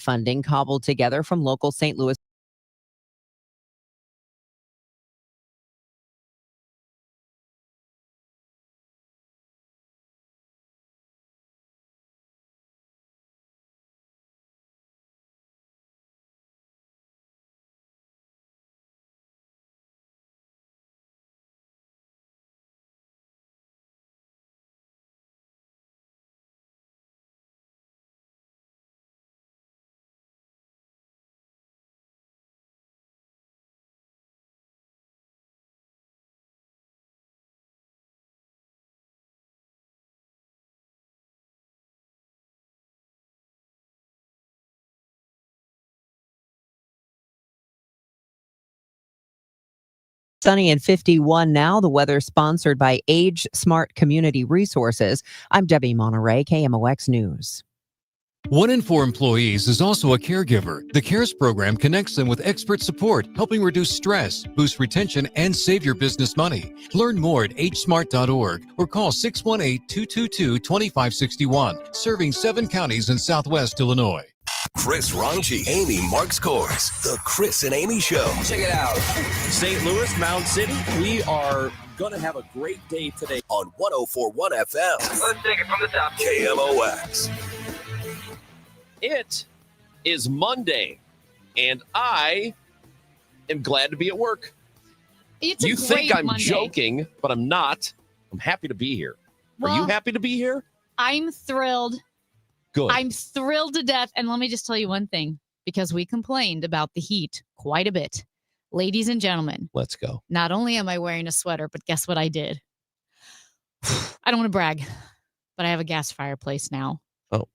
nonprofit funding cobbled together from local St. Louis. Sunny and 51 now. The weather sponsored by Age Smart Community Resources. I'm Debbie Monterey, KMOX News. 1 in 4 employees is also a caregiver. The CARES program connects them with expert support, helping reduce stress, boost retention, and save your business money. Learn more at agesmart.org or call 618-222-2561, serving 7 counties in Southwest Illinois. Chris Rongey, Amy Marks Kors, The Chris and Amy Show. Check it out. St. Louis, Mound City. We are going to have a great day today On 104.1 FM. Let's take it from the top. KMOX. It is Monday, and I am glad to be at work. It's You a think great I'm Monday. joking, but I'm not. I'm happy to be here. Are you Well, happy to be here? I'm thrilled. Good. I'm thrilled to death. And let me just tell you one thing, because we complained about the heat quite a bit. Ladies and gentlemen, Let's go. not only am I wearing a sweater, but guess what I did? I don't want to brag, but I have a gas fireplace now.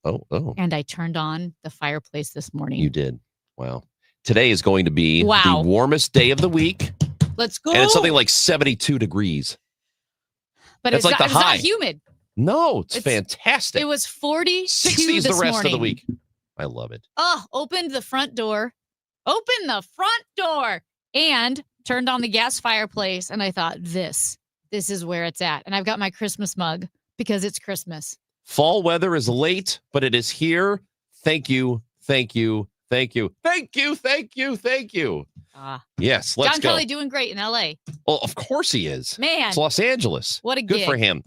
Oh. And I turned on the fireplace this morning. You did. Wow. Today is going to be Wow. the warmest day of the week, Let's go. and it's something like 72 degrees. but that's it's, like not, the it's high. not humid. No, it's It's- fantastic. It was 42 60s the this rest morning. of the week. I love it. Oh, opened the front door. Opened the front door and turned on the gas fireplace. And I thought, this is where it's at. And I've got my Christmas mug because it's Christmas. Fall weather is late, but it is here. Thank you. Thank you. Thank you. Thank you. Thank you. Thank you. Yes, let's John go. Kelly doing great in LA. Well, of course he is. Man, It's Los Angeles. what a Good gig. for him.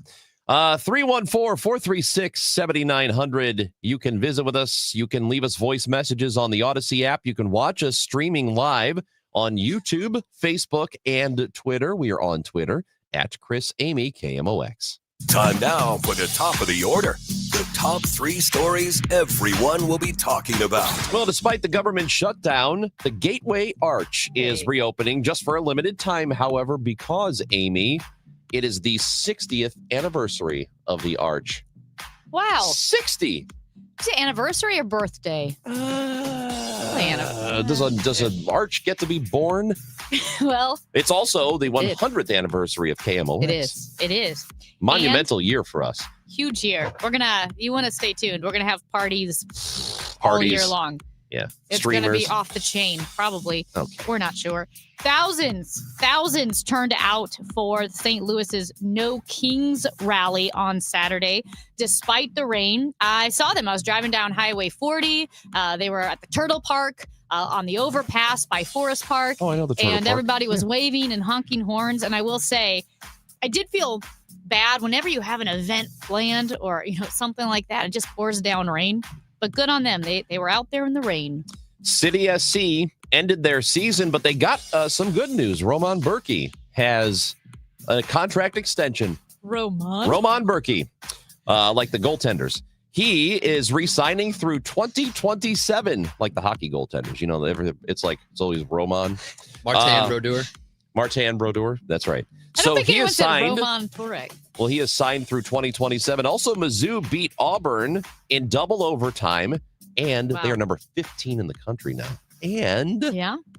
314-436-7900. You can visit with us. You can leave us voice messages on the Odyssey app. You can watch us streaming live on YouTube, Facebook, and Twitter. We are on Twitter at Chris Amy KMOX. Time now for the top of the order. The top 3 stories everyone will be talking about. Well, despite the government shutdown, the Gateway Arch is reopening just for a limited time. However, because, Amy, it is the 60th anniversary of the Arch. Wow. 60. Is it anniversary or birthday? Does an arch get to be born? Well, It's also the 100th anniversary of KMOX. it is. It is. Monumental year for us. Huge year. You want to stay tuned. We're going to have parties all year long. Yeah. It's going to Streamers. be off the chain, probably. Okay. We're not sure. Thousands turned out for St. Louis's No Kings rally on Saturday, despite the rain. I saw them. I was driving down Highway 40. They were at the Turtle Park, on the overpass by Forest Park. Oh, I know the Turtle And Park. everybody was waving and honking horns. And I will say, I did feel bad whenever you have an event planned or something like that. It just pours down rain. But good on them. They were out there in the rain. City SC ended their season, but they got some good news. Roman Berkey has a contract extension. Roman Berkey, like the goaltenders. He is re-signing through 2027, like the hockey goaltenders. It's always Roman. Martin Brodeur. That's right. I don't think he is signed. Roman Turek. Well, he is signed through 2027. Also, Mizzou beat Auburn in double overtime, and they are number 15 in the country now. And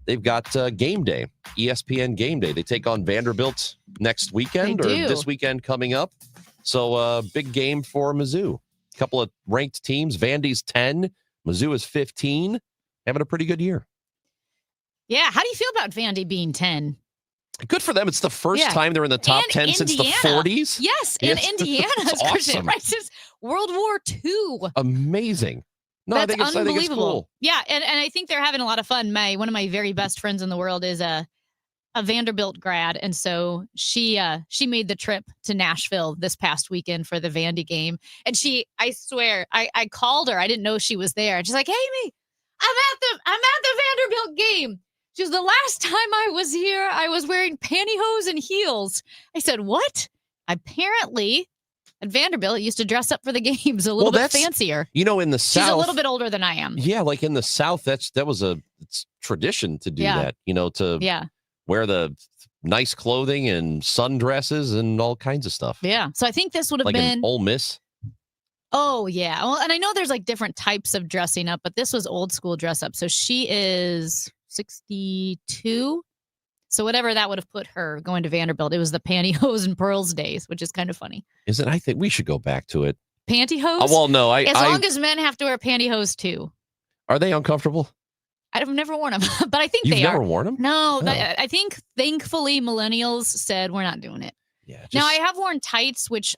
they've got game day, ESPN game day. They take on Vanderbilt next weekend this weekend coming up. So big game for Mizzou. A couple of ranked teams. Vandy's 10. Mizzou is 15. Having a pretty good year. Yeah. How do you feel about Vandy being 10? Good for them. It's the first time they're in the top 10 since the 40s. Yes, in Indiana. It's awesome. Right since World War II. Amazing. No, That's I think it's unbelievable. cool. Yeah, and I think they're having a lot of fun. One of my very best friends in the world is a Vanderbilt grad, and so she made the trip to Nashville this past weekend for the Vandy game. And I swear, I called her. I didn't know she was there. And she's like, "Hey, me, I'm at the Vanderbilt game." She goes, "The last time I was here, I was wearing pantyhose and heels." I said, "What?" Apparently, at Vanderbilt, it used to dress up for the games a little bit fancier. In the South. She's a little bit older than I am. Yeah, like in the South, that was it's tradition to do that, to wear the nice clothing and sundresses and all kinds of stuff. Yeah. So I think this would have like been an Ole Miss. Oh, yeah. Well, and I know there's like different types of dressing up, but this was old school dress up. So she is 62. So whatever that would have put her going to Vanderbilt, it was the pantyhose and pearls days, which is kind of funny. Is it? I think we should go back to it. Pantyhose? Well, no. As long as men have to wear pantyhose too. Are they uncomfortable? I've never worn them, but I think You've they are. never worn them? No, Oh. I think thankfully millennials said we're not doing it. Yeah. Now I have worn tights, which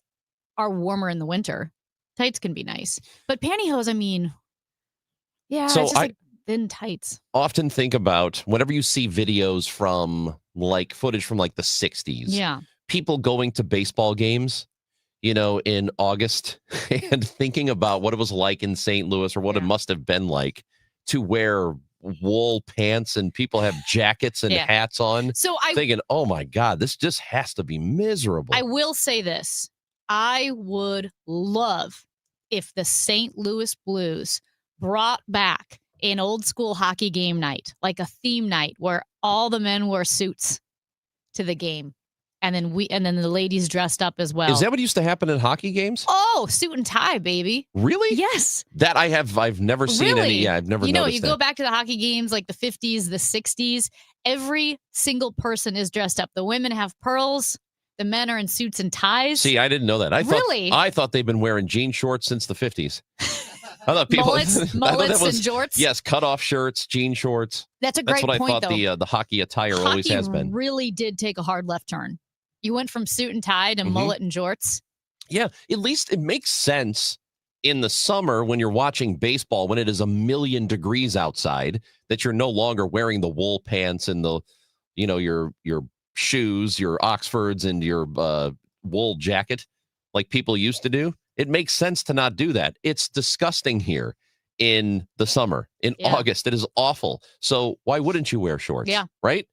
are warmer in the winter. Tights can be nice, but pantyhose, I mean, yeah, So it's just like thin tights. often think about whenever you see videos from like footage from like the 60s. Yeah. People going to baseball games, in August and thinking about what it was like in St. Louis or what it must have been like to wear wool pants and people have jackets and hats on. So thinking, oh my God, this just has to be miserable. I will say this. I would love if the St. Louis Blues brought back an old school hockey game night, like a theme night where all the men wore suits to the game. And then the ladies dressed up as well. Is that what used to happen in hockey games? Oh, suit and tie, baby. Really? Yes. That I've never seen any. Yeah, I've never noticed you that. go back to the hockey games like the 50s, the 60s. Every single person is dressed up. The women have pearls. The men are in suits and ties. See, I didn't know that. I thought they've been wearing jean shorts since the 50s. I thought people mullets and jorts. Yes, cutoff shirts, jean shorts. That's a great point, That's what I thought the hockey attire always has been. Really did take a hard left turn. You went from suit and tie to mullet and jorts. Yeah, at least it makes sense in the summer when you're watching baseball, when it is 1,000,000 degrees outside, that you're no longer wearing the wool pants and the, your shoes, your Oxfords and your wool jacket like people used to do. It makes sense to not do that. It's disgusting here in the summer, in August. It is awful. So why wouldn't you wear shorts? Yeah. Right?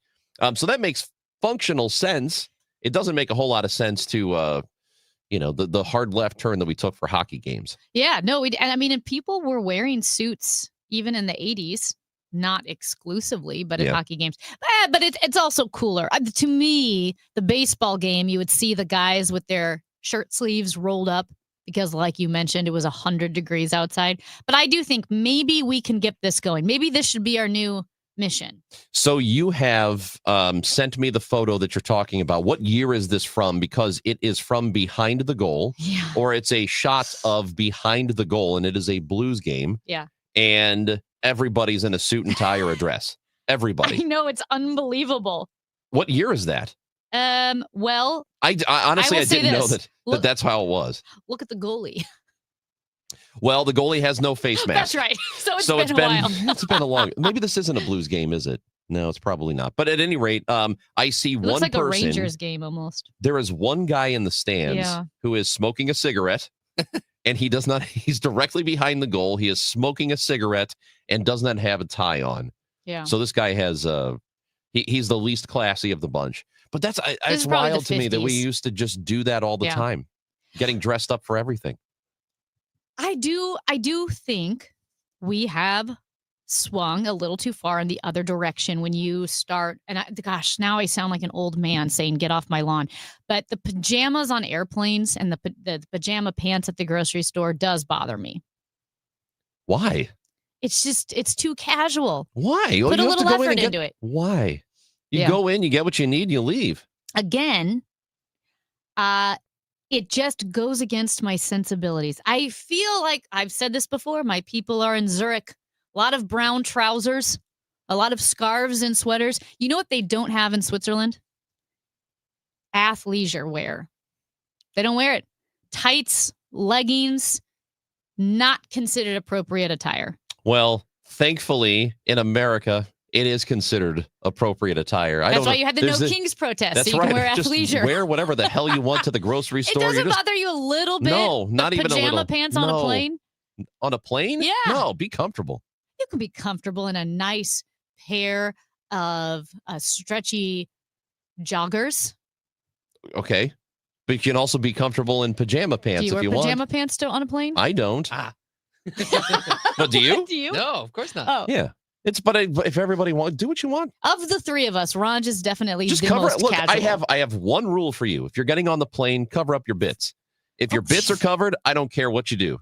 So that makes functional sense. It doesn't make a whole lot of sense to, the hard left turn that we took for hockey games. Yeah, no, and people were wearing suits even in the 80s, not exclusively, but at hockey games. But it's also cooler. To me, the baseball game, you would see the guys with their shirt sleeves rolled up because, like you mentioned, it was 100 degrees outside. But I do think maybe we can get this going. Maybe this should be our new mission. So you have sent me the photo that you're talking about. What year is this from? Because it is from behind the goal, or it's a shot of behind the goal, and it is a Blues game. Yeah. And everybody's in a suit and tie or a dress. Everybody. I know, it's unbelievable. What year is that? Well, I honestly I didn't know that Look, that's how it was. Look at the goalie. Well, the goalie has no face mask. That's right. So it's been a while. It's been a long. Maybe this isn't a Blues game, is it? No, it's probably not. But at any rate, I see one looks like person. a Rangers game almost. There is one guy in the stands who is smoking a cigarette, and he does not. He's directly behind the goal. He is smoking a cigarette and does not have a tie on. Yeah. So this guy has he's the least classy of the bunch. But it's wild to me that we used to just do that all the time, getting dressed up for everything. I do think we have swung a little too far in the other direction when you start. And now I sound like an old man saying, get off my lawn. But the pajamas on airplanes and the pajama pants at the grocery store does bother me. Why? It's too casual. Why? Put a little effort into it. Why? You go in, you get what you need, you leave. Again, it just goes against my sensibilities. I feel like I've said this before. My people are in Zurich. A lot of brown trousers, a lot of scarves and sweaters. You know what they don't have in Switzerland? Athleisure wear. They don't wear it. Tights, leggings, not considered appropriate attire. Well, thankfully, in America, it is considered appropriate attire. That's why you had the No Kings protest, that's so you right. can wear Just athleisure. wear whatever the hell you want to the grocery store. It doesn't bother you a little bit? No, not even a little. Pajama pants on a plane? On a plane? Yeah. No, be comfortable. You can be comfortable in a nice pair of stretchy joggers. Okay. But you can also be comfortable in pajama pants if you want. Do you wear pajama pants still on a plane? I don't. But do you? Do you? No, of course not. Oh. Yeah. If everybody wants, do what you want. Of the three of us, Ron is definitely Just the cover most it. Look, casual. I have one rule for you. If you're getting on the plane, cover up your bits. If your bits are covered, I don't care what you do.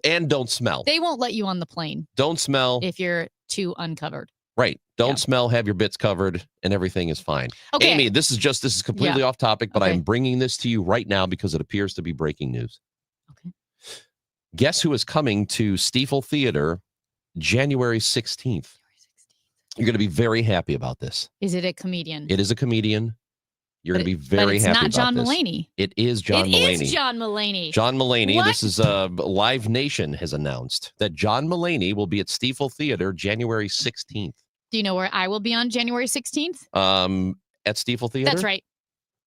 And don't smell. They won't let you on the plane Don't smell. if you're too uncovered. Right. Don't smell, have your bits covered, and everything is fine. Okay. Amy, this is completely off topic, but I'm bringing this to you right now because it appears to be breaking news. Okay. Guess who is coming to Stiefel Theater January 16th? You're going to be very happy about this. Is it a comedian? It is a comedian. You're going to be very happy about this. It's not John Mulaney. It is John Mulaney. It is John Mulaney. John Mulaney. What? This is Live Nation has announced that John Mulaney will be at Stiefel Theater January 16th. Do you know where I will be on January 16th? At Stiefel Theater? That's right.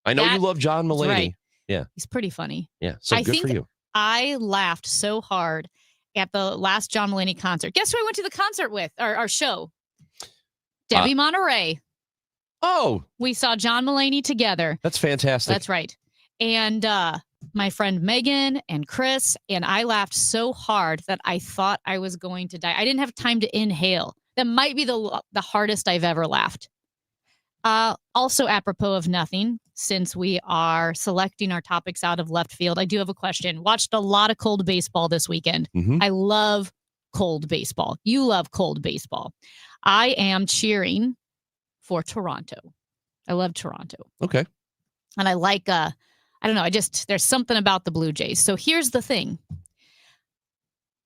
I know you love John Mulaney. Right. Yeah. He's pretty funny. Yeah. So good for you. I laughed so hard at the last John Mulaney concert. Guess who I went to the concert with? Our show. Debbie Monterey. Oh. We saw John Mulaney together. That's fantastic. That's right. And my friend Megan and Chris and I laughed so hard that I thought I was going to die. I didn't have time to inhale. That might be the hardest I've ever laughed. Also, apropos of nothing, since we are selecting our topics out of left field, I do have a question. Watched a lot of cold baseball this weekend. Mm-hmm. I love cold baseball. You love cold baseball. I am cheering for Toronto. I love Toronto. Okay. And I like, I don't know, there's something about the Blue Jays. So here's the thing.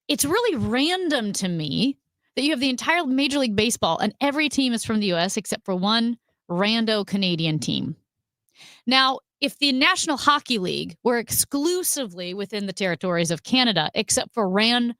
It's really random to me that you have the entire Major League Baseball and every team is from the U.S. except for one rando Canadian team. Now, if the National Hockey League were exclusively within the territories of Canada, except for one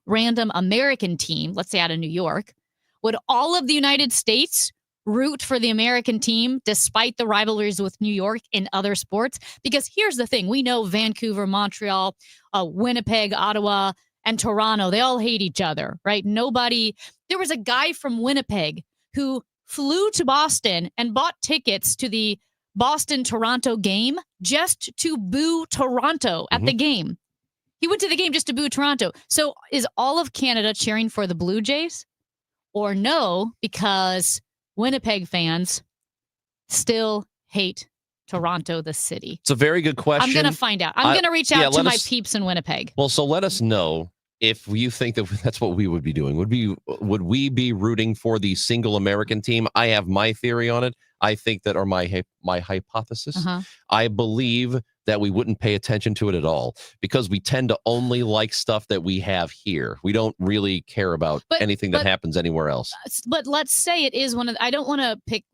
random American team, let's say out of New York, would all of the United States root for the American team despite the rivalries with New York in other sports? Because here's the thing. We know Vancouver, Montreal, Winnipeg, Ottawa, and Toronto, they all hate each other, right? There was a guy from Winnipeg who flew to Boston and bought tickets to the Boston-Toronto game just to boo Toronto at the game. He went to the game just to boo Toronto. So is all of Canada cheering for the Blue Jays? Or no, because Winnipeg fans still hate Toronto, the city? It's a very good question. I'm going to find out. I'm going to reach out to my peeps in Winnipeg. Well, so let us know if you think that that's what we would be doing. Would we be rooting for the single American team? I have my theory on it. I think that, or my hypothesis, I believe that we wouldn't pay attention to it at all because we tend to only like stuff that we have here. We don't really care about anything that happens anywhere else. But let's say it is one of, I don't want to pick,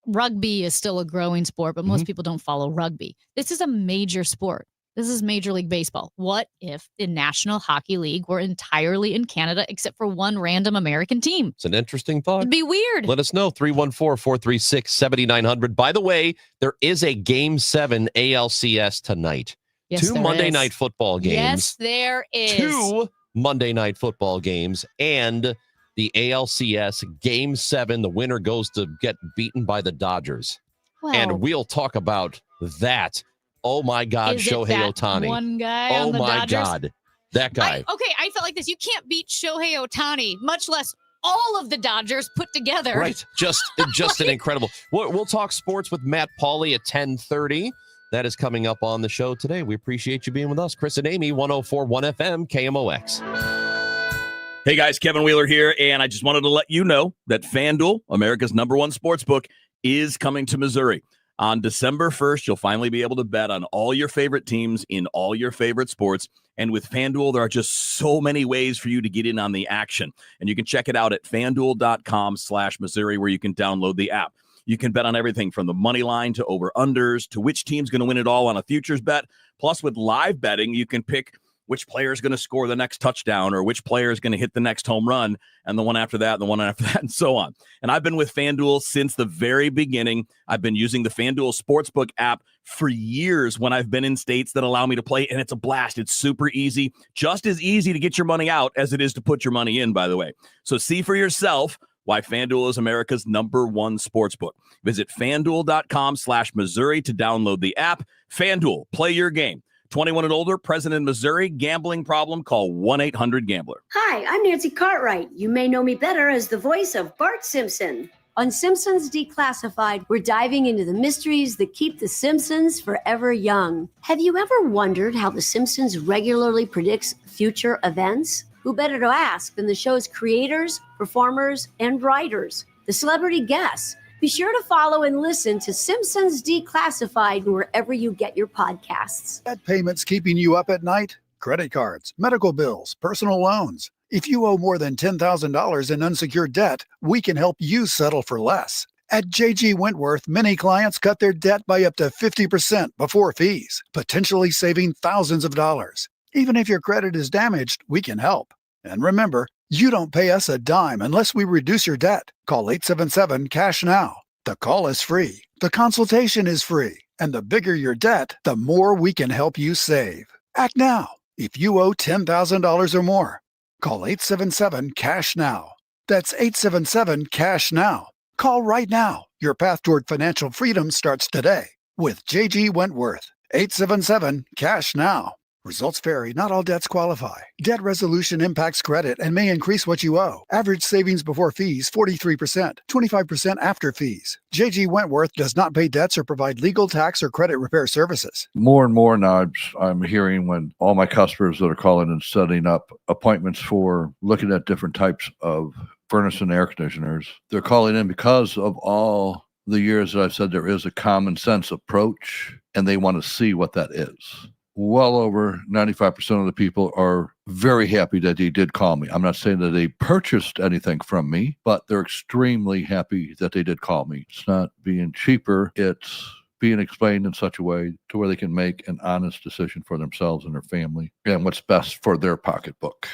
rugby is still a growing sport, but most people don't follow rugby. This is a major sport. This is Major League Baseball. What if the National Hockey League were entirely in Canada except for one random American team? It's an interesting thought. It'd be weird. Let us know. 314-436-7900. By the way, there is a Game 7 ALCS tonight. Yes, Two Monday Night Football games. Yes, there is. 2 Monday Night Football games and the ALCS Game 7. The winner goes to get beaten by the Dodgers. Well, and we'll talk about that. Oh, my God, Shohei Ohtani. One guy on the Dodgers? God, that guy. I felt like this. You can't beat Shohei Ohtani, much less all of the Dodgers put together. Right. Just an incredible. We'll talk sports with Matt Pauley at 10:30. That is coming up on the show today. We appreciate you being with us. Chris and Amy, 104.1 FM, KMOX. Hey, guys, Kevin Wheeler here, and I just wanted to let you know that FanDuel, America's #1 sportsbook, is coming to Missouri. On December 1st, you'll finally be able to bet on all your favorite teams in all your favorite sports. And with FanDuel, there are just so many ways for you to get in on the action. And you can check it out at FanDuel.com/Missouri, where you can download the app. You can bet on everything from the money line to over-unders to which team's going to win it all on a futures bet. Plus, with live betting, you can pick which player is going to score the next touchdown or which player is going to hit the next home run and the one after that and the one after that and so on. And I've been with FanDuel since the very beginning. I've been using the FanDuel Sportsbook app for years when I've been in states that allow me to play, and it's a blast. It's super easy, just as easy to get your money out as it is to put your money in, by the way. So see for yourself why FanDuel is America's #1 sportsbook. Visit FanDuel.com/Missouri to download the app. FanDuel, play your game. 21 and older, present in Missouri. Gambling problem? Call 1-800-GAMBLER. Hi, I'm Nancy Cartwright. You may know me better as the voice of Bart Simpson. On Simpsons Declassified, we're diving into the mysteries that keep the Simpsons forever young. Have you ever wondered how the Simpsons regularly predicts future events? Who better to ask than the show's creators, performers, and writers, the celebrity guests? Be sure to follow and listen to Simpsons Declassified wherever you get your podcasts. Debt payments keeping you up at night? Credit cards, medical bills, personal loans. If you owe more than $10,000 in unsecured debt, we can help you settle for less. At JG Wentworth, many clients cut their debt by up to 50% before fees, potentially saving thousands of dollars. Even if your credit is damaged, we can help. And remember, you don't pay us a dime unless we reduce your debt. Call 877-CASH-NOW. The call is free. The consultation is free. And the bigger your debt, the more we can help you save. Act now. If you owe $10,000 or more, call 877-CASH-NOW. That's 877-CASH-NOW. Call right now. Your path toward financial freedom starts today with JG Wentworth. 877-CASH-NOW. Results vary. Not all debts qualify. Debt resolution impacts credit and may increase what you owe. Average savings before fees, 43%, 25% after fees. JG Wentworth does not pay debts or provide legal, tax, or credit repair services. More and more now I'm hearing when all my customers that are calling and setting up appointments for looking at different types of furnace and air conditioners, they're calling in because of all the years that I've said there is a common sense approach, and they want to see what that is. Well over 95% of the people are very happy that they did call me. I'm not saying that they purchased anything from me, but they're extremely happy that they did call me. It's not being cheaper. It's being explained in such a way to where they can make an honest decision for themselves and their family and what's best for their pocketbook.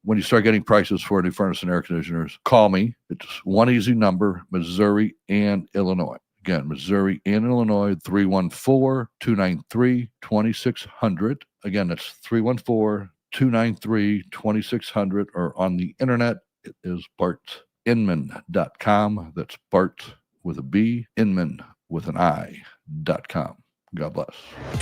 When you start getting prices for new furnace and air conditioners, call me. It's one easy number, Missouri and Illinois. Again, Missouri and Illinois, 314-293-2600. Again, that's 314-293-2600. Or on the internet, it is bartinman.com. That's Bart with a B, Inman with an I.com. God bless.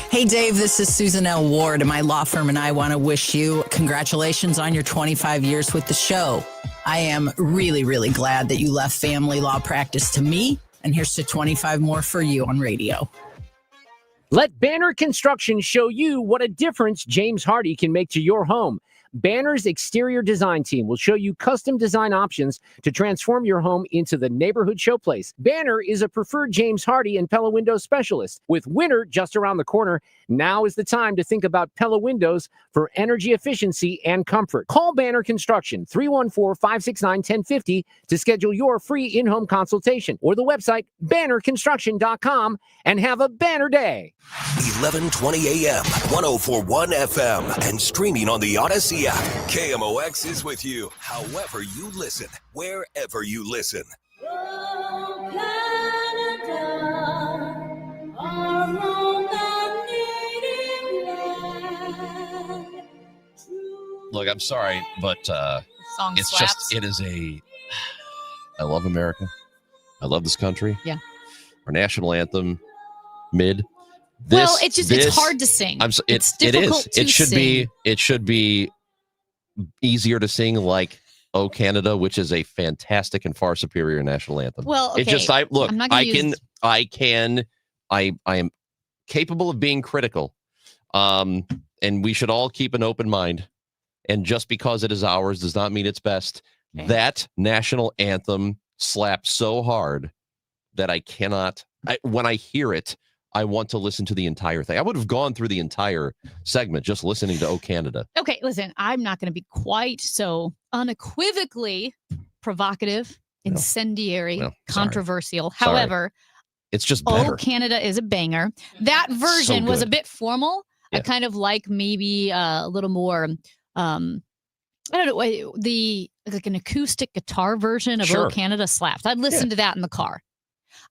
Hey, Dave, this is Susan L. Ward, and my law firm and I want to wish you congratulations on your 25 years with the show. I am really, really glad that you left family law practice to me. And here's to 25 more for you on radio. Let Banner Construction show you what a difference James Hardy can make to your home. Banner's exterior design team will show you custom design options to transform your home into the neighborhood showplace. Banner is a preferred James Hardy and Pella Windows specialist. With winter just around the corner, now is the time to think about Pella Windows for energy efficiency and comfort. Call Banner Construction, 314-569-1050 to schedule your free in-home consultation, or the website bannerconstruction.com, and have a banner day. 11:20 a.m., 104.1 FM, and streaming on the Odyssey app. KMOX is with you, however you listen, wherever you listen. Look, I'm sorry, but Song it's slaps. just, it is I love America. I love this country. Yeah. Our national anthem, mid. Well, it's hard to sing. It's difficult it is. to It should be easier to sing like "Oh Canada," which is a fantastic and far superior national anthem. Well, okay. It just I am capable of being critical. And we should all keep an open mind. And just because it is ours does not mean it's best. Okay. That national anthem slaps so hard that I cannot, when I hear it, I want to listen to the entire thing. I would have gone through the entire segment just listening to "Oh Canada." Okay, listen, I'm not going to be quite so unequivocally provocative, incendiary, controversial. Sorry. However, it's just better. "Oh Canada" is a banger. That version was a bit formal. I kind of like maybe a little more, I don't know, like an acoustic guitar version of "Oh Canada Slaps." I'd listen to that in the car.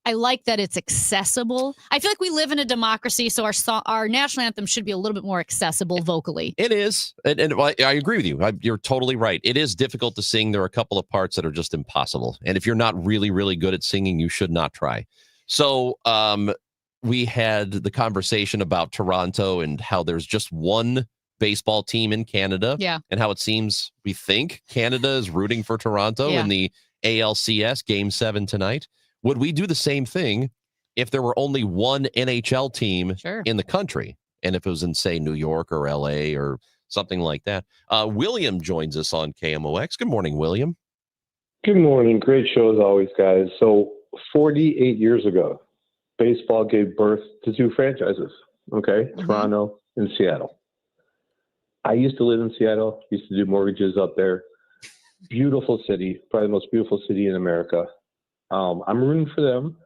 I like that it's accessible. I feel like we live in a democracy, so our national anthem should be a little bit more accessible vocally. It is. And I agree with you. You're totally right. It is difficult to sing. There are a couple of parts that are just impossible. And if you're not really, really good at singing, you should not try. So we had the conversation about Toronto and how there's just one baseball team in Canada. Yeah. And how it seems, we think, Canada is rooting for Toronto in the ALCS Game 7 tonight. Would we do the same thing if there were only one NHL team in the country? And if it was in, say, New York or LA or something like that? William joins us on KMOX. Good morning, William. Good morning. Great show as always, guys. So 48 years ago, baseball gave birth to two franchises, okay? Toronto and Seattle. I used to live in Seattle, used to do mortgages up there. Beautiful city, probably the most beautiful city in America. I'm rooting for them,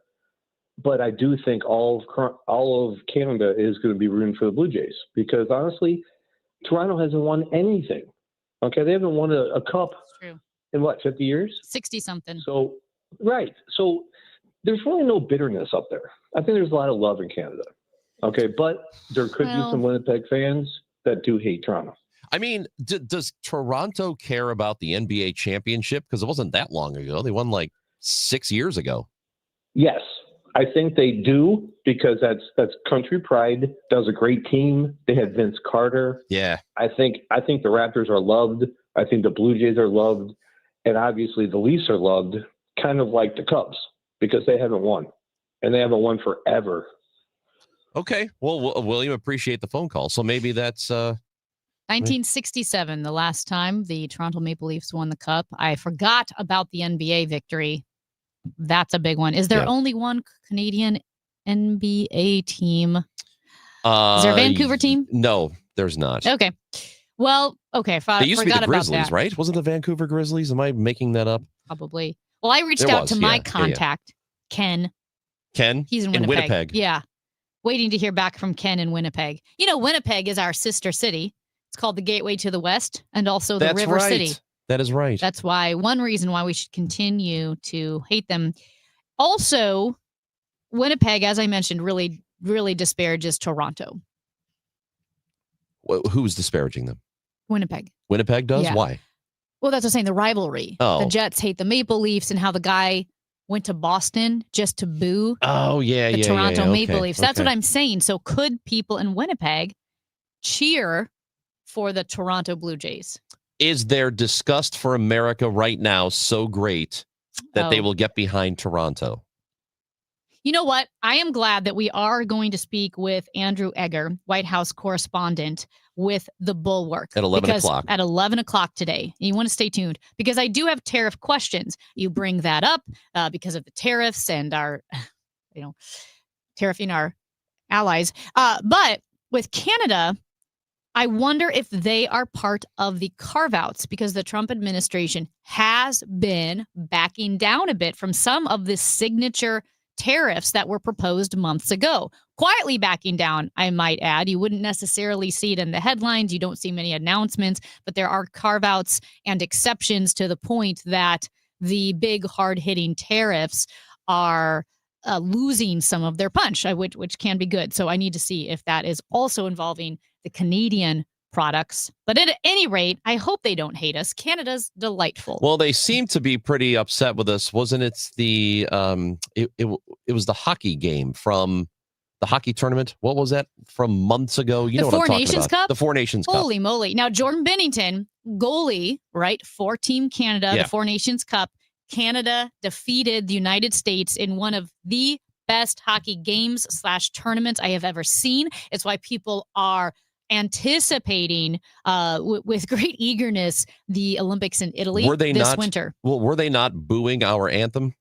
but I do think all of Canada is going to be rooting for the Blue Jays because honestly, Toronto hasn't won anything. Okay, they haven't won a cup in what, 50 years? 60 something. So right, so there's really no bitterness up there. I think there's a lot of love in Canada. Okay, but there could be some Winnipeg fans that do hate Toronto. I mean, does Toronto care about the NBA championship? Because it wasn't that long ago. They won like 6 years ago. Yes, I think they do because that's country pride. That was a great team. They had Vince Carter. Yeah. I think the Raptors are loved. I think the Blue Jays are loved. And obviously the Leafs are loved, kind of like the Cubs, because they haven't won. And they haven't won forever. Okay. Well, William, appreciate the phone call. So maybe that's 1967, the last time the Toronto Maple Leafs won the Cup. I forgot about the NBA victory. That's a big one. Is there only one Canadian NBA team? Is there a Vancouver team? No, there's not. Okay. Well, okay. They used to be the about Grizzlies, that. right? Wasn't the Vancouver Grizzlies? Am I making that up? Probably. Well, I reached out to my contact, Ken. Ken? He's in Winnipeg. Yeah. Waiting to hear back from Ken in Winnipeg. You know, Winnipeg is our sister city. It's called the Gateway to the West and also the River City. That is right. That's one reason why we should continue to hate them. Also, Winnipeg, as I mentioned, really, really disparages Toronto. Who's disparaging them? Winnipeg. Winnipeg does? Yeah. Why? Well, that's what I'm saying. The rivalry. Oh. The Jets hate the Maple Leafs and how the guy went to Boston just to boo the Toronto Maple Leafs. That's what I'm saying. So could people in Winnipeg cheer for the Toronto Blue Jays? Is their disgust for America right now so great that they will get behind Toronto? You know what? I am glad that we are going to speak with Andrew Egger, White House correspondent with the Bulwark. At 11 o'clock. At 11 o'clock today. And you want to stay tuned because I do have tariff questions. You bring that up because of the tariffs and our, tariffing our allies. But with Canada, I wonder if they are part of the carve-outs because the Trump administration has been backing down a bit from some of the signature tariffs that were proposed months ago. Quietly backing down, I might add. You wouldn't necessarily see it in the headlines. You don't see many announcements, but there are carve-outs and exceptions to the point that the big hard-hitting tariffs are losing some of their punch, which can be good. So I need to see if that is also involving the Canadian products. But at any rate, I hope they don't hate us. Canada's delightful. Well, they seem to be pretty upset with us. Wasn't it the it was the hockey game from the hockey tournament? What was that from months ago? You know what I'm talking about. Cup? The Four Nations Cup. Holy moly. Now, Jordan Bennington, goalie, right, for Team Canada, the Four Nations Cup. Canada defeated the United States in one of the best hockey games / tournaments I have ever seen. It's why people are anticipating with great eagerness the Olympics in Italy this winter. Well, were they not booing our anthem?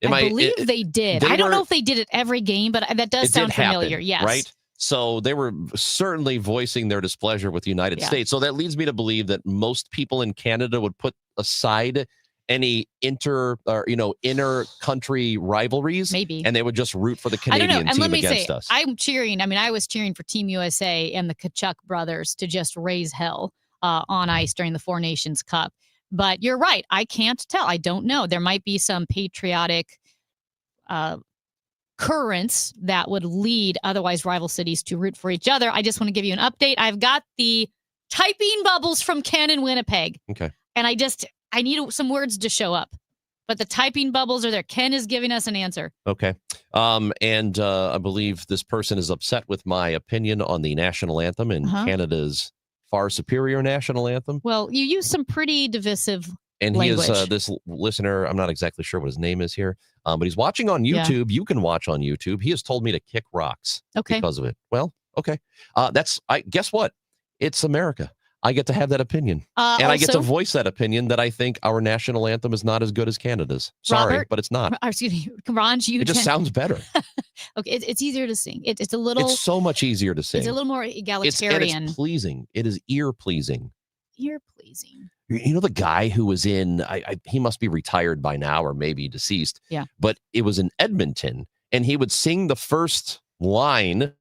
I believe they did. I don't know if they did it every game, but that does sound familiar. Yes. Right? So they were certainly voicing their displeasure with the United States. So that leads me to believe that most people in Canada would put aside any inner country rivalries. Maybe. And they would just root for the I don't know. Canadian And team let me against say, us. I'm cheering. I mean, I was cheering for Team USA and the Kachuk brothers to just raise hell on ice during the Four Nations Cup. But you're right. I can't tell. I don't know. There might be some patriotic currents that would lead otherwise rival cities to root for each other. I just want to give you an update. I've got the typing bubbles from Ken in Winnipeg. Okay. And I need some words to show up. But the typing bubbles are there. Ken is giving us an answer. Okay. And I believe this person is upset with my opinion on the national anthem and Canada's far superior national anthem. Well, you use some pretty divisive And language. he is this listener. I'm not exactly sure what his name is here, but he's watching on YouTube. You can watch on YouTube. He has told me to kick rocks because of it. Well, okay. Guess what? It's America. I get to have that opinion. And I get to voice that opinion that I think our national anthem is not as good as Canada's. Sorry, Robert, but it's not. Excuse me, Ron, It just sounds better. Okay, it's easier to sing. It's a little. It's so much easier to sing. It's a little more egalitarian. It's pleasing. It is ear pleasing. Ear pleasing. You know the guy who was in, he must be retired by now or maybe deceased. Yeah. But it was in Edmonton, and he would sing the first line.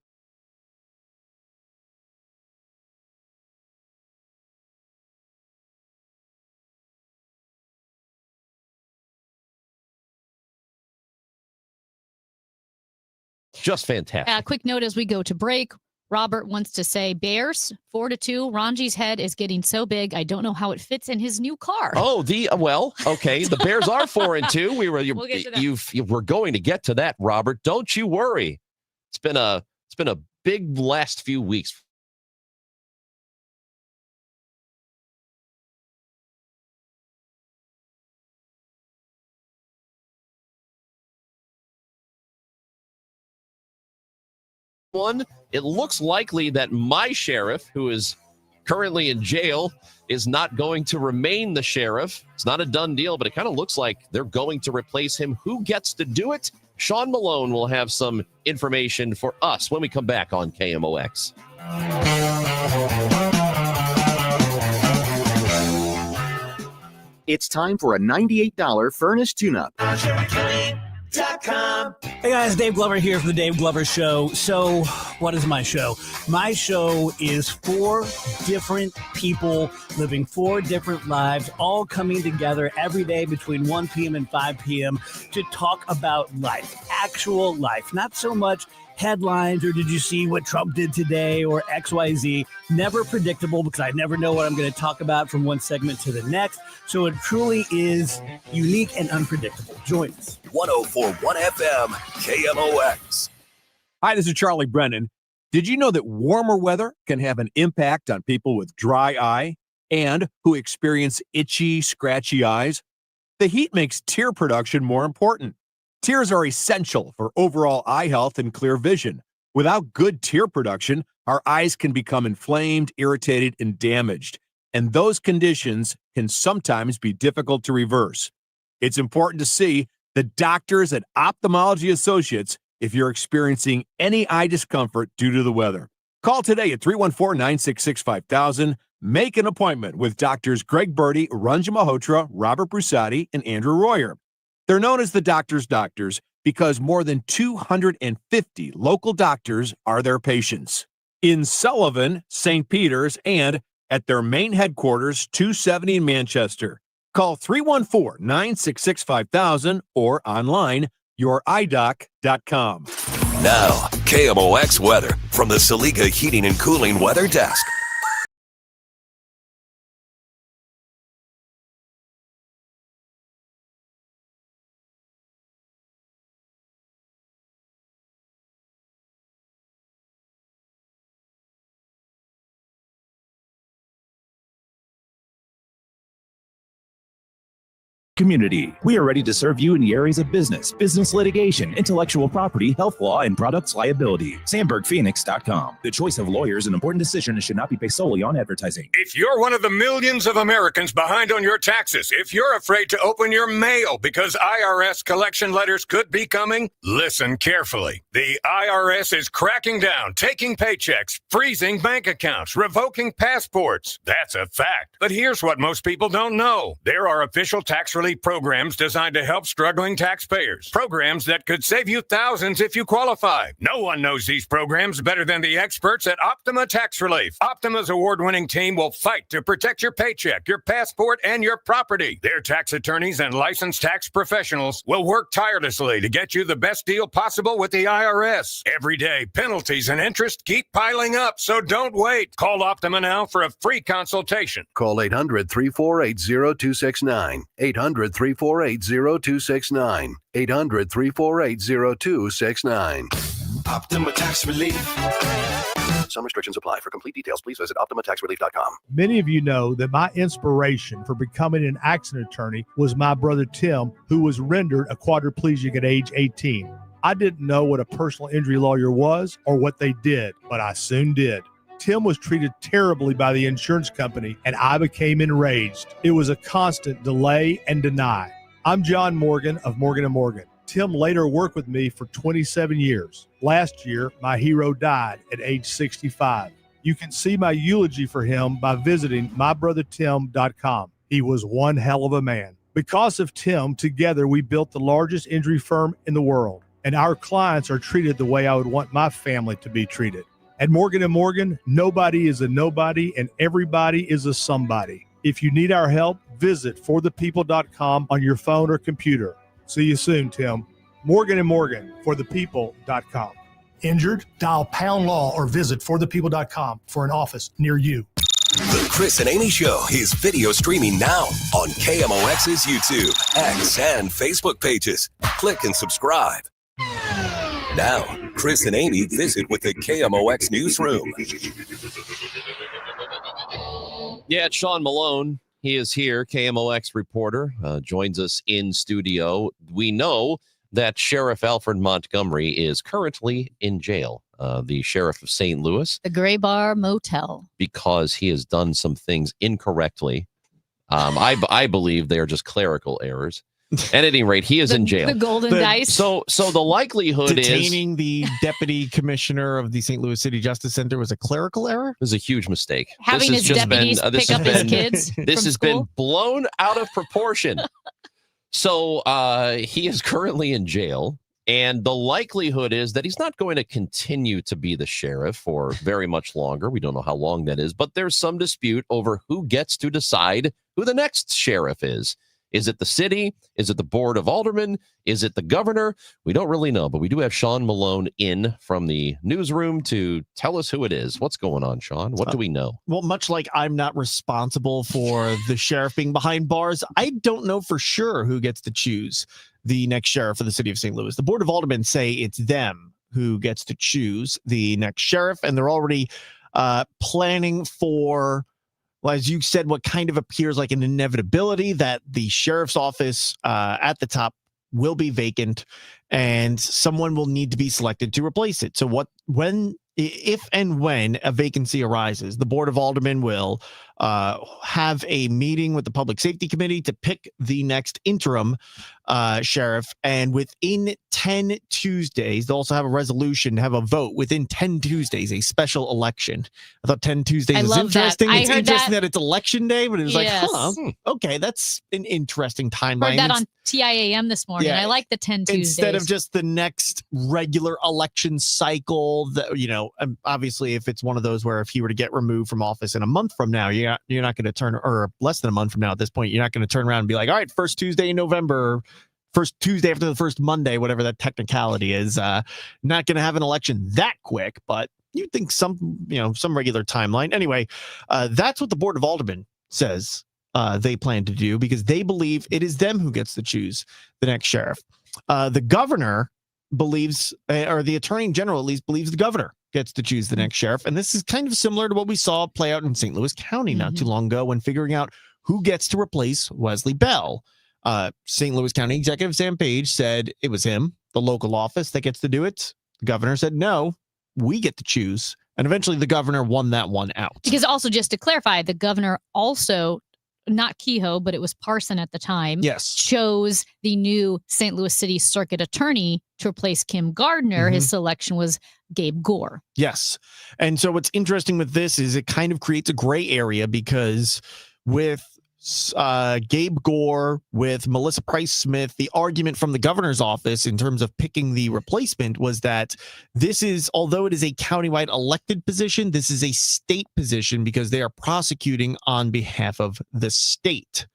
Just fantastic. Quick note as we go to break. Robert wants to say Bears 4-2. Ranji's head is getting so big, I don't know how it fits in his new car. Oh, okay. The Bears are 4-2. We'll get to that. We're going to get to that, Robert. Don't you worry. It's been a big last few weeks. It looks likely that my sheriff, who is currently in jail, is not going to remain the sheriff. It's not a done deal, but it kind of looks like they're going to replace him. Who gets to do it? Sean Malone will have some information for us when we come back on KMOX. It's time for a $98 furnace tune-up. Hey guys, Dave Glover here from the Dave Glover Show. So, what is my show? My show is 4 different people living 4 different lives, all coming together every day between 1 p.m. and 5 p.m. to talk about life, actual life, not so much headlines or did you see what Trump did today or XYZ. Never predictable because I never know what I'm going to talk about from one segment to the next. So it truly is unique and unpredictable. Join us. 104.1 FM, KMOX. Hi, this is Charlie Brennan. Did you know that warmer weather can have an impact on people with dry eye and who experience itchy, scratchy eyes? The heat makes tear production more important. Tears are essential for overall eye health and clear vision. Without good tear production, our eyes can become inflamed, irritated, and damaged. And those conditions can sometimes be difficult to reverse. It's important to see the doctors at Ophthalmology Associates if you're experiencing any eye discomfort due to the weather. Call today at 314-966-5000. Make an appointment with doctors Greg Birdie, Ranjan Malhotra, Robert Brusati, and Andrew Royer. They're known as the doctor's doctors because more than 250 local doctors are their patients. In Sullivan, St. Peter's, and at their main headquarters, 270 in Manchester. Call 314-966-5000 or online, youridoc.com. Now, KMOX weather from the Saliga Heating and Cooling Weather Desk. Community. We are ready to serve you in the areas of business litigation, intellectual property, health law, and products liability. SandbergPhoenix.com. The choice of lawyers, an important decision, and should not be based solely on advertising. If you're one of the millions of Americans behind on your taxes, if you're afraid to open your mail because IRS collection letters could be coming, listen carefully. The IRS is cracking down, taking paychecks, freezing bank accounts, revoking passports. That's a fact. But here's what most people don't know. There are official tax relief relief programs designed to help struggling taxpayers. Programs that could save you thousands if you qualify. No one knows these programs better than the experts at Optima Tax Relief. Optima's award-winning team will fight to protect your paycheck, your passport, and your property. Their tax attorneys and licensed tax professionals will work tirelessly to get you the best deal possible with the IRS. Every day, penalties and interest keep piling up, so don't wait. Call Optima now for a free consultation. Call 800-348-0269. 800-348-0269. 800-348-0269. Optima Tax Relief. Some restrictions apply. For complete details, please visit OptimaTaxRelief.com. Many of you know that my inspiration for becoming an accident attorney was my brother Tim, who was rendered a quadriplegic at age 18. I didn't know what a personal injury lawyer was or what they did, but I soon did. Tim was treated terribly by the insurance company, and I became enraged. It was a constant delay and deny. I'm John Morgan of Morgan & Morgan. Tim later worked with me for 27 years. Last year, my hero died at age 65. You can see my eulogy for him by visiting mybrothertim.com. He was one hell of a man. Because of Tim, together we built the largest injury firm in the world, and our clients are treated the way I would want my family to be treated. At Morgan & Morgan, nobody is a nobody and everybody is a somebody. If you need our help, visit forthepeople.com on your phone or computer. See you soon, Tim. Morgan & Morgan, forthepeople.com. Injured? Dial # law or visit forthepeople.com for an office near you. The Chris and Amy Show is video streaming now on KMOX's YouTube, X, and Facebook pages. Click and subscribe. Now, Chris and Amy visit with the KMOX newsroom. Yeah, it's Sean Malone. He is here, KMOX reporter, joins us in studio. We know that Sheriff Alfred Montgomery is currently in jail, the sheriff of St. Louis. The Gray Bar Motel. Because he has done some things incorrectly. I believe they are just clerical errors. At any rate, he is in jail. The golden dice. So the likelihood is detaining the deputy commissioner of the St. Louis City Justice Center was a clerical error. It was a huge mistake. Having his deputies pick up his kids. This has been blown out of proportion. So he is currently in jail, and the likelihood is that he's not going to continue to be the sheriff for very much longer. We don't know how long that is, but there's some dispute over who gets to decide who the next sheriff is. Is it the city? Is it the board of aldermen? Is it the governor? We don't really know, but we do have Sean Malone in from the newsroom to tell us who it is. What's going on, Sean? What do we know? Well, much like I'm not responsible for the sheriff being behind bars, I don't know for sure who gets to choose the next sheriff of the city of St. Louis. The board of aldermen say it's them who gets to choose the next sheriff, and they're already planning for, well, as you said, what kind of appears like an inevitability that the sheriff's office at the top will be vacant and someone will need to be selected to replace it. So if and when a vacancy arises, the Board of Aldermen will have a meeting with the Public Safety Committee to pick the next interim sheriff. And within 10 Tuesdays, they'll also have a resolution, have a vote within 10 Tuesdays, a special election. I thought 10 Tuesdays was interesting. It's interesting that it's election day, but it was okay, that's an interesting timeline. Heard that on TIAM this morning. Yeah, I like the 10 Tuesdays. Instead of just the next regular election cycle, that, you know, obviously if it's one of those where if he were to get removed from office in a month from now, you're not going to turn, or less than a month from now at this point, you're not going to turn around and be like, all right, first Tuesday in November, first Tuesday after the first Monday, whatever that technicality is, not going to have an election that quick, but you'd think some regular timeline. Anyway, that's what the Board of Aldermen says they plan to do, because they believe it is them who gets to choose the next sheriff. The governor believes, or the attorney general at least believes, the governor gets to choose the next sheriff. And this is kind of similar to what we saw play out in St. Louis County not too long ago when figuring out who gets to replace Wesley Bell. St. Louis County Executive Sam Page said it was him, the local office, that gets to do it. The governor said, no, we get to choose. And eventually the governor won that one out. Because also, just to clarify, the governor also, not Kehoe, but it was Parson at the time, chose the new St. Louis City Circuit Attorney to replace Kim Gardner. His selection was Gabe Gore. Yes. And so what's interesting with this is it kind of creates a gray area, because with Gabe Gore with Melissa Price Smith, the argument from the governor's office in terms of picking the replacement was that this is, although it is a countywide elected position, this is a state position because they are prosecuting on behalf of the state.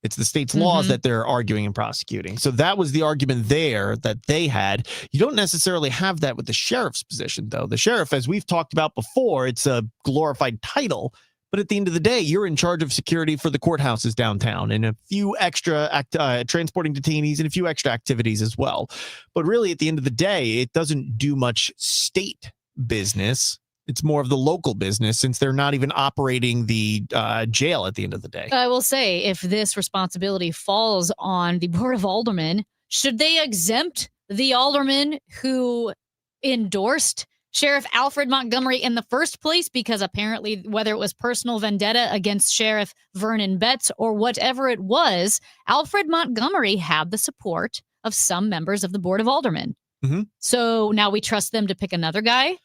It's the state's laws that they're arguing and prosecuting. So that was the argument there that they had. You don't necessarily have that with the sheriff's position, though. The sheriff, as we've talked about before, it's a glorified title. But at the end of the day, you're in charge of security for the courthouses downtown and a few extra transporting detainees and a few extra activities as well. But really, at the end of the day, it doesn't do much state business. It's more of the local business since they're not even operating the jail at the end of the day. I will say, if this responsibility falls on the Board of Aldermen, should they exempt the alderman who endorsed Sheriff Alfred Montgomery in the first place? Because apparently, whether it was personal vendetta against Sheriff Vernon Betts or whatever it was, Alfred Montgomery had the support of some members of the Board of Aldermen. So now we trust them to pick another guy?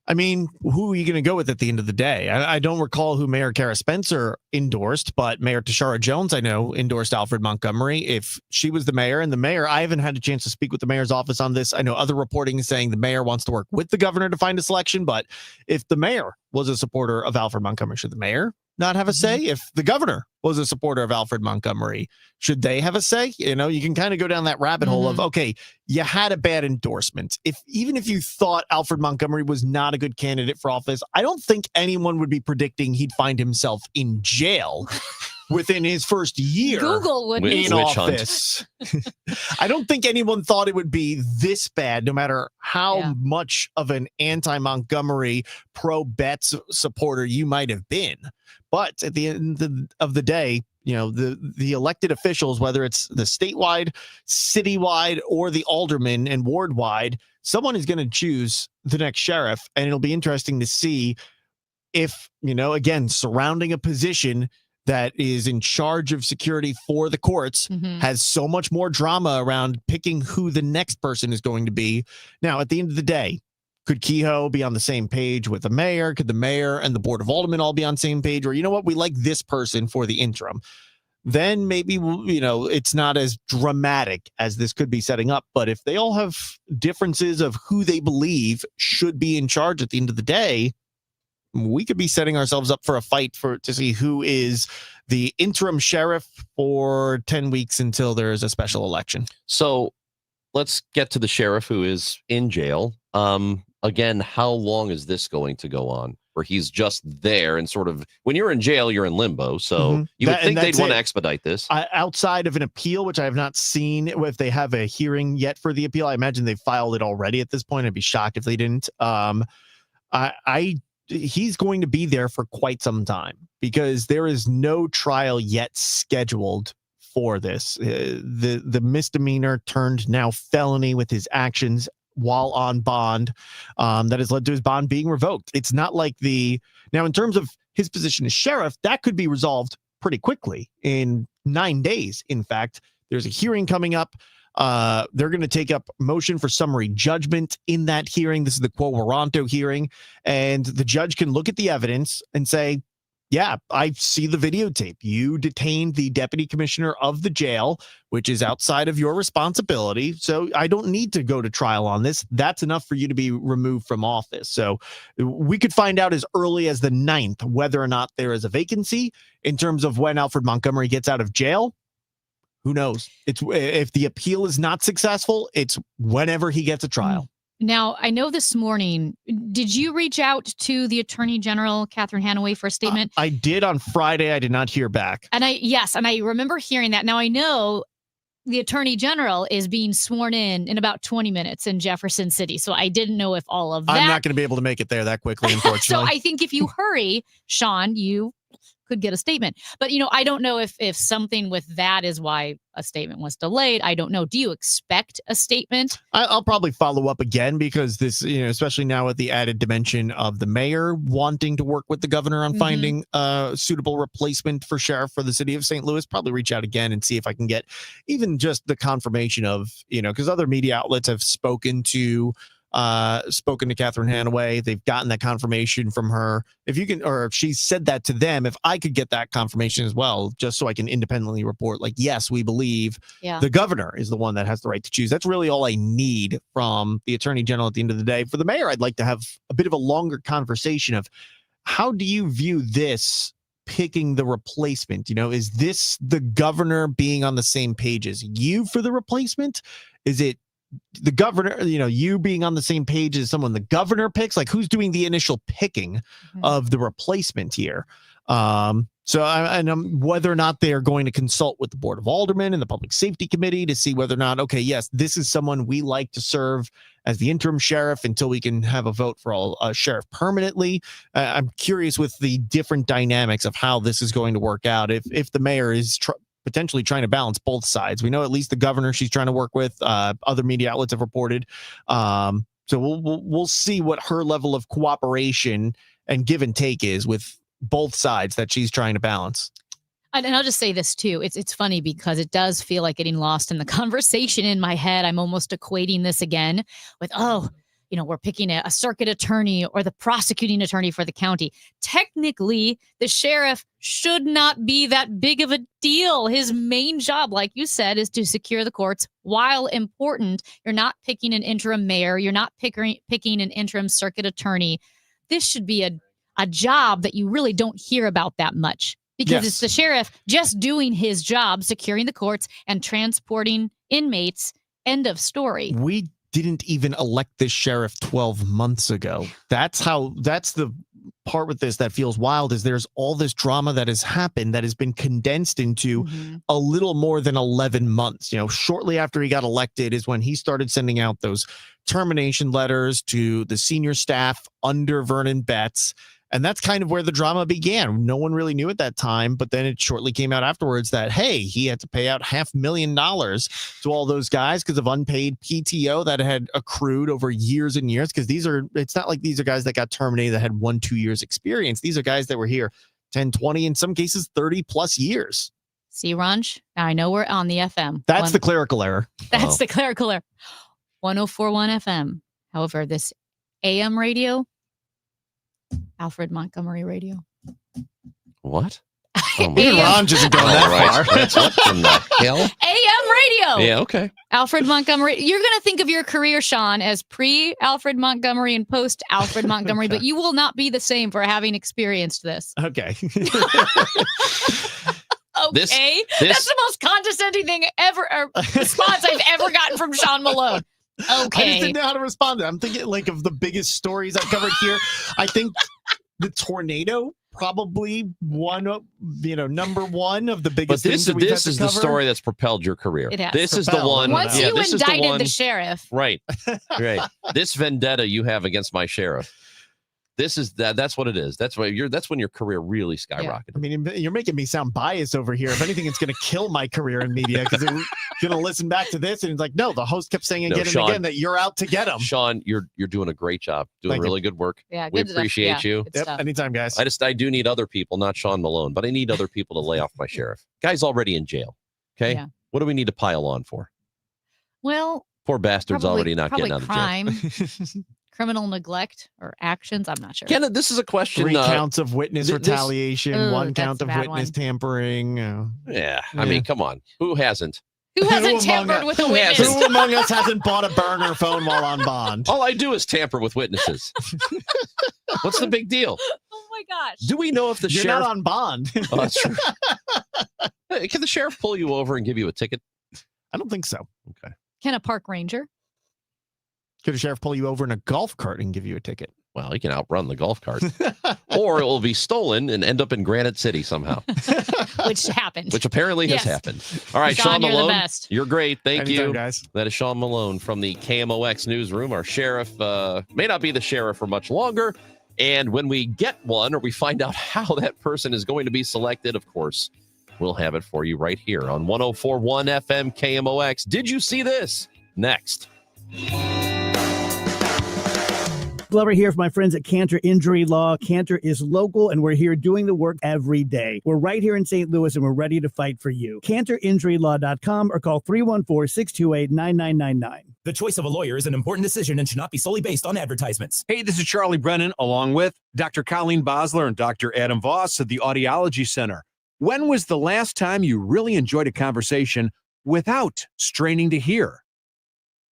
I mean, who are you going to go with at the end of the day? I don't recall who Mayor Kara Spencer endorsed, but Mayor Tashara Jones, I know, endorsed Alfred Montgomery. If she was the mayor, and the mayor, I haven't had a chance to speak with the mayor's office on this. I know other reporting is saying the mayor wants to work with the governor to find a selection, but if the mayor was a supporter of Alfred Montgomery, should the mayor not have a say? If the governor was a supporter of Alfred Montgomery, should they have a say? You know, you can kind of go down that rabbit hole of, okay, you had a bad endorsement. Even if you thought Alfred Montgomery was not a good candidate for office, I don't think anyone would be predicting he'd find himself in jail within his first year. Google would be in office. I don't think anyone thought it would be this bad, no matter how much of an anti-Montgomery, pro-Betts supporter you might have been. But at the end of the day, you know, the elected officials, whether it's the statewide, citywide, or the alderman and ward-wide, someone is going to choose the next sheriff. And it'll be interesting to see if, you know, again, surrounding a position that is in charge of security for the courts has so much more drama around picking who the next person is going to be. Now, at the end of the day, could Kehoe be on the same page with the mayor? Could the mayor and the Board of Aldermen all be on the same page? Or, you know what, we like this person for the interim. Then maybe, you know, it's not as dramatic as this could be setting up. But if they all have differences of who they believe should be in charge at the end of the day, we could be setting ourselves up for a fight to see who is the interim sheriff for 10 weeks until there is a special election. So let's get to the sheriff who is in jail. Again, how long is this going to go on? Where he's just there and sort of, when you're in jail, you're in limbo. So you would think they'd want to expedite this. Outside of an appeal, which I have not seen if they have a hearing yet for the appeal. I imagine they've filed it already at this point. I'd be shocked if they didn't. He's going to be there for quite some time because there is no trial yet scheduled for this. The misdemeanor turned now felony with his actions while on bond that has led to his bond being revoked. It's not like now in terms of his position as sheriff, that could be resolved pretty quickly in 9 days. In fact, there's a hearing coming up. They're going to take up motion for summary judgment in that hearing. This is the quo warranto hearing, and the judge can look at the evidence and say, yeah, I see the videotape. You detained the deputy commissioner of the jail, which is outside of your responsibility. So I don't need to go to trial on this. That's enough for you to be removed from office. So we could find out as early as the 9th whether or not there is a vacancy in terms of when Alfred Montgomery gets out of jail. Who knows? It's if the appeal is not successful, it's whenever he gets a trial. Now, I know this morning, did you reach out to the Attorney General, Catherine Hanaway, for a statement? I did on Friday. I did not hear back. And I remember hearing that. Now, I know the Attorney General is being sworn in about 20 minutes in Jefferson City. So I didn't know if all of that. I'm not going to be able to make it there that quickly, unfortunately. So I think if you hurry, Sean, you could get a statement. But, you know, I don't know if something with that is why a statement was delayed. I don't know. Do you expect a statement? I'll probably follow up again because this, you know, especially now with the added dimension of the mayor wanting to work with the governor on finding a suitable replacement for sheriff for the city of St. Louis, probably reach out again and see if I can get even just the confirmation of, you know, because other media outlets have spoken to spoken to Catherine Hanaway. They've gotten that confirmation from her. If you can, or if she said that to them, if I could get that confirmation as well, just so I can independently report, like, yes, we believe the governor is the one that has the right to choose. That's really all I need from the attorney general at the end of the day. For the mayor, I'd like to have a bit of a longer conversation of how do you view this picking the replacement? Is this the governor being on the same page as you for the replacement? Is it the governor, you being on the same page as someone the governor picks? Like, who's doing the initial picking of the replacement here? So whether or not they are going to consult with the Board of Aldermen and the Public Safety Committee to see whether or not, okay, yes, this is someone we like to serve as the interim sheriff until we can have a vote for a sheriff permanently. I'm curious with the different dynamics of how this is going to work out. If the mayor is potentially trying to balance both sides. We know at least the governor she's trying to work with. Other media outlets have reported. So we'll see what her level of cooperation and give and take is with both sides that she's trying to balance. And I'll just say this too. It's funny because it does feel like getting lost in the conversation in my head. I'm almost equating this again with, we're picking a circuit attorney or the prosecuting attorney for the county. Technically, the sheriff should not be that big of a deal. His main job, like you said, is to secure the courts. While important, you're not picking an interim mayor. You're not picking an interim circuit attorney. This should be a job that you really don't hear about that much because it's the sheriff just doing his job, securing the courts and transporting inmates. End of story. We didn't even elect this sheriff 12 months ago. That's the part with this that feels wild, is there's all this drama that has happened that has been condensed into a little more than 11 months. Shortly after he got elected is when he started sending out those termination letters to the senior staff under Vernon Betts. And that's kind of where the drama began. No one really knew at that time, but then it shortly came out afterwards that, hey, he had to pay out $500,000 to all those guys because of unpaid PTO that had accrued over years and years. Because it's not like these are guys that got terminated that had 1-2 years experience. These are guys that were here 10, 20, in some cases 30 plus years. See, Ranj, I know we're on the FM. That's the clerical error. That's the clerical error. 104.1 FM. However, this AM radio, Alfred Montgomery Radio. What? Even Ron isn't going that far. That's what in the hell? AM radio. Yeah, okay. Alfred Montgomery. You're going to think of your career, Sean, as pre-Alfred Montgomery and post-Alfred Montgomery, but you will not be the same for having experienced this. Okay. Okay. That's the most condescending thing ever, or response I've ever gotten from Sean Malone. Okay. I just didn't know how to respond to that. I'm thinking like of the biggest stories I've covered here. I think the tornado probably number one of the biggest. But this is the story that's propelled your career. It has. This is the one. Once you indicted the sheriff. Right. This vendetta you have against my sheriff. This is that's what it is. That's when your career really skyrocketed. Yeah. I mean, you're making me sound biased over here. If anything, it's going to kill my career in media because they're going to listen back to this and it's like, no, the host kept saying again and again that you're out to get them. Sean, you're doing a great job, doing really good work. Yeah, we appreciate you. Yep, anytime, guys. I do need other people, not Sean Malone, but I need other people to lay off my sheriff. Guy's already in jail. Okay, what do we need to pile on for? Well, poor bastard's already not getting out of jail. Criminal neglect or actions. I'm not sure. Ken, this is a question. 3 counts of witness retaliation, 1 count of witness tampering. Yeah, I mean, come on. Who hasn't? Who hasn't tampered with a witness? Who among us hasn't bought a burner phone while on bond? All I do is tamper with witnesses. What's the big deal? Oh my gosh. Do we know if the You're sheriff... not on bond. Oh, that's true. Hey, can the sheriff pull you over and give you a ticket? I don't think so. Okay. Can a park ranger? Could a sheriff pull you over in a golf cart and give you a ticket? Well, he can outrun the golf cart. Or it will be stolen and end up in Granite City somehow. Which happened. Which apparently has happened. All right, Sean Malone. You're the best. You're great. Thank Anytime, you. Guys. That is Sean Malone from the KMOX newsroom. Our sheriff may not be the sheriff for much longer. And when we get one or we find out how that person is going to be selected, of course, we'll have it for you right here on 104.1 FM KMOX. Did you see this? Next. Glover here for my friends at Cantor Injury Law. Cantor is local, and we're here doing the work every day. We're right here in St. Louis, and we're ready to fight for you. CantorInjuryLaw.com or call 314-628-9999. The choice of a lawyer is an important decision and should not be solely based on advertisements. Hey, this is Charlie Brennan, along with Dr. Colleen Bosler and Dr. Adam Voss at the Audiology Center. When was the last time you really enjoyed a conversation without straining to hear?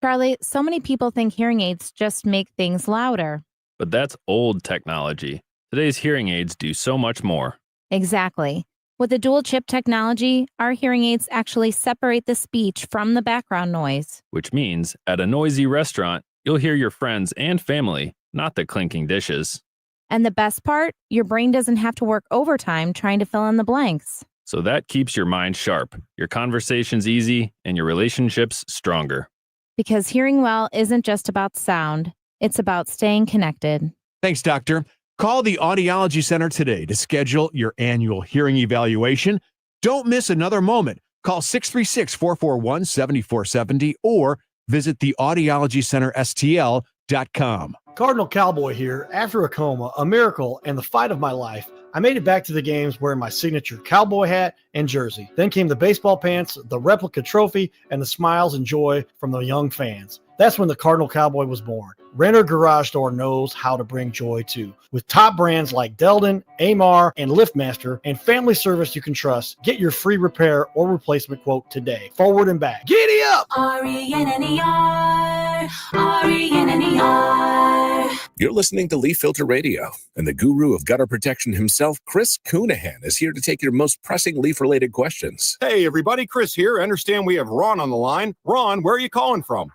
Charlie, so many people think hearing aids just make things louder. But that's old technology. Today's hearing aids do so much more. Exactly. With the dual chip technology, our hearing aids actually separate the speech from the background noise. Which means at a noisy restaurant, you'll hear your friends and family, not the clinking dishes. And the best part, your brain doesn't have to work overtime trying to fill in the blanks. So that keeps your mind sharp, your conversations easy, and your relationships stronger. Because hearing well isn't just about sound, it's about staying connected. Thanks, Doctor. Call the Audiology Center today to schedule your annual hearing evaluation. Don't miss another moment. Call 636-441-7470 or visit theaudiologycenterstl.com. Cardinal Cowboy here. After a coma, a miracle, and the fight of my life, I made it back to the games wearing my signature cowboy hat and jersey. Then came the baseball pants, the replica trophy, and the smiles and joy from the young fans. That's when the Cardinal Cowboy was born. Renner Garage Door knows how to bring joy too. With top brands like Delden, Amar, and LiftMaster, and family service you can trust, get your free repair or replacement quote today. Forward and back. Giddy up! RENNER, RENNER. You're listening to Leaf Filter Radio, and the guru of gutter protection himself, Chris Coonahan, is here to take your most pressing leaf-related questions. Hey, everybody, Chris here. I understand we have Ron on the line. Ron, where are you calling from?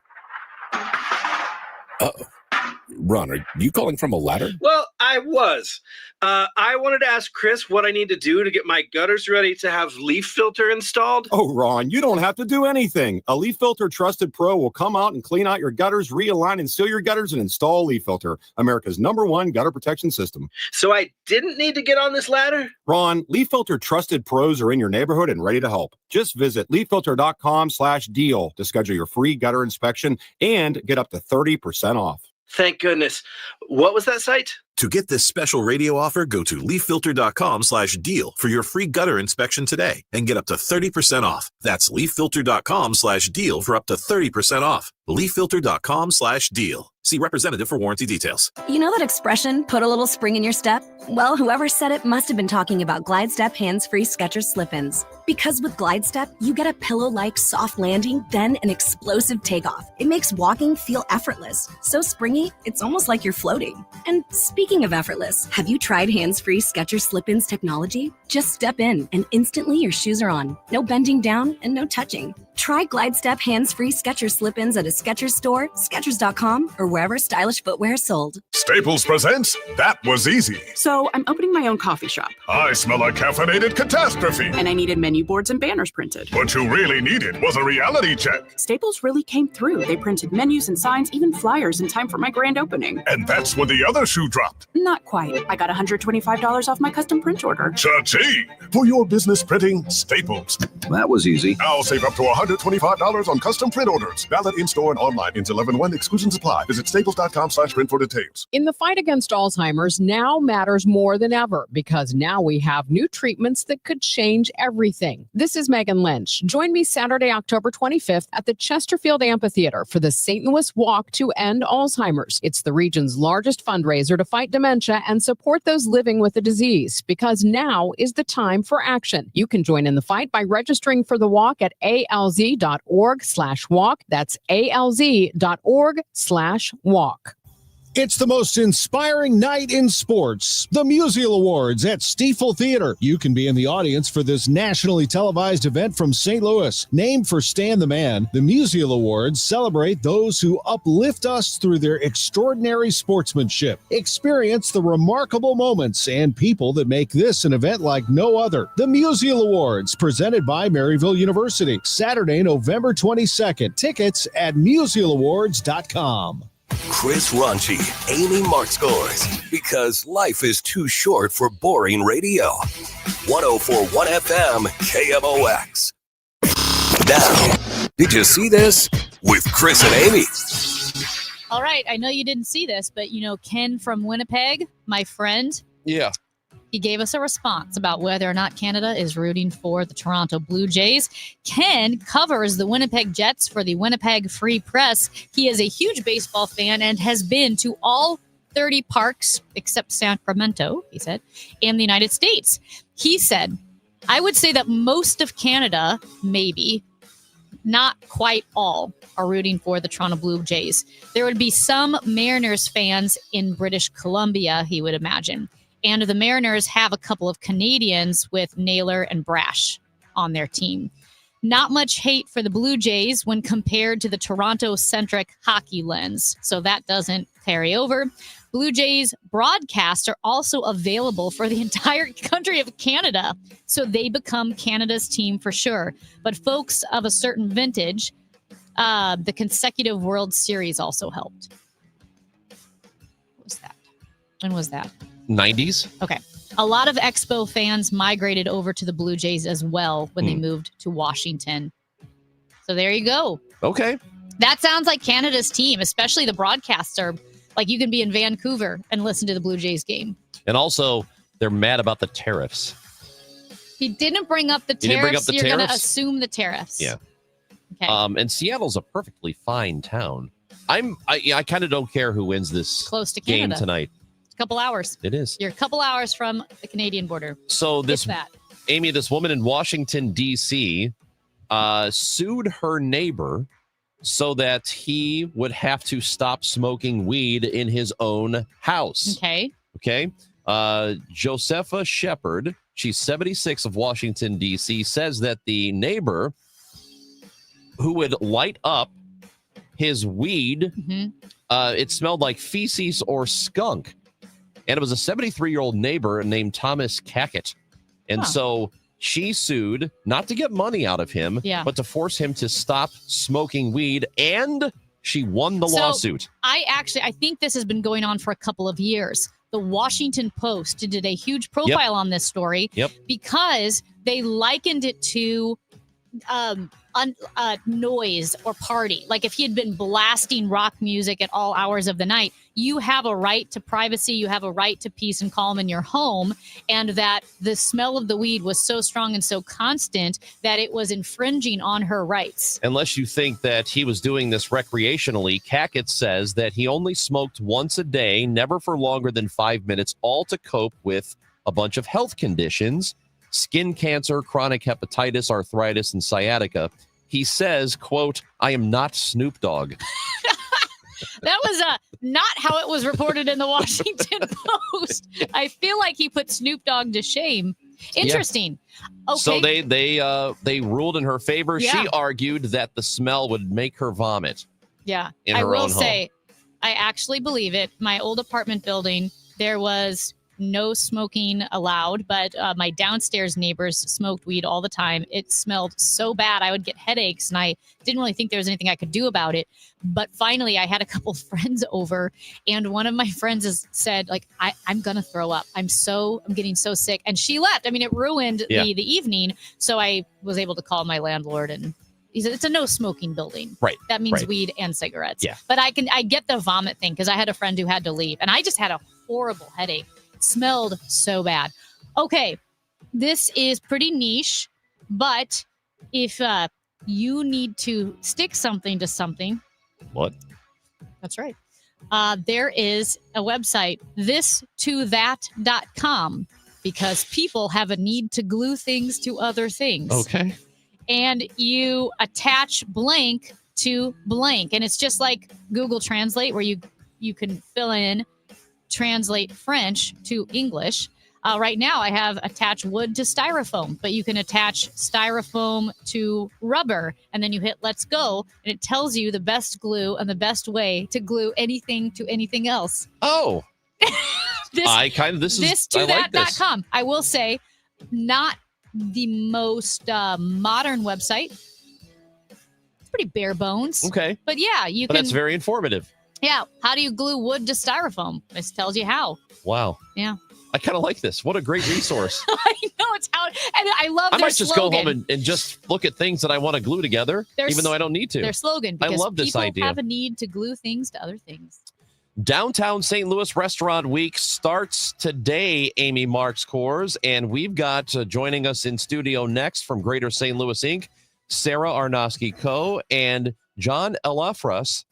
Uh-oh. Ron, are you calling from a ladder? Well, I was. I wanted to ask Chris what I need to do to get my gutters ready to have Leaf Filter installed. Oh, Ron, you don't have to do anything. A Leaf Filter Trusted Pro will come out and clean out your gutters, realign and seal your gutters, and install Leaf Filter, America's #1 gutter protection system. So I didn't need to get on this ladder? Ron, Leaf Filter Trusted Pros are in your neighborhood and ready to help. Just visit leaffilter.com/deal to schedule your free gutter inspection and get up to 30% off. Thank goodness. What was that site? To get this special radio offer, go to leaffilter.com/deal for your free gutter inspection today and get up to 30% off. That's leaffilter.com/deal for up to 30% off. leaffilter.com/deal. See representative for warranty details. You know that expression, put a little spring in your step? Well, whoever said it must have been talking about Glide Step hands-free Skechers slip-ins. Because with Glide Step, you get a pillow-like soft landing, then an explosive takeoff. It makes walking feel effortless. So springy, it's almost like you're floating. And speaking of effortless, have you tried hands-free Skechers slip-ins technology? Just step in and instantly your shoes are on. No bending down and no touching. Try Glide Step hands-free Skechers slip-ins at a Skechers store, Skechers.com, or wherever stylish footwear is sold. Staples presents That Was Easy. So I'm opening my own coffee shop. I smell a caffeinated catastrophe. And I needed menu boards and banners printed. What you really needed was a reality check. Staples really came through. They printed menus and signs, even flyers in time for my grand opening. And that's when the other shoe dropped. Not quite. I got $125 off my custom print order. Cha-ching! For your business printing, Staples. That was easy. Now save up to $125 on custom print orders. Valid in-store and online. Ends 11/1. Exclusions apply. Visit staples.com/print for details. In the fight against Alzheimer's, now matters more than ever because now we have new treatments that could change everything. This is Megan Lynch. Join me Saturday, October 25th at the Chesterfield Amphitheater for the St. Louis Walk to End Alzheimer's. It's the region's largest fundraiser to fight dementia and support those living with the disease because now is the time for action. You can join in the fight by registering for the walk at alz.org/walk. That's alz.org/walk. It's the most inspiring night in sports, the Musial Awards at Stiefel Theater. You can be in the audience for this nationally televised event from St. Louis. Named for Stan the Man, the Musial Awards celebrate those who uplift us through their extraordinary sportsmanship. Experience the remarkable moments and people that make this an event like no other. The Musial Awards, presented by Maryville University, Saturday, November 22nd. Tickets at musialawards.com. Chris Raunchy, Amy Mark scores because life is too short for boring radio. 104.1 FM KMOX. Now, did you see this? With Chris and Amy. All right. I know you didn't see this, but you know Ken from Winnipeg, my friend. Yeah. He gave us a response about whether or not Canada is rooting for the Toronto Blue Jays. Ken covers the Winnipeg Jets for the Winnipeg Free Press. He is a huge baseball fan and has been to all 30 parks, except Sacramento, he said, in the United States. He said, I would say that most of Canada, maybe, not quite all, are rooting for the Toronto Blue Jays. There would be some Mariners fans in British Columbia, he would imagine. And the Mariners have a couple of Canadians with Naylor and Brash on their team. Not much hate for the Blue Jays when compared to the Toronto-centric hockey lens, so that doesn't carry over. Blue Jays broadcasts are also available for the entire country of Canada, so they become Canada's team for sure. But folks of a certain vintage, the consecutive World Series also helped. What was that? When was that? 90s. Okay. A lot of Expo fans migrated over to the Blue Jays as well when they moved to Washington. So there you go. Okay. That sounds like Canada's team, especially the broadcaster. Like you can be in Vancouver and listen to the Blue Jays game. And also, they're mad about the tariffs. He didn't bring up the He didn't bring tariffs. up the You're going to tariffs? assume the tariffs. Yeah. Okay. And Seattle's a perfectly fine town. I kind of don't care who wins this Close to game Canada. tonight. Couple hours. It is. You're a couple hours from the Canadian border. So this that. Amy, this woman in Washington, D.C. Sued her neighbor so that he would have to stop smoking weed in his own house. Okay. Okay. Josepha Shepard, she's 76 of Washington, D.C., says that the neighbor who would light up his weed, it smelled like feces or skunk. And it was a 73-year-old neighbor named Thomas Cackett. And so she sued, not to get money out of him, but to force him to stop smoking weed. And she won the lawsuit. I think this has been going on for a couple of years. The Washington Post did a huge profile on this story because they likened it to noise or party. Like if he had been blasting rock music at all hours of the night, you have a right to privacy, you have a right to peace and calm in your home, and that the smell of the weed was so strong and so constant that it was infringing on her rights. Unless you think that he was doing this recreationally, Cackett says that he only smoked once a day, never for longer than 5 minutes, all to cope with a bunch of health conditions: skin cancer, chronic hepatitis, arthritis, and sciatica. He says, quote, I am not Snoop Dogg. That was not how it was reported in the Washington Post. I feel like he put Snoop Dogg to shame. Interesting. Okay. So they ruled in her favor. Yeah. She argued that the smell would make her vomit. Yeah. In I her will own home. say, I actually believe it. My old apartment building, there was no smoking allowed, but my downstairs neighbors smoked weed all the time. It smelled so bad. I would get headaches, and I didn't really think there was anything I could do about it. But finally, I had a couple friends over, and one of my friends said, like, I'm going to throw up. I'm getting so sick. And she left. I mean, it ruined the evening. So I was able to call my landlord, and he said, it's a no smoking building. Right. That means right. weed and cigarettes. Yeah. But I get the vomit thing because I had a friend who had to leave, and I just had a horrible headache. It smelled so bad. Okay. This is pretty niche, but if you need to stick something to something. What? That's right. There is a website, thistothat.com, because people have a need to glue things to other things. Okay. And you attach blank to blank. And it's just like Google Translate, where you can fill in, translate French to English. Right now, I have attached wood to styrofoam, but you can attach styrofoam to rubber, and then you hit let's go, and it tells you the best glue and the best way to glue anything to anything else. Oh. Thistothat.com. I will say, not the most modern website. It's pretty bare bones. Okay. But yeah, But that's very informative. Yeah. How do you glue wood to styrofoam? This tells you how. Wow. Yeah. I kind of like this. What a great resource. I know it's how, and I love I their might just slogan. go home and just look at things that I want to glue together, even though I don't need to. Their slogan. I Because love this people idea. have a need to glue things to other things. Downtown St. Louis Restaurant Week starts today, Amy Marks Kors, and we've got joining us in studio next from Greater St. Louis Inc., Sarah Arnosky-Coe and John Elafras,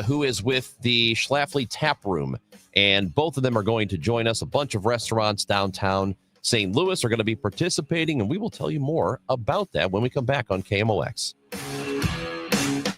who is with the Schlafly Tap Room. And both of them are going to join us. A bunch of restaurants downtown St. Louis are going to be participating, and we will tell you more about that when we come back on KMOX.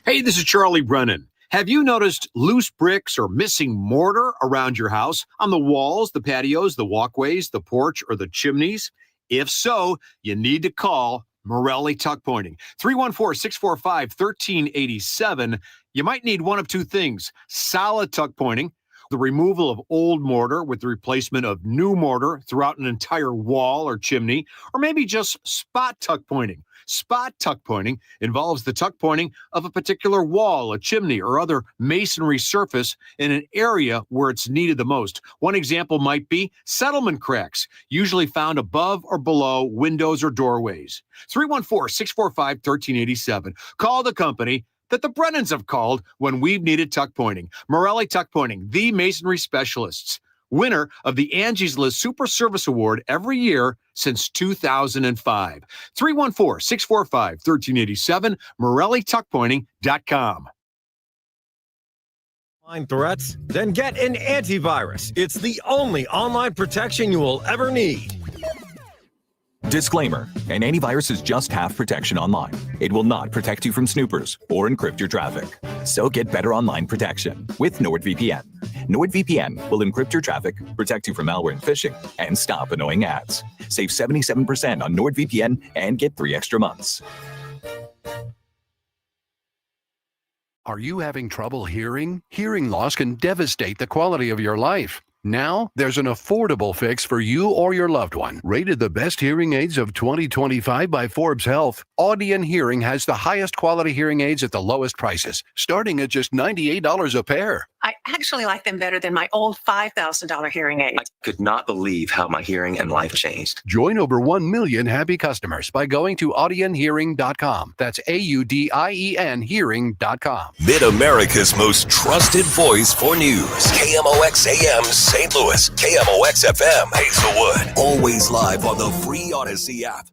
Hey, this is Charlie Brennan. Have you noticed loose bricks or missing mortar around your house, on the walls, the patios, the walkways, the porch, or the chimneys? If so, you need to call Morelli Tuck Pointing. 314-645-1387. You might need one of two things: solid tuck pointing, the removal of old mortar with the replacement of new mortar throughout an entire wall or chimney, or maybe just spot tuck pointing. Spot tuck pointing involves the tuck pointing of a particular wall, a chimney, or other masonry surface in an area where it's needed the most. One example might be settlement cracks, usually found above or below windows or doorways. 314-645-1387. Call the company that the Brennans have called when we've needed tuck pointing. Morelli Tuck Pointing, the masonry specialists. Winner of the Angie's List Super Service Award every year since 2005. 314-645-1387, MorelliTuckPointing.com. Online threats? Then get an antivirus. It's the only online protection you will ever need. Disclaimer: an antivirus is just half protection online. It will not protect you from snoopers or encrypt your traffic. So get better online protection with NordVPN. NordVPN will encrypt your traffic, protect you from malware and phishing, and stop annoying ads. Save 77% on NordVPN and get 3 extra months. Are you having trouble hearing? Hearing loss can devastate the quality of your life. Now, there's an affordable fix for you or your loved one. Rated the best hearing aids of 2025 by Forbes Health, Audion Hearing has the highest quality hearing aids at the lowest prices, starting at just $98 a pair. I actually like them better than my old $5,000 hearing aids. I could not believe how my hearing and life changed. Join over 1 million happy customers by going to audionhearing.com. That's AUDIEN hearing.com. Mid-America's most trusted voice for news. KMOX AM St. Louis. KMOX FM Hazelwood. Always live on the free Odyssey app.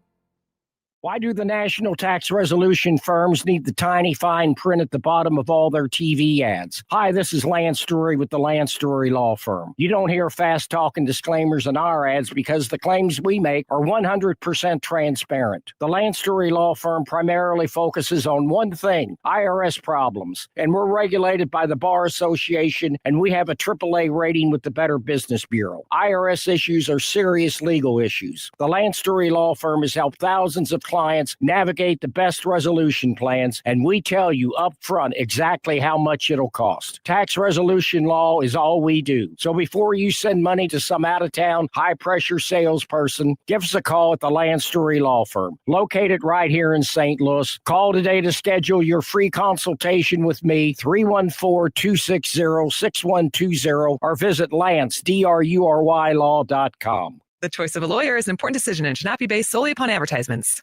Why do the national tax resolution firms need the tiny fine print at the bottom of all their TV ads? Hi, this is Lance Story with the Lance Story Law Firm. You don't hear fast-talking disclaimers in our ads because the claims we make are 100% transparent. The Lance Story Law Firm primarily focuses on one thing: IRS problems. And we're regulated by the Bar Association, and we have a AAA rating with the Better Business Bureau. IRS issues are serious legal issues. The Lance Story Law Firm has helped thousands of clients navigate the best resolution plans, and we tell you up front exactly how much it'll cost. Tax resolution law is all we do. So before you send money to some out-of-town, high-pressure salesperson, give us a call at the Lance Story Law Firm, located right here in St. Louis. Call today to schedule your free consultation with me, 314-260-6120, or visit LanceDruryLaw.com. The choice of a lawyer is an important decision and should not be based solely upon advertisements.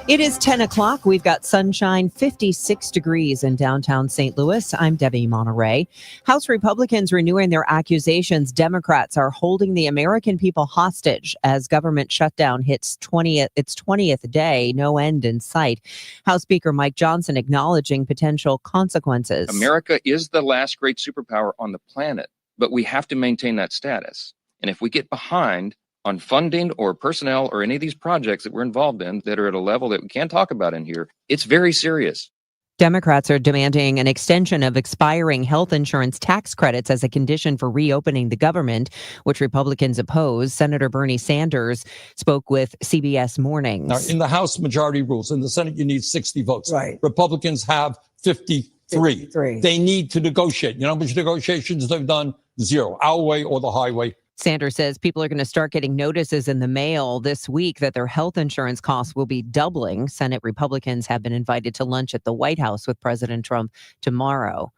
It is 10 o'clock. We've got sunshine, 56 degrees in downtown St. Louis. I'm Debbie Monterey. House Republicans renewing their accusations Democrats are holding the American people hostage as government shutdown hits its 20th day, no end in sight. House Speaker Mike Johnson acknowledging potential consequences. America is the last great superpower on the planet, but we have to maintain that status. And if we get behind on funding or personnel or any of these projects that we're involved in that are at a level that we can't talk about in here, it's very serious. Democrats are demanding an extension of expiring health insurance tax credits as a condition for reopening the government, which Republicans oppose. Senator Bernie Sanders spoke with CBS Mornings. Now, in the House, majority rules. In the Senate, you need 60 votes. Right. Republicans have 53. They need to negotiate. You know how much negotiations they've done? Zero. Our way or the highway. Sanders says people are going to start getting notices in the mail this week that their health insurance costs will be doubling. Senate Republicans have been invited to lunch at the White House with President Trump tomorrow.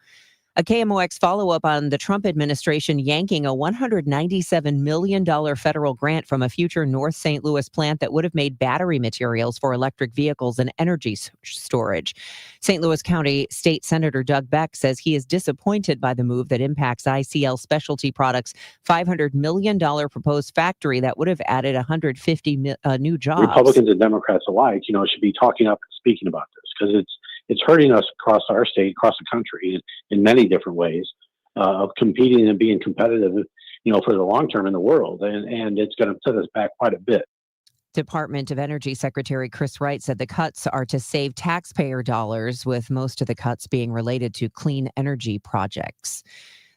A KMOX follow-up on the Trump administration yanking a $197 million federal grant from a future North St. Louis plant that would have made battery materials for electric vehicles and energy storage. St. Louis County State Senator Doug Beck says he is disappointed by the move that impacts ICL Specialty Products' $500 million proposed factory that would have added 150 new jobs. Republicans and Democrats alike, should be talking up and speaking about this because it's hurting us across our state, across the country in many different ways of competing and being competitive, for the long term in the world. And it's going to set us back quite a bit. Department of Energy Secretary Chris Wright said the cuts are to save taxpayer dollars, with most of the cuts being related to clean energy projects.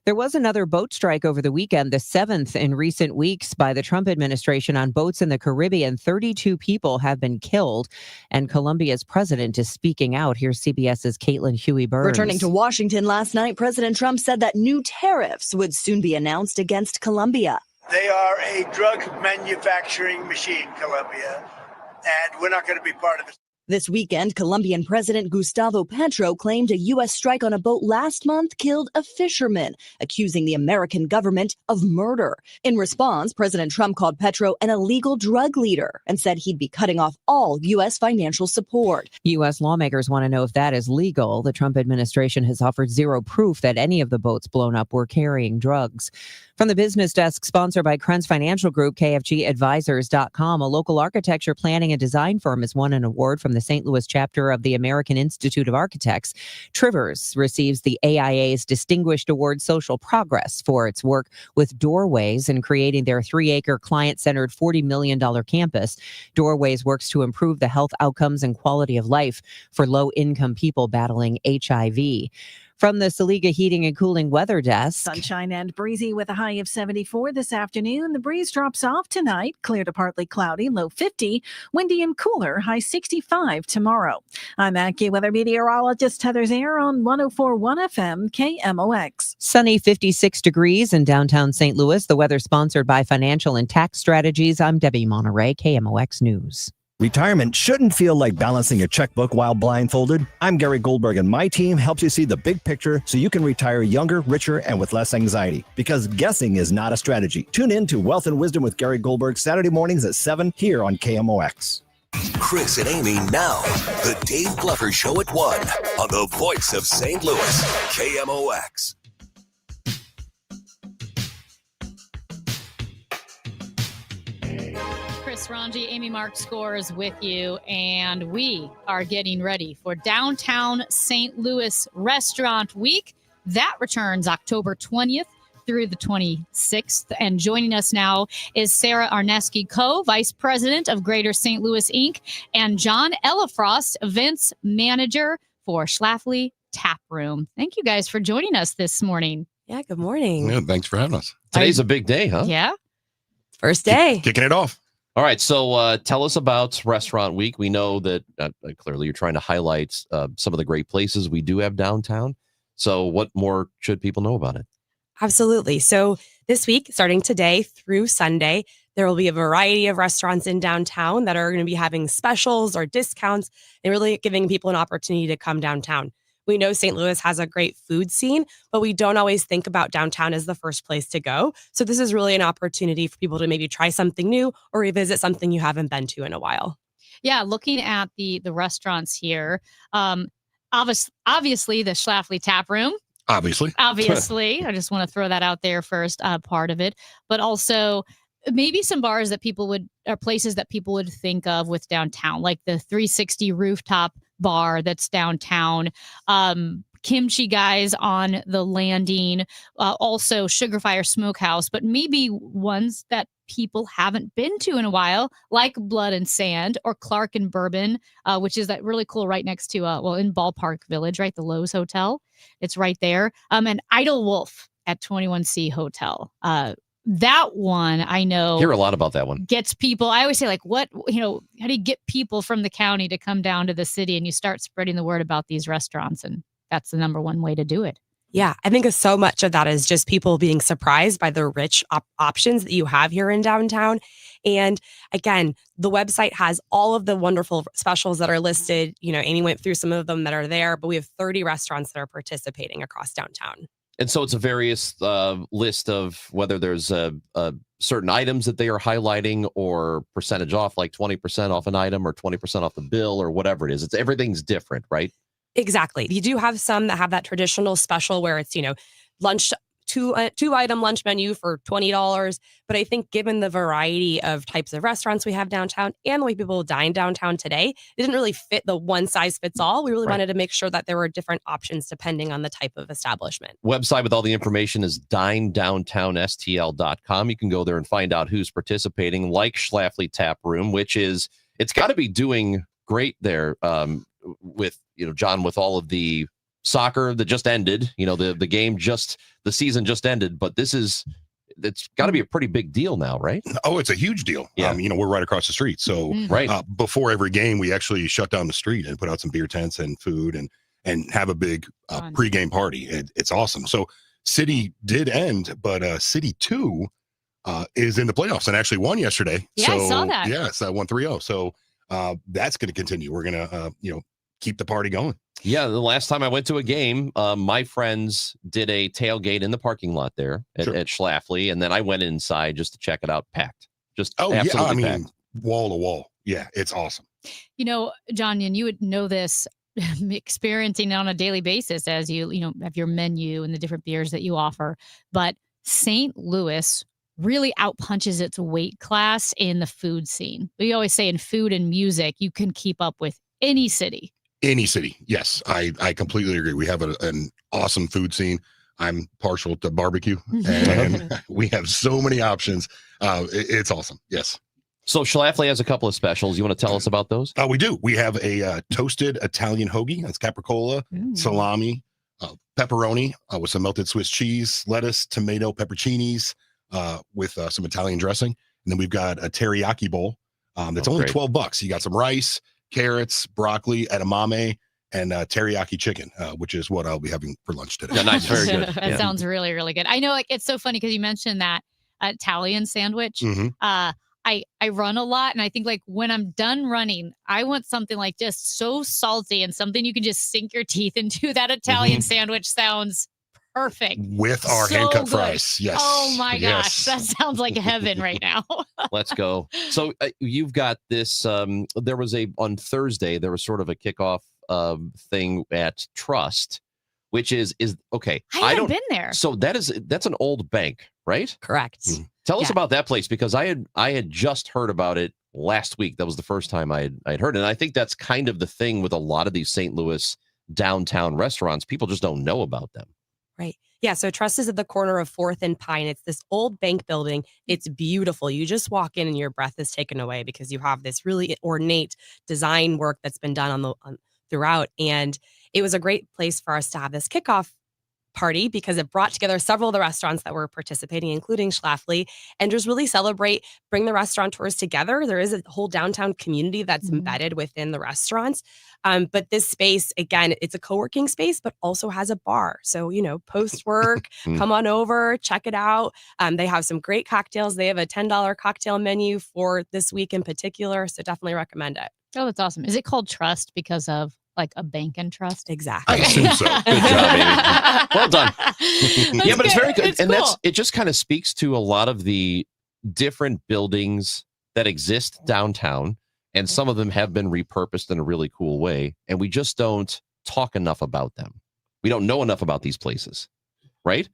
There was another boat strike over the weekend, the 7th in recent weeks by the Trump administration on boats in the Caribbean. 32 people have been killed, and Colombia's president is speaking out. Here's CBS's Caitlin Huey-Burns. Returning to Washington last night, President Trump said that new tariffs would soon be announced against Colombia. They are a drug manufacturing machine, Colombia, and we're not going to be part of it. This weekend, Colombian President Gustavo Petro claimed a U.S. strike on a boat last month killed a fisherman, accusing the American government of murder. In response, President Trump called Petro an illegal drug leader and said he'd be cutting off all U.S. financial support. U.S. lawmakers want to know if that is legal. The Trump administration has offered zero proof that any of the boats blown up were carrying drugs. From the business desk, sponsored by Krenz Financial Group, KFGadvisors.com, a local architecture planning and design firm has won an award from the St. Louis chapter of the American Institute of Architects. Trivers receives the AIA's Distinguished Award Social Progress for its work with Doorways in creating their 3-acre client-centered $40 million campus. Doorways works to improve the health outcomes and quality of life for low-income people battling HIV. From the Saliga Heating and Cooling Weather Desk. Sunshine and breezy with a high of 74 this afternoon. The breeze drops off tonight, clear to partly cloudy, low 50. Windy and cooler, high 65 tomorrow. I'm AccuWeather meteorologist Heather Zaire on 104.1 FM KMOX. Sunny 56 degrees in downtown St. Louis. The weather sponsored by Financial and Tax Strategies. I'm Debbie Monterey, KMOX News. Retirement shouldn't feel like balancing a checkbook while blindfolded. I'm Gary Goldberg, and my team helps you see the big picture so you can retire younger, richer, and with less anxiety. Because guessing is not a strategy. Tune in to Wealth and Wisdom with Gary Goldberg Saturday mornings at 7 here on KMOX. Chris and Amy now. The Dave Glover Show at 1 on the voice of St. Louis, KMOX. Chris Ranji, Amy Mark Scores with you, and we are getting ready for Downtown St. Louis Restaurant Week. That returns October 20th through the 26th. And joining us now is Sarah Arneski-Coe, Vice President of Greater St. Louis, Inc., and John Ellafrost, Events Manager for Schlafly Tap Room. Thank you guys for joining us this morning. Yeah, good morning. Yeah, thanks for having us. Today's a big day, huh? Yeah. First day. Kicking it off. All right, so tell us about Restaurant Week. We know that clearly you're trying to highlight some of the great places we do have downtown. So what more should people know about it? Absolutely. So this week, starting today through Sunday, there will be a variety of restaurants in downtown that are going to be having specials or discounts and really giving people an opportunity to come downtown. We know St. Louis has a great food scene, but we don't always think about downtown as the first place to go. So this is really an opportunity for people to maybe try something new or revisit something you haven't been to in a while. Yeah, looking at the restaurants here, obviously the Schlafly Tap Room. Obviously. I just want to throw that out there first, part of it, but also maybe some bars that places that people would think of with downtown, like the 360 Rooftop Bar that's downtown, Kimchi Guys on the Landing, also Sugar Fire Smokehouse, but maybe ones that people haven't been to in a while, like Blood and Sand or Clark and Bourbon, which is that really cool right next to, in Ballpark Village, right? The Lowe's Hotel. It's right there. And Idle Wolf at 21C Hotel. That one, I know. Hear a lot about that one. Gets people. I always say, like, how do you get people from the county to come down to the city? And you start spreading the word about these restaurants, and that's the number one way to do it. Yeah, I think so much of that is just people being surprised by the rich options that you have here in downtown. And again, the website has all of the wonderful specials that are listed. Amy went through some of them that are there, but we have 30 restaurants that are participating across downtown. And so it's a various list of whether there's certain items that they are highlighting or percentage off, like 20% off an item or 20% off the bill or whatever it is. Everything's different, right? Exactly. You do have some that have that traditional special where it's, lunch, two item lunch menu for $20. But I think given the variety of types of restaurants we have downtown and the way people dine downtown today, it didn't really fit the one size fits all. We really wanted to make sure that there were different options depending on the type of establishment. Website with all the information is dinedowntownsTL.com. You can go there and find out who's participating, like Schlafly Tap Room, which is, it's got to be doing great there with, John, with all of the soccer that just ended, the season just ended, but it's got to be a pretty big deal now, right? Oh, it's a huge deal. Yeah. We're right across the street. So before every game, we actually shut down the street and put out some beer tents and food and have a big pregame party. It's awesome. So City did end, but City 2 is in the playoffs and actually won yesterday. Yeah, so, I saw that. Yes, that won 3-0. So that's going to continue. We're going to, keep the party going. Yeah, the last time I went to a game, my friends did a tailgate in the parking lot there at Schlafly, and then I went inside just to check it out, packed. Just absolutely packed. Wall to wall. Yeah, it's awesome. John, and you would know this, experiencing it on a daily basis as you have your menu and the different beers that you offer. But St. Louis really outpunches its weight class in the food scene. We always say in food and music, you can keep up with any city. Any city. Yes, I completely agree. We have an awesome food scene. I'm partial to barbecue, and we have so many options. It's awesome. Yes. So Schlafly has a couple of specials. You want to tell us about those? We do. We have a toasted Italian hoagie. That's capricola, salami, pepperoni with some melted Swiss cheese, lettuce, tomato, pepperoncinis with some Italian dressing. And then we've got a teriyaki bowl that's only $12. You got some rice, carrots, broccoli, edamame, and teriyaki chicken, which is what I'll be having for lunch today. Yeah, nice, very good. That sounds really, really good. I know, it's so funny because you mentioned that Italian sandwich. I run a lot, and I think when I'm done running, I want something just so salty and something you can just sink your teeth into. That Italian sandwich sounds perfect. With our hand-cut fries. Yes. Oh my gosh. That sounds like heaven right now. Let's go. So you've got this, there was on Thursday, there was sort of a kickoff thing at Trust, which is okay. I haven't been there. So that's an old bank, right? Correct. Tell us about that place, because I had just heard about it last week. That was the first time I'd heard it. And I think that's kind of the thing with a lot of these St. Louis downtown restaurants. People just don't know about them. Right. Yeah. So Trust is at the corner of 4th and Pine. It's this old bank building. It's beautiful. You just walk in and your breath is taken away because you have this really ornate design work that's been done throughout. And it was a great place for us to have this kickoff party because it brought together several of the restaurants that were participating, including Schlafly, and just really bring the restaurateurs together. There is a whole downtown community that's embedded within the restaurants. But this space, again, it's a co-working space, but also has a bar. So, post-work, come on over, check it out. They have some great cocktails. They have a $10 cocktail menu for this week in particular. So definitely recommend it. Oh, that's awesome. Is it called Trust because of a bank and trust? Exactly. I assume so. Good job, Amy. Well done. Yeah, but it's very good. It's and cool. it just kind of speaks to a lot of the different buildings that exist downtown. And some of them have been repurposed in a really cool way. And we just don't talk enough about them. We don't know enough about these places, right?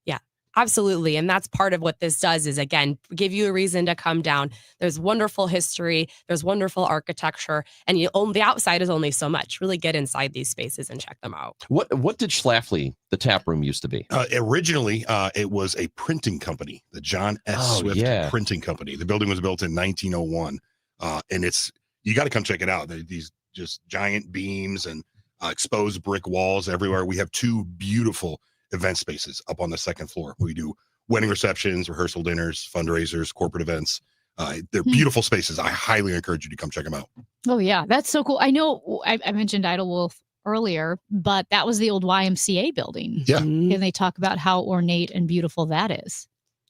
Yeah, absolutely. And that's part of what this does is, again, give you a reason to come down. There's wonderful history. There's wonderful architecture. And the outside is only so much. Really get inside these spaces and check them out. What did Schlafly, the tap room, used to be? Originally, it was a printing company, the John S. Swift Printing Company. The building was built in 1901. And you got to come check it out. These just giant beams and exposed brick walls everywhere. We have 2 beautiful event spaces up on the 2nd floor. We do wedding receptions, rehearsal dinners, fundraisers, corporate events. They're beautiful spaces. I highly encourage you to come check them out. Oh, yeah. That's so cool. I know I mentioned Idle Wolf earlier, but that was the old YMCA building. Yeah. And they talk about how ornate and beautiful that is.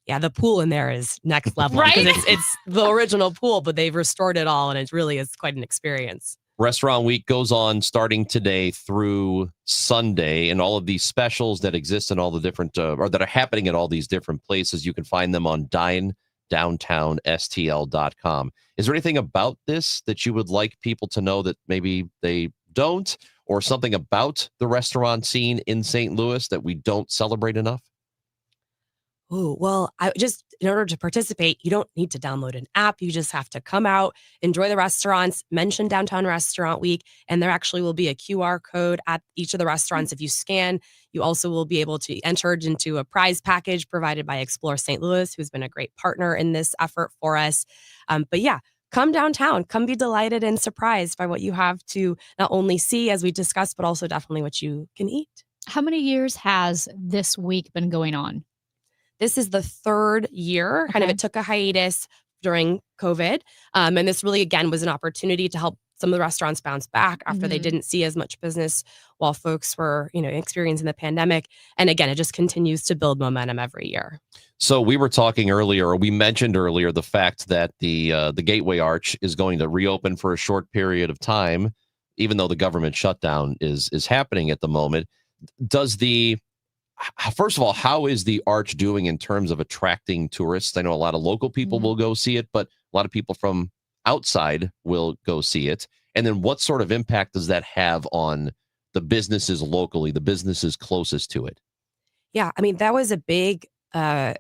Yeah, the pool in there is next level. Right? Because it's the original pool, but they've restored it all, and it really is quite an experience. Restaurant Week goes on starting today through Sunday, and all of these specials that exist in all the different, or that are happening at all these different places, you can find them on dinedowntownsTL.com. Is there anything about this that you would like people to know that maybe they don't, or something about the restaurant scene in St. Louis that we don't celebrate enough? Oh, well, in order to participate, you don't need to download an app. You just have to come out, enjoy the restaurants, mention Downtown Restaurant Week, and there actually will be a QR code at each of the restaurants. If you scan, you also will be able to enter into a prize package provided by Explore St. Louis, who's been a great partner in this effort for us. But yeah, come downtown, come be delighted and surprised by what you have to not only see, as we discussed, but also definitely what you can eat. How many years has this week been going on? This is the third year. Kind of it took a hiatus during COVID. And this really, again, was an opportunity to help some of the restaurants bounce back after they didn't see as much business while folks were, experiencing the pandemic. And again, it just continues to build momentum every year. So we were talking earlier, or we mentioned earlier, the fact that the Gateway Arch is going to reopen for a short period of time, even though the government shutdown is happening at the moment. First of all, how is the Arch doing in terms of attracting tourists? I know a lot of local people will go see it, but a lot of people from outside will go see it. And then what sort of impact does that have on the businesses locally, the businesses closest to it? Yeah, I mean, that was a big, it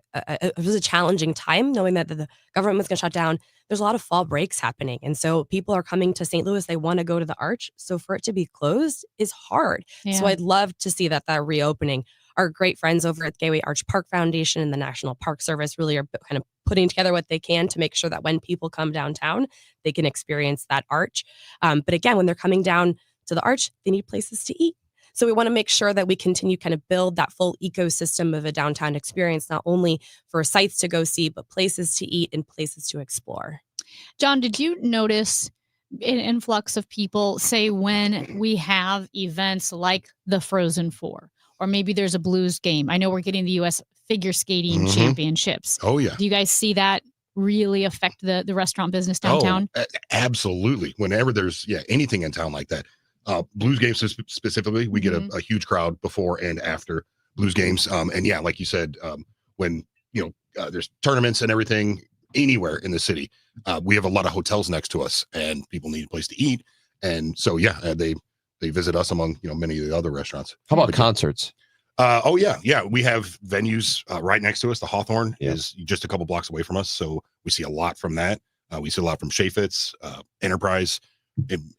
was a challenging time knowing that the government was going to shut down. There's a lot of fall breaks happening. And so people are coming to St. Louis. They want to go to the Arch. So for it to be closed is hard. Yeah. So I'd love to see that reopening. Our great friends over at Gateway Arch Park Foundation and the National Park Service really are kind of putting together what they can to make sure that when people come downtown, they can experience that arch. But again, when they're coming down to the Arch, they need places to eat. So we want to make sure that we continue kind of build that full ecosystem of a downtown experience, not only for sites to go see, but places to eat and places to explore. John, did you notice an influx of people, say, when we have events like the Frozen Four? Or maybe there's a Blues game. I know we're getting the U.S. figure skating championships. Oh, yeah. Do you guys see that really affect the restaurant business downtown? Oh, absolutely. Whenever there's anything in town like that. Blues games specifically, we get a huge crowd before and after Blues games. And yeah, like you said, when there's tournaments and everything anywhere in the city, we have a lot of hotels next to us and people need a place to eat. And so, they visit us among many of the other restaurants. How about concerts? Yeah. We have venues right next to us. The Hawthorne is just a couple blocks away from us, so we see a lot from that. We see a lot from Chaffetz, Enterprise,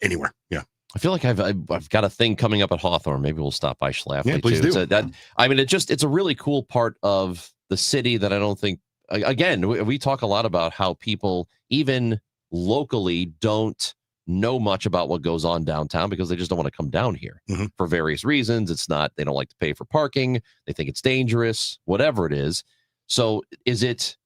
anywhere. Yeah. I feel like I've got a thing coming up at Hawthorne. Maybe we'll stop by Schlafly. Yeah, please too. do. It's a really cool part of the city that I don't think. Again, we talk a lot about how people even locally don't know much about what goes on downtown because they just don't want to come down here for various reasons. They don't like to pay for parking. They think it's dangerous, whatever it is. So is it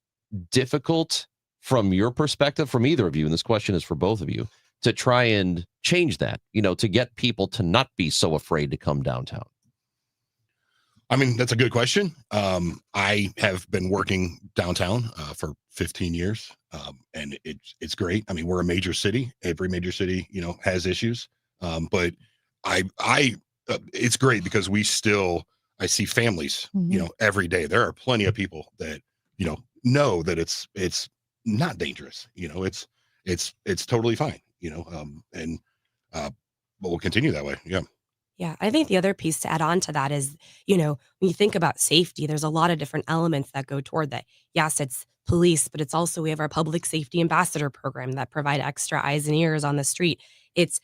difficult from your perspective, from either of you, and this question is for both of you, to try and change that, to get people to not be so afraid to come downtown? I mean, that's a good question. I have been working downtown for 15 years, and it's great. I mean, we're a major city. Every major city, has issues, but it's great because I see families, every day. There are plenty of people that know that it's not dangerous. It's totally fine. But we'll continue that way. Yeah. Yeah, I think the other piece to add on to that is, when you think about safety, there's a lot of different elements that go toward that. Yes, it's police, but it's also, we have our public safety ambassador program that provide extra eyes and ears on the street. It's,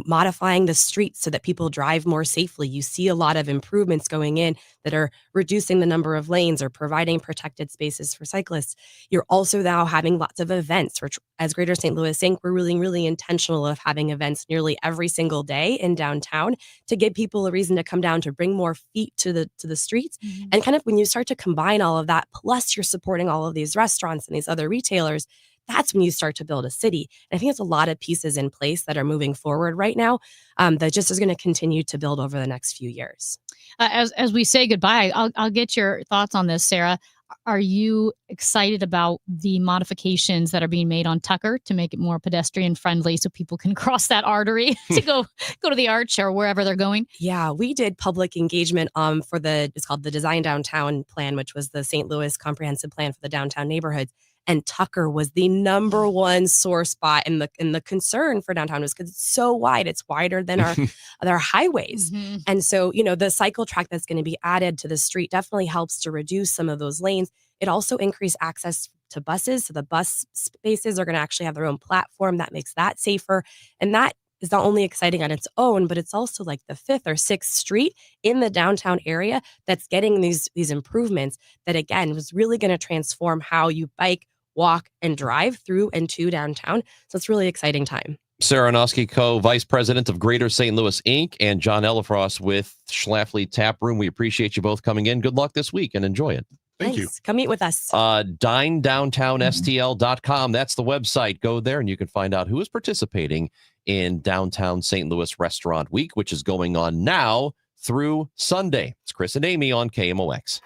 modifying the streets so that people drive more safely. You see a lot of improvements going in that are reducing the number of lanes or providing protected spaces for cyclists. You're also now having lots of events, which as Greater St. Louis Inc., we're really, really intentional of having events nearly every single day in downtown to give people a reason to come down, to bring more feet to the streets. And kind of when you start to combine all of that, plus you're supporting all of these restaurants and these other retailers, that's when you start to build a city. And I think it's a lot of pieces in place that are moving forward right now that just is going to continue to build over the next few years. As we say goodbye, I'll get your thoughts on this, Sarah. Are you excited about the modifications that are being made on Tucker to make it more pedestrian friendly so people can cross that artery to go to the Arch or wherever they're going? Yeah, we did public engagement for it's called the Design Downtown Plan, which was the St. Louis comprehensive plan for the downtown neighborhoods. And Tucker was the number one sore spot. And the concern for downtown was because it's so wide. It's wider than our highways. Mm-hmm. And so, the cycle track that's going to be added to the street definitely helps to reduce some of those lanes. It also increased access to buses. So the bus spaces are going to actually have their own platform that makes that safer. And that is not only exciting on its own, but it's also like the 5th or 6th street in the downtown area that's getting these improvements that, again, was really going to transform how you bike, walk, and drive through and to downtown. So it's a really exciting time. Sarah Onosky, Vice President of Greater St. Louis, Inc., and John Elefrost with Schlafly Tap Room. We appreciate you both coming in. Good luck this week and enjoy it. Thank you. Come meet with us. DineDowntownSTL.com. That's the website. Go there and you can find out who is participating in Downtown St. Louis Restaurant Week, which is going on now through Sunday. It's Chris and Amy on KMOX.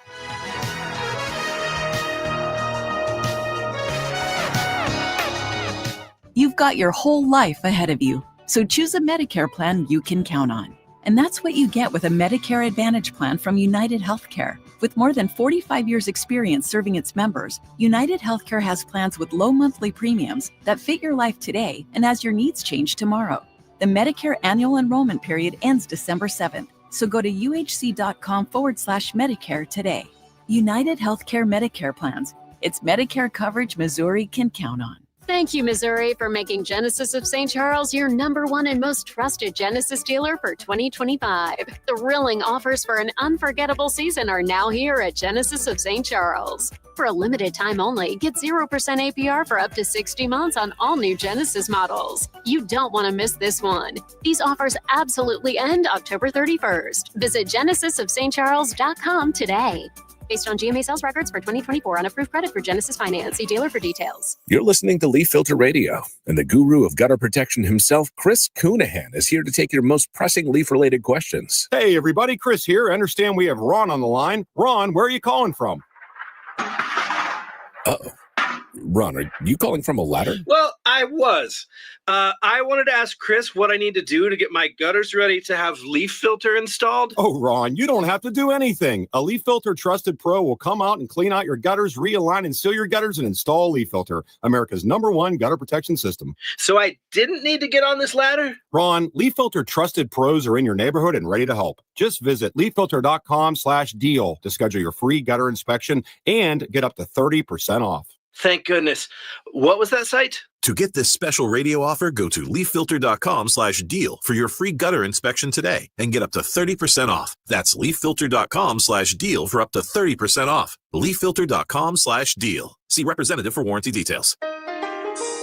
You've got your whole life ahead of you, so choose a Medicare plan you can count on. And that's what you get with a Medicare Advantage plan from United Healthcare. With more than 45 years' experience serving its members, United Healthcare has plans with low monthly premiums that fit your life today and as your needs change tomorrow. The Medicare annual enrollment period ends December 7th, so go to uhc.com/Medicare today. United Healthcare Medicare plans. It's Medicare coverage Missouri can count on. Thank you, Missouri, for making Genesis of St. Charles your #1 and most trusted Genesis dealer for 2025. Thrilling offers for an unforgettable season are now here at Genesis of St. Charles. For a limited time only, get 0% APR for up to 60 months on all new Genesis models. You don't want to miss this one. These offers absolutely end October 31st. Visit genesisofstcharles.com today. Based on GMA sales records for 2024 on approved credit for Genesis Finance. See dealer for details. You're listening to Leaf Filter Radio, and the guru of gutter protection himself, Chris Coonahan, is here to take your most pressing leaf-related questions. Hey, everybody. Chris here. I understand we have Ron on the line. Ron, where are you calling from? Uh-oh. Ron, are you calling from a ladder? Well, I was. I wanted to ask Chris what I need to do to get my gutters ready to have Leaf Filter installed. Oh, Ron, you don't have to do anything. A Leaf Filter Trusted Pro will come out and clean out your gutters, realign and seal your gutters, and install Leaf Filter, America's #1 gutter protection system. So I didn't need to get on this ladder? Ron, Leaf Filter Trusted Pros are in your neighborhood and ready to help. Just visit leaffilter.com/deal to schedule your free gutter inspection and get up to 30% off. Thank goodness. What was that site? To get this special radio offer, go to leaffilter.com/deal for your free gutter inspection today and get up to 30% off. That's leaffilter.com/deal for up to 30% off. leaffilter.com/deal. See representative for warranty details.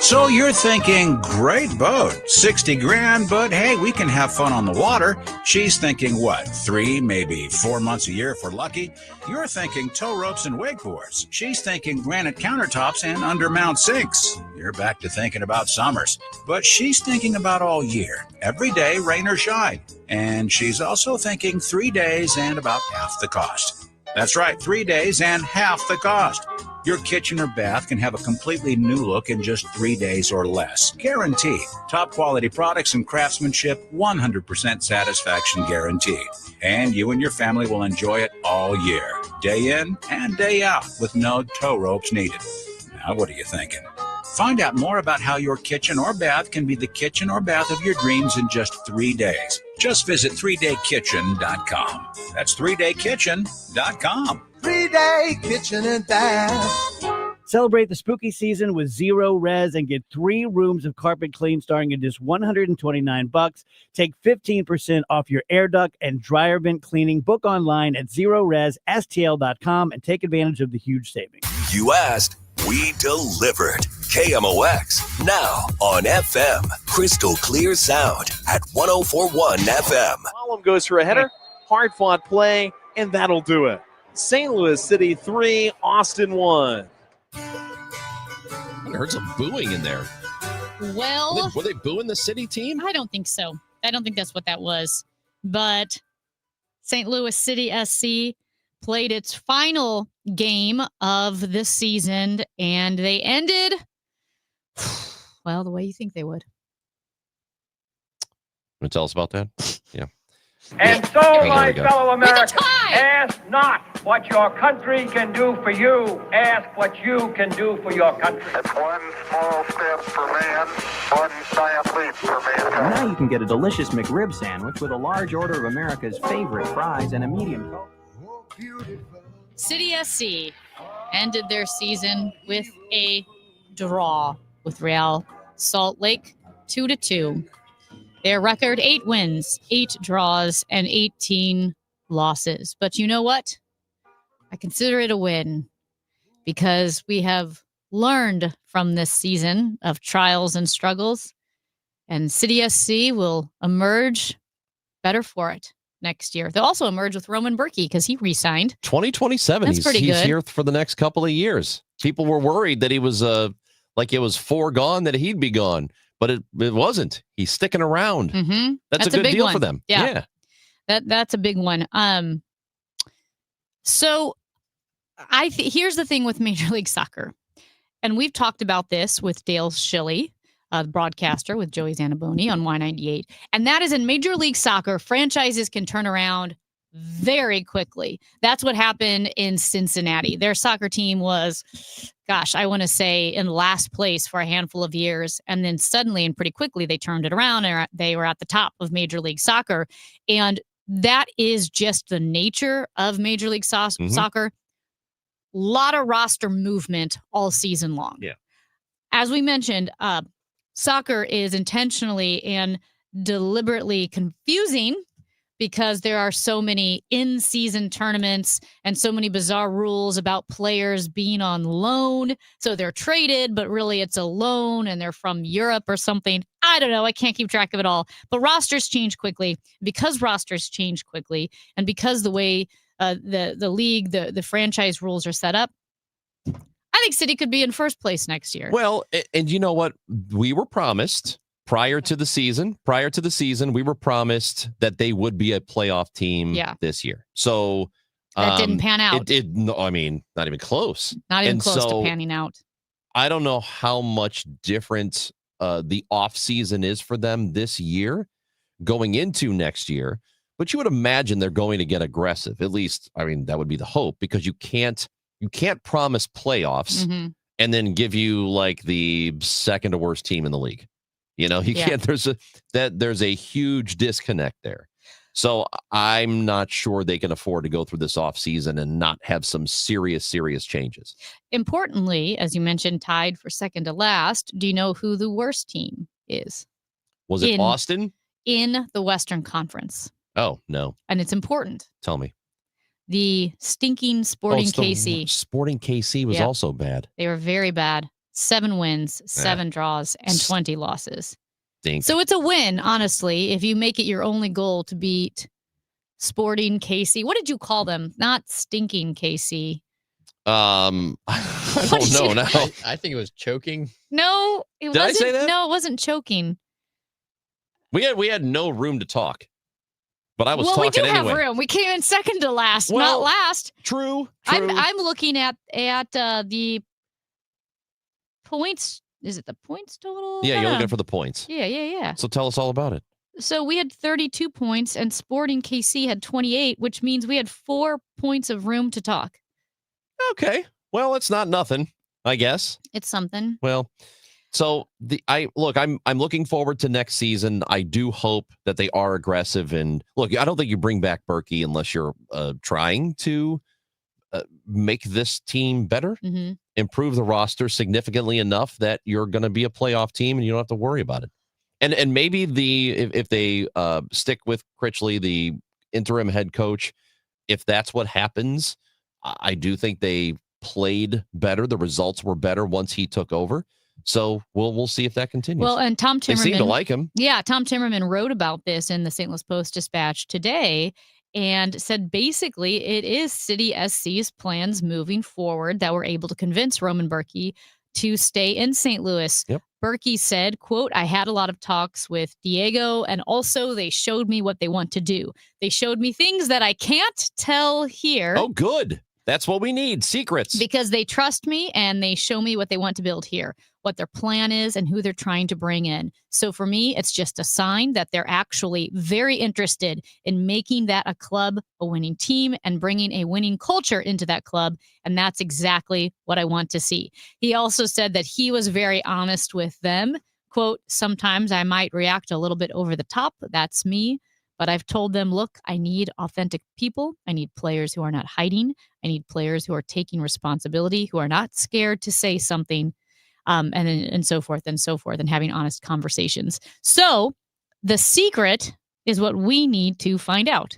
So you're thinking, great boat, 60 grand, but hey, we can have fun on the water. She's thinking, what, 3, maybe 4 months a year if we're lucky? You're thinking tow ropes and wakeboards. She's thinking granite countertops and undermount sinks. You're back to thinking about summers. But she's thinking about all year, every day, rain or shine. And she's also thinking 3 days and about half the cost. That's right, 3 days and half the cost. Your kitchen or bath can have a completely new look in just 3 days or less. Guaranteed. Top quality products and craftsmanship, 100% satisfaction guaranteed. And you and your family will enjoy it all year, day in and day out, with no tow ropes needed. Now, what are you thinking? Find out more about how your kitchen or bath can be the kitchen or bath of your dreams in just 3 days. Just visit 3daykitchen.com. That's 3daykitchen.com. 3-Day Kitchen and Bath. Celebrate the spooky season with Zero Res and get 3 rooms of carpet clean starting at just $129. Take 15% off your air duct and dryer vent cleaning. Book online at ZeroResSTL.com and take advantage of the huge savings. You asked, we delivered. KMOX, now on FM. Crystal clear sound at 104.1 FM. Column goes for a header, hard-fought play, and that'll do it. St. Louis City 3, Austin 1. heard some booing in there. Well, Were they booing the city team? I don't think so. I don't think that's what that was. But St. Louis City SC played its final game of the season, and they ended, well, the way you think they would. Want to tell us about that? Yeah. And so, my fellow Americans, ask not what your country can do for you. Ask what you can do for your country. It's one small step for man, one giant leap for mankind. Now you can get a delicious McRib sandwich with a large order of America's favorite fries and a medium Coke. City SC ended their season with a draw with Real Salt Lake, 2-2. Their record, 8 wins, 8 draws, and 18 losses. But you know what? I consider it a win because we have learned from this season of trials and struggles, and City SC will emerge better for it next year. They'll also emerge with Roman Berkey because he re-signed. 2027. That's pretty he's good. here for the next couple of years. People were worried that he was like it was foregone that he'd be gone. But it wasn't. He's sticking around. Mm-hmm. That's a good big deal one for them. Yeah. That's a big one. So here's the thing with Major League Soccer. And we've talked about this with Dale Schilly, the broadcaster with Joey Zanaboni on Y98. And that is in Major League Soccer, franchises can turn around very quickly. That's what happened in Cincinnati. Their soccer team was, I want to say in last place for a handful of years. And then suddenly and pretty quickly, they turned it around and they were at the top of Major League Soccer. And that is just the nature of Major League Soccer. A lot of roster movement all season long. Yeah. As we mentioned, soccer is intentionally and deliberately confusing because there are so many in-season tournaments and so many bizarre rules about players being on loan. So they're traded, but really it's a loan and they're from Europe or something. I don't know. I can't keep track of it all. But rosters change quickly. Because rosters change quickly and because the way the league, the franchise rules are set up, I think City could be in first place next year. Well, and you know what? We were promised prior to the season, we were promised that they would be a playoff team this year. So that didn't pan out. No, I mean, not even close. Not even close to panning out. I don't know how much different the off season is for them this year going into next year, but you would imagine they're going to get aggressive. At least, I mean, that would be the hope because you can't promise playoffs and then give you like the second to worst team in the league. You know, you can't. There's a huge disconnect there. So I'm not sure they can afford to go through this offseason and not have some serious changes. Importantly, as you mentioned, tied for second to last. Do you know who the worst team is? Was it Austin? In the Western Conference. Oh, no. And it's important. Tell me. The stinking Sporting KC. Sporting KC was also bad. They were very bad. 7 wins, 7 draws, and 20 losses. Stink. So it's a win, honestly, if you make it your only goal to beat Sporting KC. What did you call them? Not stinking KC. I don't know now. I think it was choking. No, it wasn't. Did I say that? No, it wasn't choking. We had no room to talk. But I was talking we do anyway. have room. We came in second to last, Well, not last. True. I'm looking at the points. Is it the points total? Yeah, you're looking for the points. Yeah. So tell us all about it. So we had 32 points and Sporting KC had 28, which means we had 4 points of room to talk. Okay. Well, it's not nothing, I guess. It's something. Well, so I'm looking forward to next season. I do hope that they are aggressive and look, I don't think you bring back Berkey unless you're trying to make this team better, improve the roster significantly enough that you're going to be a playoff team and you don't have to worry about it. And maybe if they stick with Critchley, the interim head coach, if that's what happens, I do think they played better. The results were better once he took over. So we'll see if that continues. Well, and Tom Timmerman, they seem to like him. Yeah, Tom Timmerman wrote about this in the St. Louis Post-Dispatch today and said basically it is City SC's plans moving forward that were able to convince Roman Berkey to stay in St. Louis. Yep. Berkey said, quote, I had a lot of talks with Diego, and also they showed me what they want to do. They showed me things that I can't tell here. Oh, good. That's what we need. Secrets. Because they trust me and they show me what they want to build here, what their plan is and who they're trying to bring in. So for me, it's just a sign that they're actually very interested in making that a club, a winning team, and bringing a winning culture into that club. And that's exactly what I want to see. He also said that he was very honest with them. Quote, sometimes I might react a little bit over the top. That's me. But I've told them, look, I need authentic people. I need players who are not hiding. I need players who are taking responsibility, who are not scared to say something, and so forth and so forth, and having honest conversations. So the secret is what we need to find out.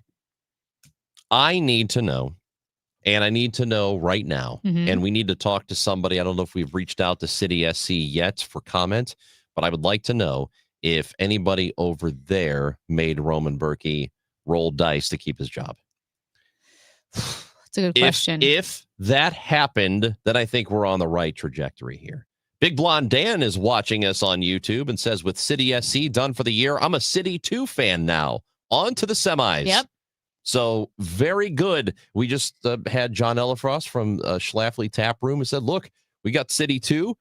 I need to know, and I need to know right now, and we need to talk to somebody. I don't know if we've reached out to City SC yet for comment, but I would like to know if anybody over there made Roman Berkey roll dice to keep his job. That's a good question. If that happened, then I think we're on the right trajectory here. Big Blonde Dan is watching us on YouTube and says, with City SC done for the year, I'm a City 2 fan now. On to the semis. Yep. So very good. We just had John Ellifrost from Schlafly Tap Room and said, look, we got City 2.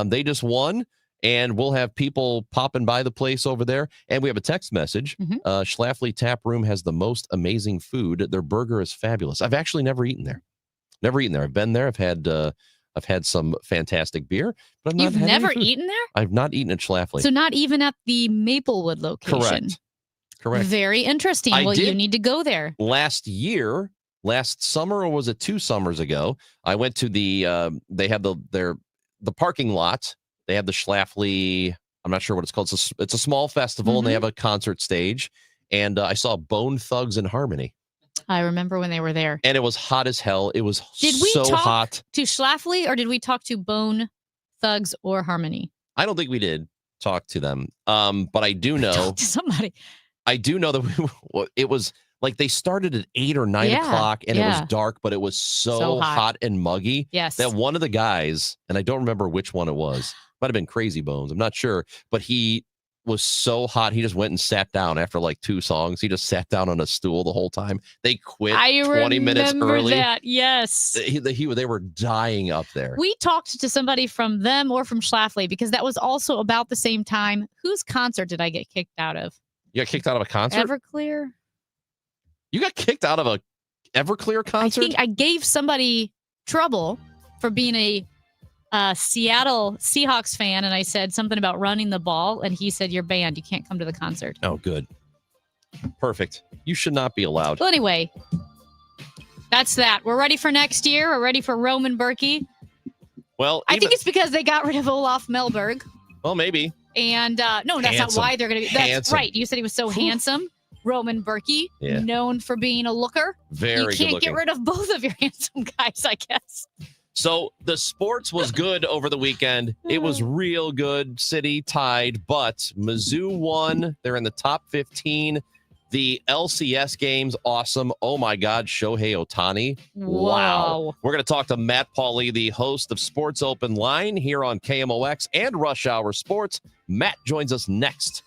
They just won. And we'll have people popping by the place over there. And we have a text message. Schlafly Tap Room has the most amazing food. Their burger is fabulous. I've actually never eaten there. I've been there. I've had some fantastic beer. But I've You've never eaten there? I've not eaten at Schlafly. So not even at the Maplewood location. Correct. Very interesting. You need to go there. Last summer, or was it 2 summers ago? I went to they have the parking lot. They have the Schlafly, I'm not sure what it's called. It's a small festival, and they have a concert stage. And I saw Bone Thugs and Harmony. I remember when they were there. And it was hot as hell. It was Did we talk hot. to Schlafly, or did we talk to Bone Thugs or Harmony? I don't think we did talk to them. But I do know. Talk to somebody. I do know that it was like they started at 8 or 9 o'clock, and it was dark, but it was so hot and muggy. Yes. That one of the guys, and I don't remember which one it was, might have been Crazy Bones, I'm not sure, but he was so hot, he just went and sat down after like 2 songs. He just sat down on a stool the whole time. They quit 20 minutes early. That, yes. They were dying up there. We talked to somebody from them or from Schlafly, because that was also about the same time. Whose concert did I get kicked out of? You got kicked out of a concert? Everclear. You got kicked out of a Everclear concert? I think I gave somebody trouble for being a Seattle Seahawks fan, and I said something about running the ball, and he said, you're banned. You can't come to the concert. Oh, good. Perfect. You should not be allowed. Well, anyway, that's that. We're ready for next year. We're ready for Roman Berkey. Well, I think it's because they got rid of Olaf Melberg. Well, maybe. And no, that's not why they're going to be. That's right. You said he was so handsome. Roman Berkey, known for being a looker. Very good. You can't get rid of both of your handsome guys, I guess. So the sports was good over the weekend. It was real good. City tied, but Mizzou won. They're in the top 15. The LCS game's awesome. Oh my God, Shohei Ohtani. Wow. We're going to talk to Matt Pauley, the host of Sports Open Line here on KMOX and Rush Hour Sports. Matt joins us next.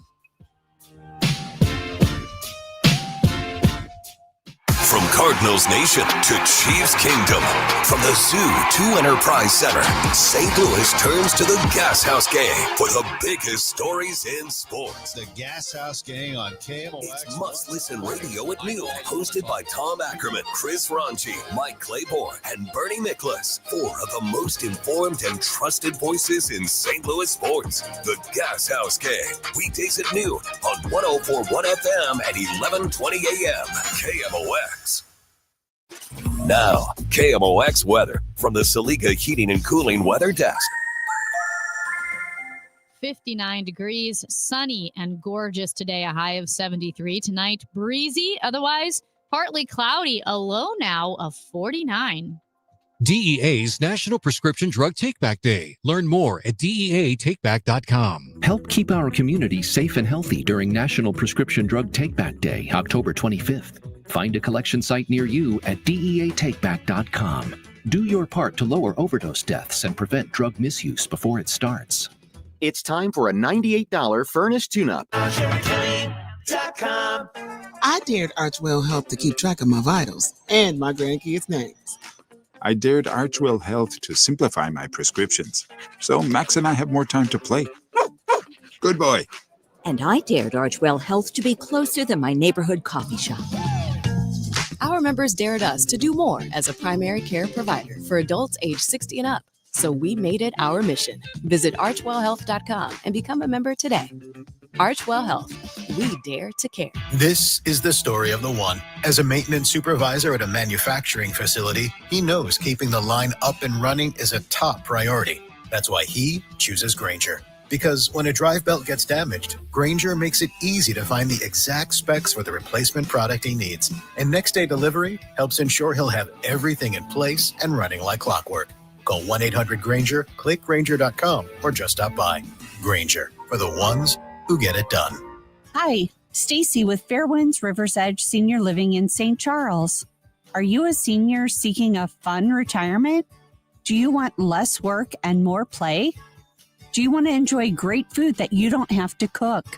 From Cardinals Nation to Chiefs Kingdom, from the zoo to Enterprise Center, St. Louis turns to the Gas House Gang for the biggest stories in sports. The Gas House Gang on KMOX. It's must-listen radio at noon, hosted by Tom Ackerman, Chris Ranji, Mike Claiborne, and Bernie Nicholas. 4 of the most informed and trusted voices in St. Louis sports. The Gas House Gang, weekdays at noon on 104.1 FM and 11:20 AM. KMOX. Now, KMOX weather from the Saliga Heating and Cooling Weather Desk. 59 degrees, sunny and gorgeous today, a high of 73. Tonight, breezy, otherwise partly cloudy, a low now of 49. DEA's National Prescription Drug Takeback Day. Learn more at DEATakeback.com. Help keep our community safe and healthy during National Prescription Drug Takeback Day, October 25th. Find a collection site near you at DEATakeback.com. Do your part to lower overdose deaths and prevent drug misuse before it starts. It's time for a $98 Furnace tune-up. I dared Archwell Health to keep track of my vitals and my grandkids' names. I dared Archwell Health to simplify my prescriptions, so Max and I have more time to play. Good boy. And I dared Archwell Health to be closer than my neighborhood coffee shop. Our members dared us to do more as a primary care provider for adults age 60 and up. So we made it our mission. Visit archwellhealth.com and become a member today. Archwell Health. We dare to care. This is the story of the one. As a maintenance supervisor at a manufacturing facility, he knows keeping the line up and running is a top priority. That's why he chooses Grainger. Because when a drive belt gets damaged, Grainger makes it easy to find the exact specs for the replacement product he needs. And next day delivery helps ensure he'll have everything in place and running like clockwork. Call 1-800-GRAINGER, click Grainger.com, or just stop by. Grainger, for the ones who get it done. Hi, Stacy with Fairwinds Rivers Edge Senior Living in St. Charles. Are you a senior seeking a fun retirement? Do you want less work and more play? Do you want to enjoy great food that you don't have to cook?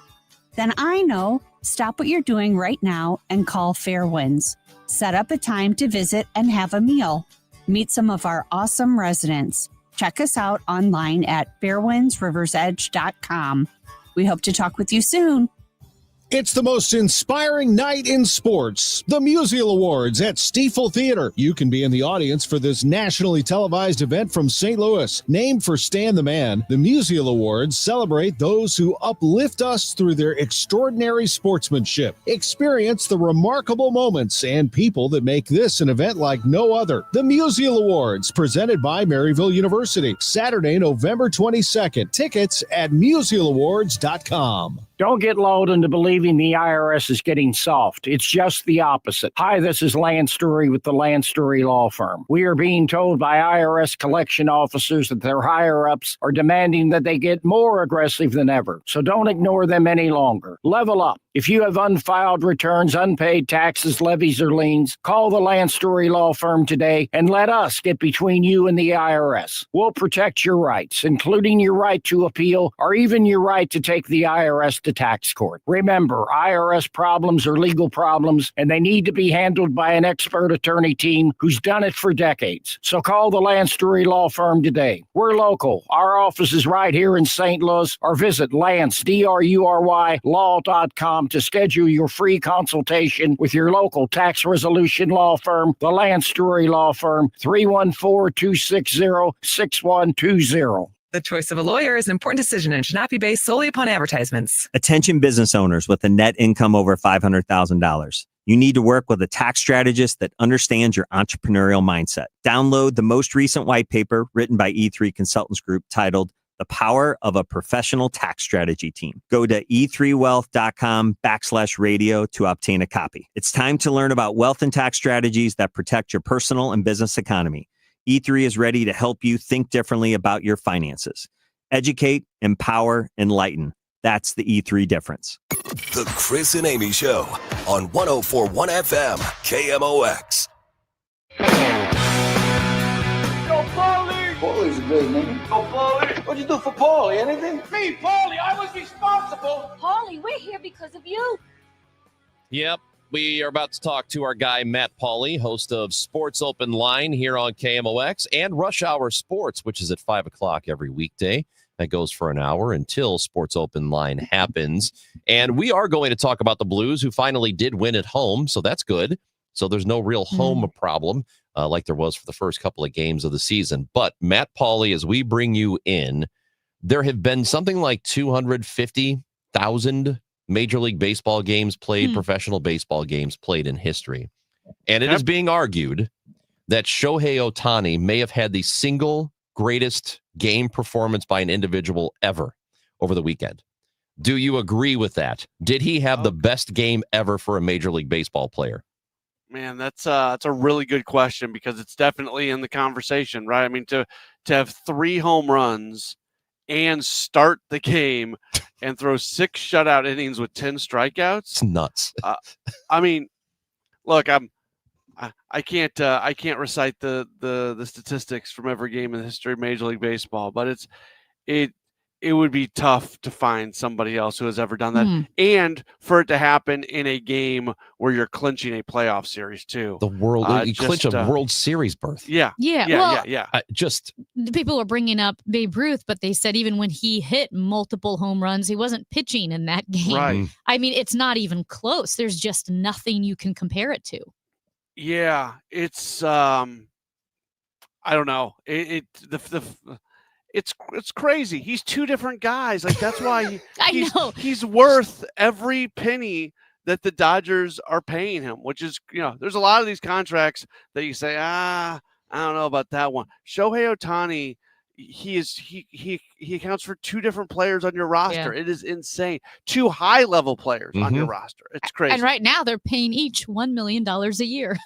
Then I know. Stop what you're doing right now and call Fairwinds. Set up a time to visit and have a meal. Meet some of our awesome residents. Check us out online at fairwindsriversedge.com. We hope to talk with you soon. It's the most inspiring night in sports, the Musial Awards at Stiefel Theater. You can be in the audience for this nationally televised event from St. Louis. Named for Stan the Man, the Musial Awards celebrate those who uplift us through their extraordinary sportsmanship. Experience the remarkable moments and people that make this an event like no other. The Musial Awards, presented by Maryville University, Saturday, November 22nd. Tickets at musialawards.com. Don't get lulled into believing the IRS is getting soft. It's just the opposite. Hi, this is Lance Story with the Lance Story Law Firm. We are being told by IRS collection officers that their higher-ups are demanding that they get more aggressive than ever. So don't ignore them any longer. Level up. If you have unfiled returns, unpaid taxes, levies, or liens, call the Lance Story Law Firm today and let us get between you and the IRS. We'll protect your rights, including your right to appeal or even your right to take the IRS to tax court. Remember, IRS problems are legal problems, and they need to be handled by an expert attorney team who's done it for decades. So call the Lance Story Law Firm today. We're local. Our office is right here in St. Louis, or visit Lance, DRURY, law.com to schedule your free consultation with your local tax resolution law firm, the Lance Story Law Firm, 314-260-6120. The choice of a lawyer is an important decision and should not be based solely upon advertisements. Attention business owners with a net income over $500,000. You need to work with a tax strategist that understands your entrepreneurial mindset. Download the most recent white paper written by E3 Consultants Group titled The Power of a Professional Tax Strategy Team. Go to e3wealth.com/radio to obtain a copy. It's time to learn about wealth and tax strategies that protect your personal and business economy. E3 is ready to help you think differently about your finances. Educate, empower, enlighten. That's the E3 difference. The Chris and Amy Show on 104.1 FM, KMOX. Go Paulie! Paulie's a great name. Go Paulie! What'd you do for Paulie? Anything? Me, Paulie! I was responsible! Paulie, we're here because of you. Yep. We are about to talk to our guy, Matt Pauley, host of Sports Open Line here on KMOX and Rush Hour Sports, which is at 5 o'clock every weekday. That goes for an hour until Sports Open Line happens. And we are going to talk about the Blues, who finally did win at home, so that's good. So there's no real home problem like there was for the first couple of games of the season. But Matt Pauley, as we bring you in, there have been something like 250,000 Major League Baseball games played, professional baseball games played in history. And it is being argued that Shohei Ohtani may have had the single greatest game performance by an individual ever over the weekend. Do you agree with that? Did he have the best game ever for a Major League Baseball player? Man, that's a really good question because it's definitely in the conversation, right? I mean, to have 3 home runs and start the game and throw 6 shutout innings with 10 strikeouts. It's nuts. I mean, look, I can't recite the statistics from every game in the history of Major League Baseball, but it would be tough to find somebody else who has ever done that, and for it to happen in a game where you're clinching a playoff series too. The world, you clinch a World Series berth. Yeah. Just people were bringing up Babe Ruth, but they said even when he hit multiple home runs, he wasn't pitching in that game. Right. I mean, it's not even close. There's just nothing you can compare it to. Yeah, it's I don't know. It's crazy. He's two different guys. Like that's why he's worth every penny that the Dodgers are paying him, which is, there's a lot of these contracts that you say, I don't know about that one. Shohei Ohtani, he accounts for two different players on your roster. Yeah. It is insane. Two high-level players on your roster. It's crazy. And right now they're paying each $1 million a year.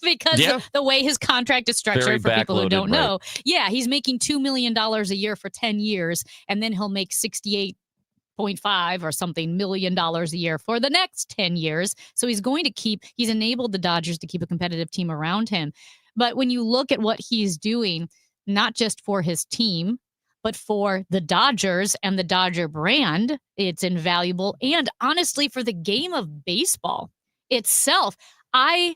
Because of the way his contract is structured. Very for people who don't know. Right. Yeah, he's making $2 million a year for 10 years, and then he'll make $68.5 or something million a year for the next 10 years. So he's enabled the Dodgers to keep a competitive team around him. But when you look at what he's doing, not just for his team, but for the Dodgers and the Dodger brand, it's invaluable. And honestly, for the game of baseball itself, I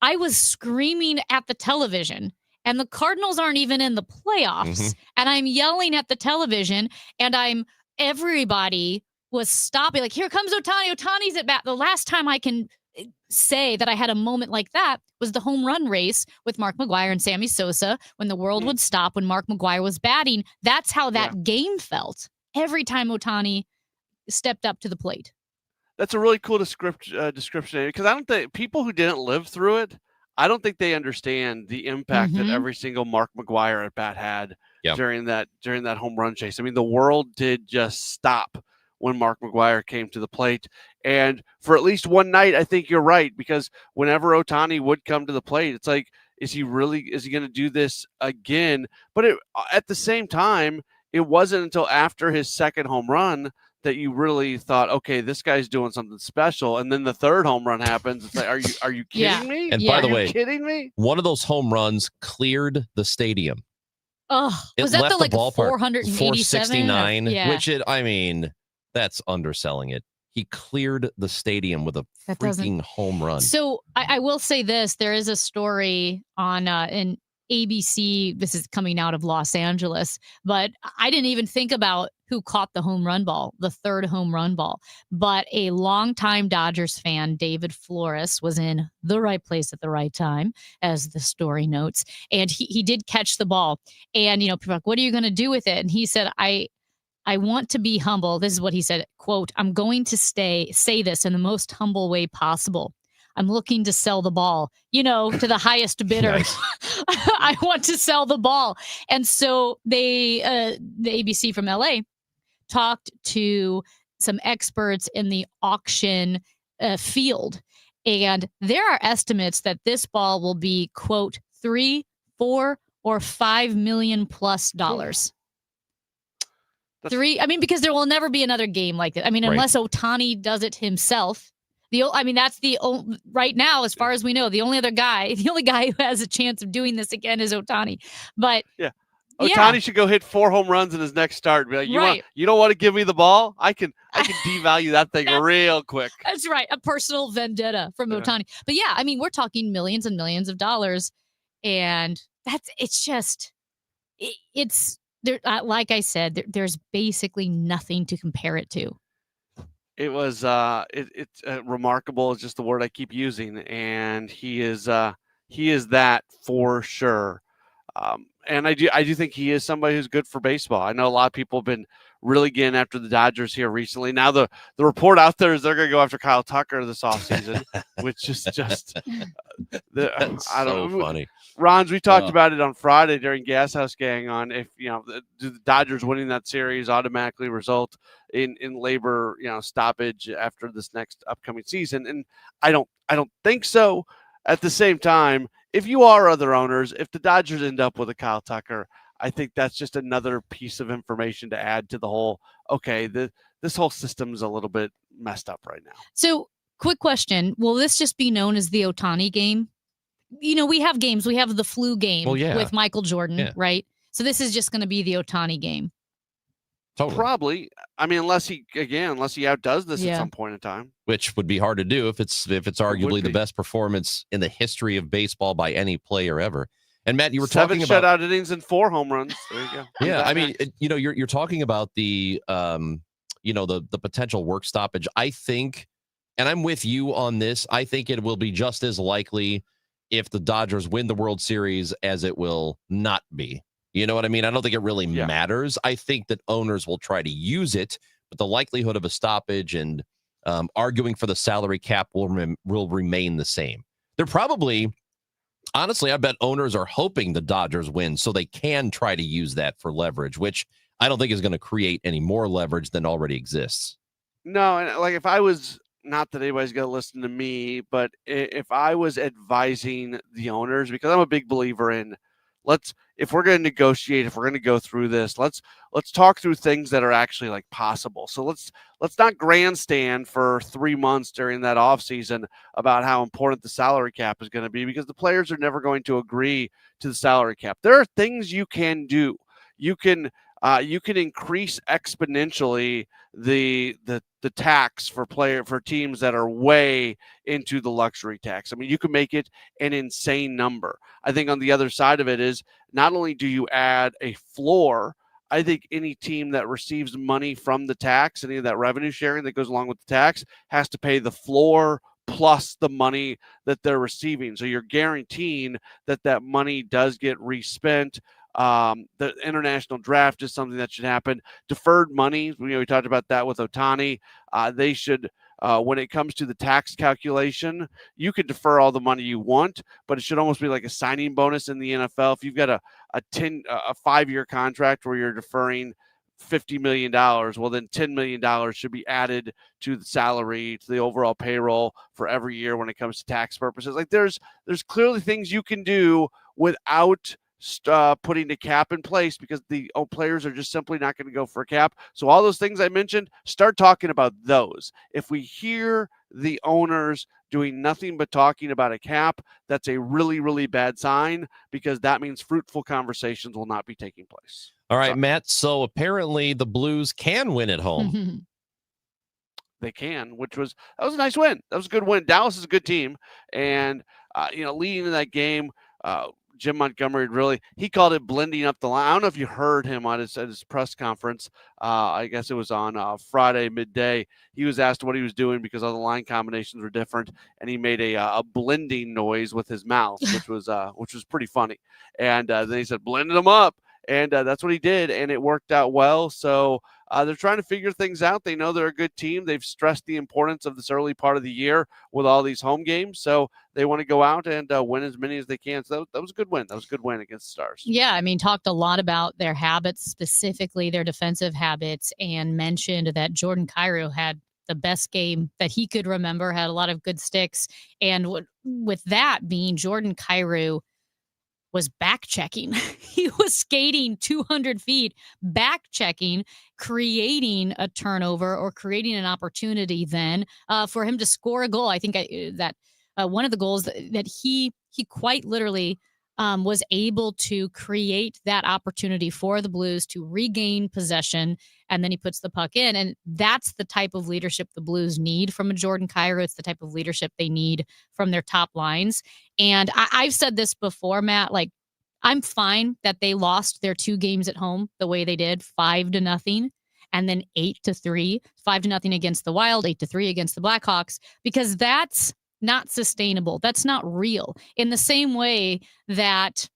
was screaming at the television, and the Cardinals aren't even in the playoffs, and I'm yelling at the television, and everybody was stopping. Like, here comes Ohtani. Ohtani's at bat. The last time I can say that I had a moment like that was the home run race with Mark McGwire and Sammy Sosa, when the world would stop, when Mark McGwire was batting. That's how that game felt every time Ohtani stepped up to the plate. That's a really cool description, because I don't think people who didn't live through it, I don't think they understand the impact that every single Mark McGwire at bat had during that home run chase. I mean, the world did just stop when Mark McGwire came to the plate. And for at least one night, I think you're right, because whenever Ohtani would come to the plate, it's like, is he going to do this again? But at the same time, it wasn't until after his second home run that you really thought, okay, this guy's doing something special. And then the third home run happens. It's like, are you kidding me? And by the way, kidding me? One of those home runs cleared the stadium. Oh, was that the 469? Which that's underselling it. He cleared the stadium with a freaking home run. So I will say this: there is a story on in ABC. This is coming out of Los Angeles, but I didn't even think about who caught the home run ball, the third home run ball. But a longtime Dodgers fan, David Flores, was in the right place at the right time, as the story notes. And he did catch the ball. And, people are like, what are you going to do with it? And he said, I want to be humble. This is what he said, quote, I'm going to say this in the most humble way possible. I'm looking to sell the ball, to the highest bidder. Nice. I want to sell the ball. And so the ABC from LA talked to some experts in the auction field. And there are estimates that this ball will be, quote, $3, $4, or $5 million plus dollars. Because there will never be another game like that. Unless Ohtani does it himself. That's right now, as far as we know, the only guy who has a chance of doing this again is Ohtani. But Ohtani should go hit 4 home runs in his next start. And be like, you don't want to give me the ball? I can devalue that thing real quick. That's right. A personal vendetta from Ohtani. But we're talking millions and millions of dollars. And it's there. Like I said, there's basically nothing to compare it to. It was it's remarkable is just the word I keep using, and he is that for sure. And I do think he is somebody who's good for baseball. I know a lot of people have been really getting after the Dodgers here recently. Now the report out there is they're going to go after Kyle Tucker this offseason, which is just funny. Rons, we talked about it on Friday during Gas House Gang on if do the Dodgers winning that series automatically result in labor stoppage after this next upcoming season, and I don't think so. At the same time, if you are other owners, if the Dodgers end up with a Kyle Tucker, I think that's just another piece of information to add to the whole. Okay, this whole system's a little bit messed up right now. So Quick question. Will this just be known as the Ohtani game? We have games. We have the flu game with Michael Jordan, right? So this is just going to be the Ohtani game. Totally. Probably. I mean, unless he outdoes this at some point in time, which would be hard to do if it's arguably the best performance in the history of baseball by any player ever. And Matt, you were talking about 7 shutout innings and 4 home runs. There you go. Yeah, I mean, you're talking about the the potential work stoppage. I think, and I'm with you on this. I think it will be just as likely if the Dodgers win the World Series as it will not be. You know what I mean? I don't think it really matters. I think that owners will try to use it, but the likelihood of a stoppage and arguing for the salary cap will remain the same. They're probably, honestly, I bet owners are hoping the Dodgers win so they can try to use that for leverage, which I don't think is going to create any more leverage than already exists. No, and like if I was, not that anybody's going to listen to me, but if I was advising the owners, because I'm a big believer in if we're going to negotiate, if we're going to go through this, let's talk through things that are actually like possible. So let's not grandstand for 3 months during that offseason about how important the salary cap is going to be, because the players are never going to agree to the salary cap. There are things you can do. You can increase exponentially the tax for teams that are way into the luxury tax. I mean, you can make it an insane number. I think on the other side of it is not only do you add a floor, I think any team that receives money from the tax, any of that revenue sharing that goes along with the tax, has to pay the floor plus the money that they're receiving. So you're guaranteeing that money does get respent. The international draft is something that should happen. Deferred money, we talked about that with Ohtani. They should, when it comes to the tax calculation, you can defer all the money you want, but it should almost be like a signing bonus in the NFL. If you've got a 5-year contract where you're deferring $50 million, well, then $10 million should be added to the salary, to the overall payroll for every year when it comes to tax purposes. Like there's clearly things you can do without putting the cap in place, because the players are just simply not going to go for a cap. So all those things I mentioned, start talking about those. If we hear the owners doing nothing but talking about a cap, that's a really, really bad sign, because that means fruitful conversations will not be taking place. All right, Matt. So apparently the Blues can win at home. They can, that was a nice win. That was a good win. Dallas is a good team. And, leading in that game, Jim Montgomery he called it blending up the line. I don't know if you heard him at his press conference. I guess it was on Friday midday. He was asked what he was doing because all the line combinations were different, and he made a blending noise with his mouth, which was pretty funny. And then he said, blended them up. And that's what he did, and it worked out well. So they're trying to figure things out. They know they're a good team. They've stressed the importance of this early part of the year with all these home games. So they want to go out and win as many as they can. So that was a good win. That was a good win against the Stars. Yeah, I mean, talked a lot about their habits, specifically their defensive habits, and mentioned that Jordan Kyrou had the best game that he could remember, had a lot of good sticks. And with that being, Jordan Kyrou was back checking. He was skating 200 feet, back checking, creating a turnover or creating an opportunity then for him to score a goal. I think that one of the goals that he quite literally was able to create that opportunity for the Blues to regain possession, and then he puts the puck in. And that's the type of leadership the Blues need from a Jordan Kyrou. It's the type of leadership they need from their top lines. And I've said this before, Matt, like, I'm fine that they lost their 2 games at home the way they did, 5-0, and then 8-3, 5-0 against the Wild, 8-3 against the Blackhawks, because that's not sustainable. That's not real. In the same way that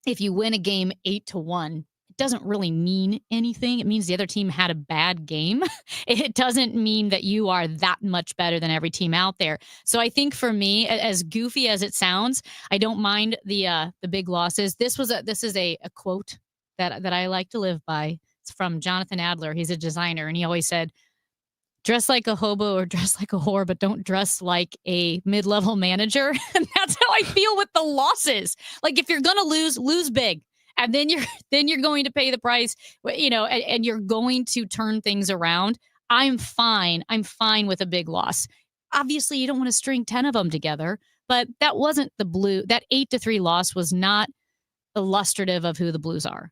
if you win a game 8-1, it doesn't really mean anything. It means the other team had a bad game. It doesn't mean that you are that much better than every team out there. So I think for me, as goofy as it sounds, I don't mind the big losses. This is a quote that I like to live by. It's from Jonathan Adler. He's a designer, and he always said, dress like a hobo or dress like a whore, but don't dress like a mid-level manager. And that's how I feel with the losses. Like, if you're going to lose big. And then you're going to pay the price, and you're going to turn things around. I'm fine with a big loss. obviously you don't want to string 10 of them together, but that wasn't the Blue. That 8-3 loss was not illustrative of who the Blues are.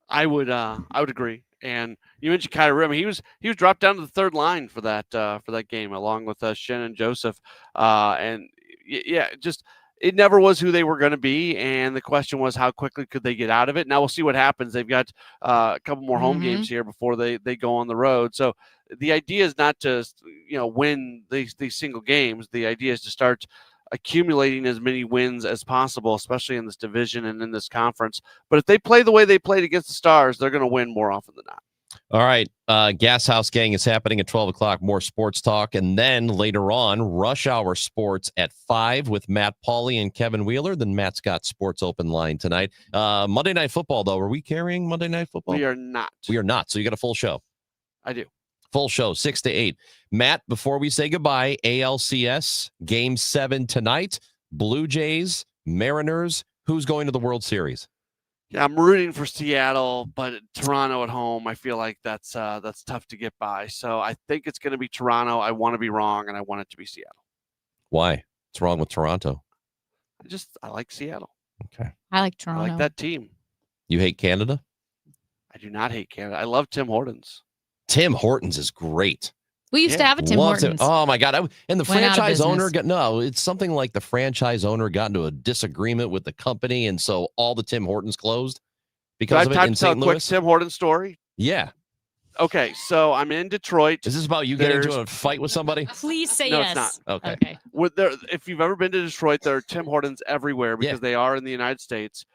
I would agree. And you mentioned Kyrou. I mean, he was dropped down to the third line for that game, along with Shen and Joseph. And yeah, just it never was who they were going to be. And the question was, how quickly could they get out of it? Now we'll see what happens. They've got a couple more home games here before they go on the road. So the idea is not to win these single games. The idea is to start accumulating as many wins as possible, especially in this division and in this conference. But if they play the way they played against the Stars, they're going to win more often than not. All right. Gas House Gang is happening at 12 o'clock. More sports talk. And then later on, Rush Hour Sports at 5 with Matt Pauley and Kevin Wheeler. Then Matt's got Sports Open Line tonight. Monday Night Football, though. Are we carrying Monday Night Football? We are not. We are not. So you got a full show. I do. Full show, 6 to 8. Matt, before we say goodbye, ALCS, Game 7 tonight. Blue Jays, Mariners. Who's going to the World Series? Yeah, I'm rooting for Seattle, but Toronto at home, I feel like that's tough to get by. So I think it's going to be Toronto. I want to be wrong, and I want it to be Seattle. Why? What's wrong with Toronto? I like Seattle. Okay. I like Toronto. I like that team. You hate Canada? I do not hate Canada. I love Tim Hortons. Tim Hortons is great. We used to have a Tim Hortons. Oh my God. And the franchise owner business. it's something like the franchise owner got into a disagreement with the company. And so all the Tim Hortons closed because of it in St. Louis. Quick Tim Hortons story. Yeah. Okay. So I'm in Detroit. Is this about you getting into a fight with somebody? Please say no, yes. It's not. Okay. If you've ever been to Detroit, there are Tim Hortons everywhere because they are in the United States.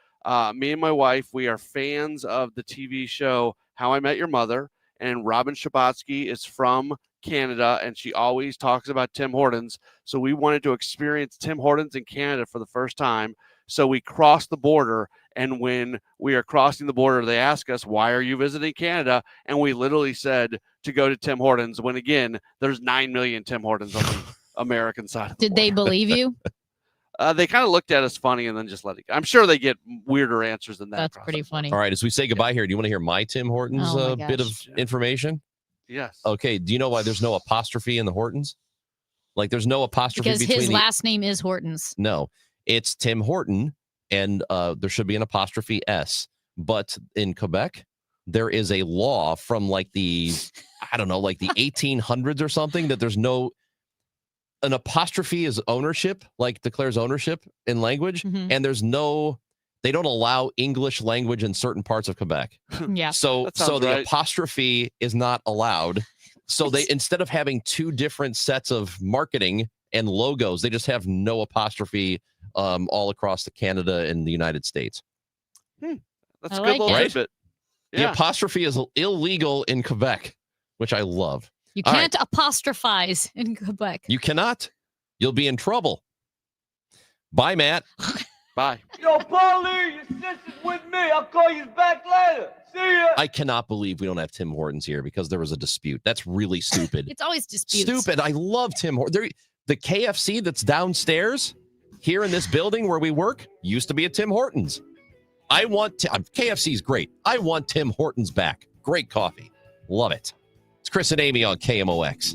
Me and my wife, we are fans of the TV show How I Met Your Mother. And Robin Schabotsky is from Canada, and she always talks about Tim Hortons. So we wanted to experience Tim Hortons in Canada for the first time. So we crossed the border, and when we are crossing the border, they ask us, why are you visiting Canada? And we literally said to go to Tim Hortons, when, again, there's 9 million Tim Hortons on the American side of the Did they believe you? They kind of looked at us funny and then just let it go. I'm sure they get weirder answers than that. That's pretty funny. All right. As we say goodbye here, do you want to hear my Tim Hortons bit of information? Yes. Okay. Do you know why there's no apostrophe in the Hortons? Like there's no apostrophe because between his last name is Hortons. No, it's Tim Horton, and there should be an apostrophe S. But in Quebec, there is a law from like the 1800s or something that there's no. An apostrophe is ownership, like declares ownership in language, and they don't allow English language in certain parts of Quebec. Yeah. So the right. apostrophe is not allowed. So they, instead of having two different sets of marketing and logos, they just have no apostrophe all across Canada and the United States. That's a good little tidbit. Yeah. The apostrophe is illegal in Quebec, which I love. You can't apostrophize in Quebec. You cannot. You'll be in trouble. Bye, Matt. Bye. Yo, Paulie, your sister's with me. I'll call you back later. See ya. I cannot believe we don't have Tim Hortons here because there was a dispute. That's really stupid. It's always disputes. Stupid. I love Tim Hortons. The KFC that's downstairs here in this building where we work used to be a Tim Hortons. KFC's great. I want Tim Hortons back. Great coffee. Love it. It's Chris and Amy on KMOX.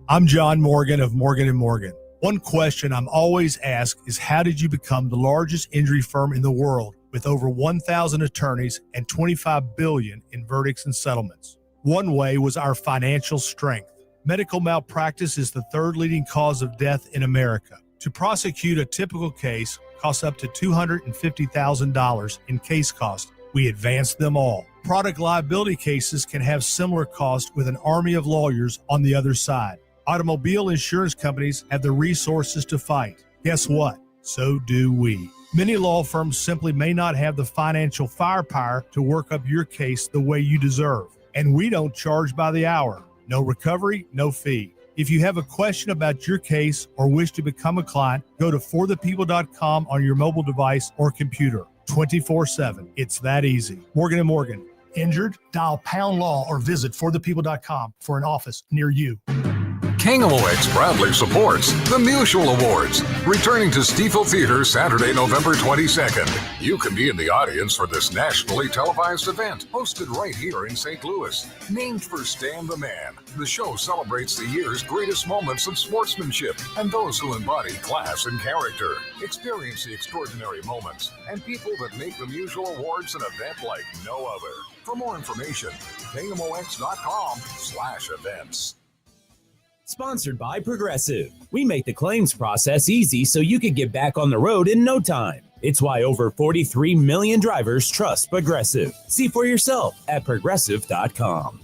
I'm John Morgan of Morgan & Morgan. One question I'm always asked is how did you become the largest injury firm in the world with over 1,000 attorneys and $25 billion in verdicts and settlements? One way was our financial strength. Medical malpractice is the third leading cause of death in America. To prosecute a typical case costs up to $250,000 in case costs. We advance them all. Product liability cases can have similar costs with an army of lawyers on the other side. Automobile insurance companies have the resources to fight. Guess what? So do we. Many law firms simply may not have the financial firepower to work up your case the way you deserve. And we don't charge by the hour. No recovery, no fee. If you have a question about your case or wish to become a client, go to forthepeople.com on your mobile device or computer. 24/7. It's that easy. Morgan & Morgan. Injured? Dial #law or visit forthepeople.com for an office near you. KMOX proudly supports the Musial Awards, returning to Stiefel Theater Saturday, November 22nd. You can be in the audience for this nationally televised event, hosted right here in St. Louis. Named for Stan the Man, the show celebrates the year's greatest moments of sportsmanship and those who embody class and character. Experience the extraordinary moments and people that make the Musial Awards an event like no other. For more information, KMOX.com/events. Sponsored by Progressive. We make the claims process easy so you can get back on the road in no time. It's why over 43 million drivers trust Progressive. See for yourself at Progressive.com.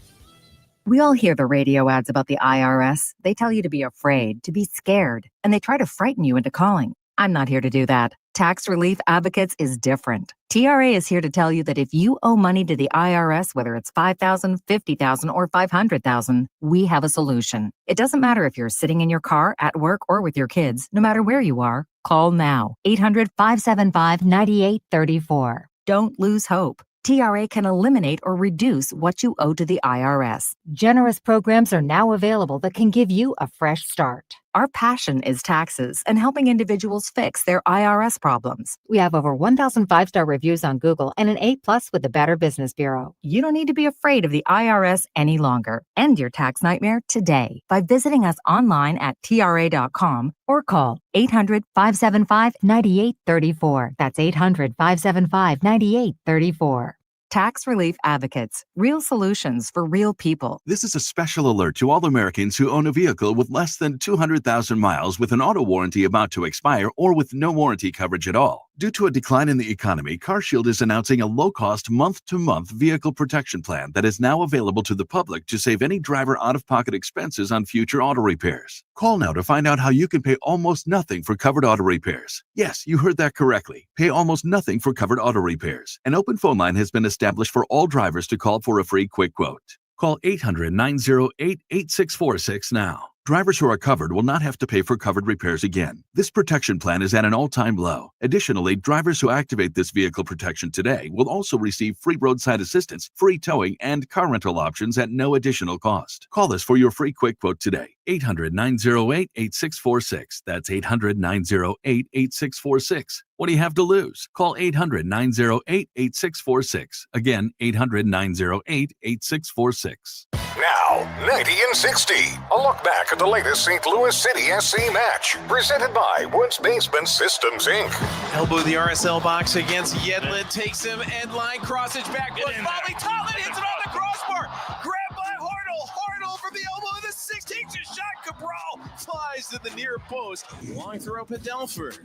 We all hear the radio ads about the IRS. They tell you to be afraid, to be scared, and they try to frighten you into calling. I'm not here to do that. Tax Relief Advocates is different. TRA is here to tell you that if you owe money to the IRS, whether it's $5,000, $50,000, or $500,000, we have a solution. It doesn't matter if you're sitting in your car, at work, or with your kids. No matter where you are, call now. 800-575-9834. Don't lose hope. TRA can eliminate or reduce what you owe to the IRS. Generous programs are now available that can give you a fresh start. Our passion is taxes and helping individuals fix their IRS problems. We have over 1,000 5-star reviews on Google and an A+ with the Better Business Bureau. You don't need to be afraid of the IRS any longer. End your tax nightmare today by visiting us online at TRA.com or call 800-575-9834. That's 800-575-9834. Tax Relief Advocates. Real solutions for real people. This is a special alert to all Americans who own a vehicle with less than 200,000 miles with an auto warranty about to expire or with no warranty coverage at all. Due to a decline in the economy, CarShield is announcing a low-cost month-to-month vehicle protection plan that is now available to the public to save any driver out-of-pocket expenses on future auto repairs. Call now to find out how you can pay almost nothing for covered auto repairs. Yes, you heard that correctly. Pay almost nothing for covered auto repairs. An open phone line has been established for all drivers to call for a free quick quote. Call 800-908-8646 now. Drivers who are covered will not have to pay for covered repairs again. This protection plan is at an all-time low. Additionally, drivers who activate this vehicle protection today will also receive free roadside assistance, free towing, and car rental options at no additional cost. Call us for your free quick quote today. 800-908-8646. That's 800-908-8646. What do you have to lose? Call 800-908-8646. Again, 800-908-8646. Now, 90 and 60. A look back at the latest St. Louis City SC match. Presented by Woods Basement Systems, Inc. Elbow the RSL box against Yedlin. Takes him end line. Crossage back. Bobby Totlin hits it on the crossbar. Grabbed by Hartle. Hartle from the elbow of the 16th shot. Cabral flies to the near post. Long throw Padelford.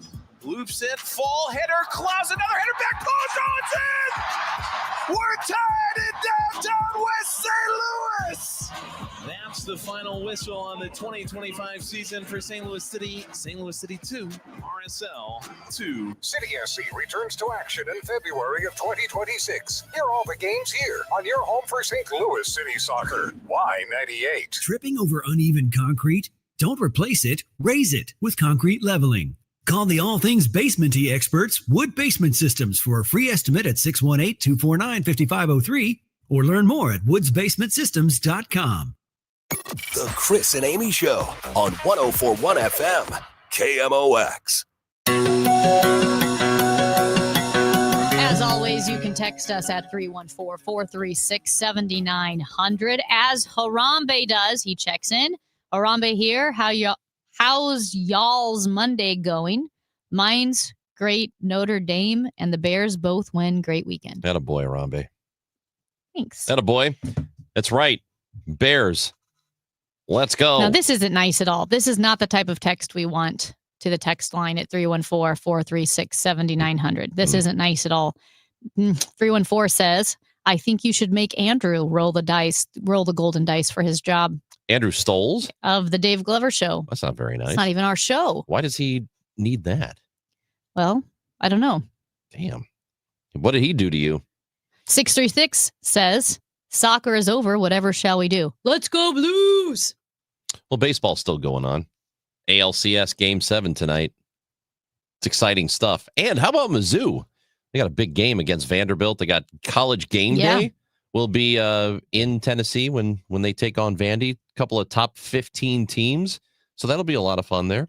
Loops it. Fall header. Klaus. Another header. Back post. Oh, it's in! We're tied in downtown West St. Louis. That's the final whistle on the 2025 season for St. Louis City. St. Louis City 2, RSL 2. City SC returns to action in February of 2026. Hear all the games here on your home for St. Louis City Soccer. Y98. Tripping over uneven concrete? Don't replace it, raise it with concrete leveling. Call the all things basement-y experts, Wood Basement Systems, for a free estimate at 618-249-5503 or learn more at woodsbasementsystems.com. The Chris and Amy Show on 104.1 FM, KMOX. As always, you can text us at 314-436-7900. As Harambe does, he checks in. Harambe here. How's y'all's Monday going? Mine's great. Notre Dame and the Bears both win. Great weekend. Attaboy, Harambe. Thanks. Attaboy. That's right. Bears. Let's go. Now, this isn't nice at all. This is not the type of text we want to the text line at 314-436-7900. This isn't nice at all. 314 says, I think you should make Andrew roll the golden dice for his job. Andrew Stoles? Of the Dave Glover Show. That's not very nice. It's not even our show. Why does he need that? Well, I don't know. Damn. What did he do to you? 636 says, soccer is over. Whatever shall we do? Let's go Blues. Well, baseball's still going on. ALCS Game 7 tonight. It's exciting stuff. And how about Mizzou? They got a big game against Vanderbilt. They got College Game Day. will be in Tennessee when they take on Vandy. A couple of top 15 teams. So that'll be a lot of fun there.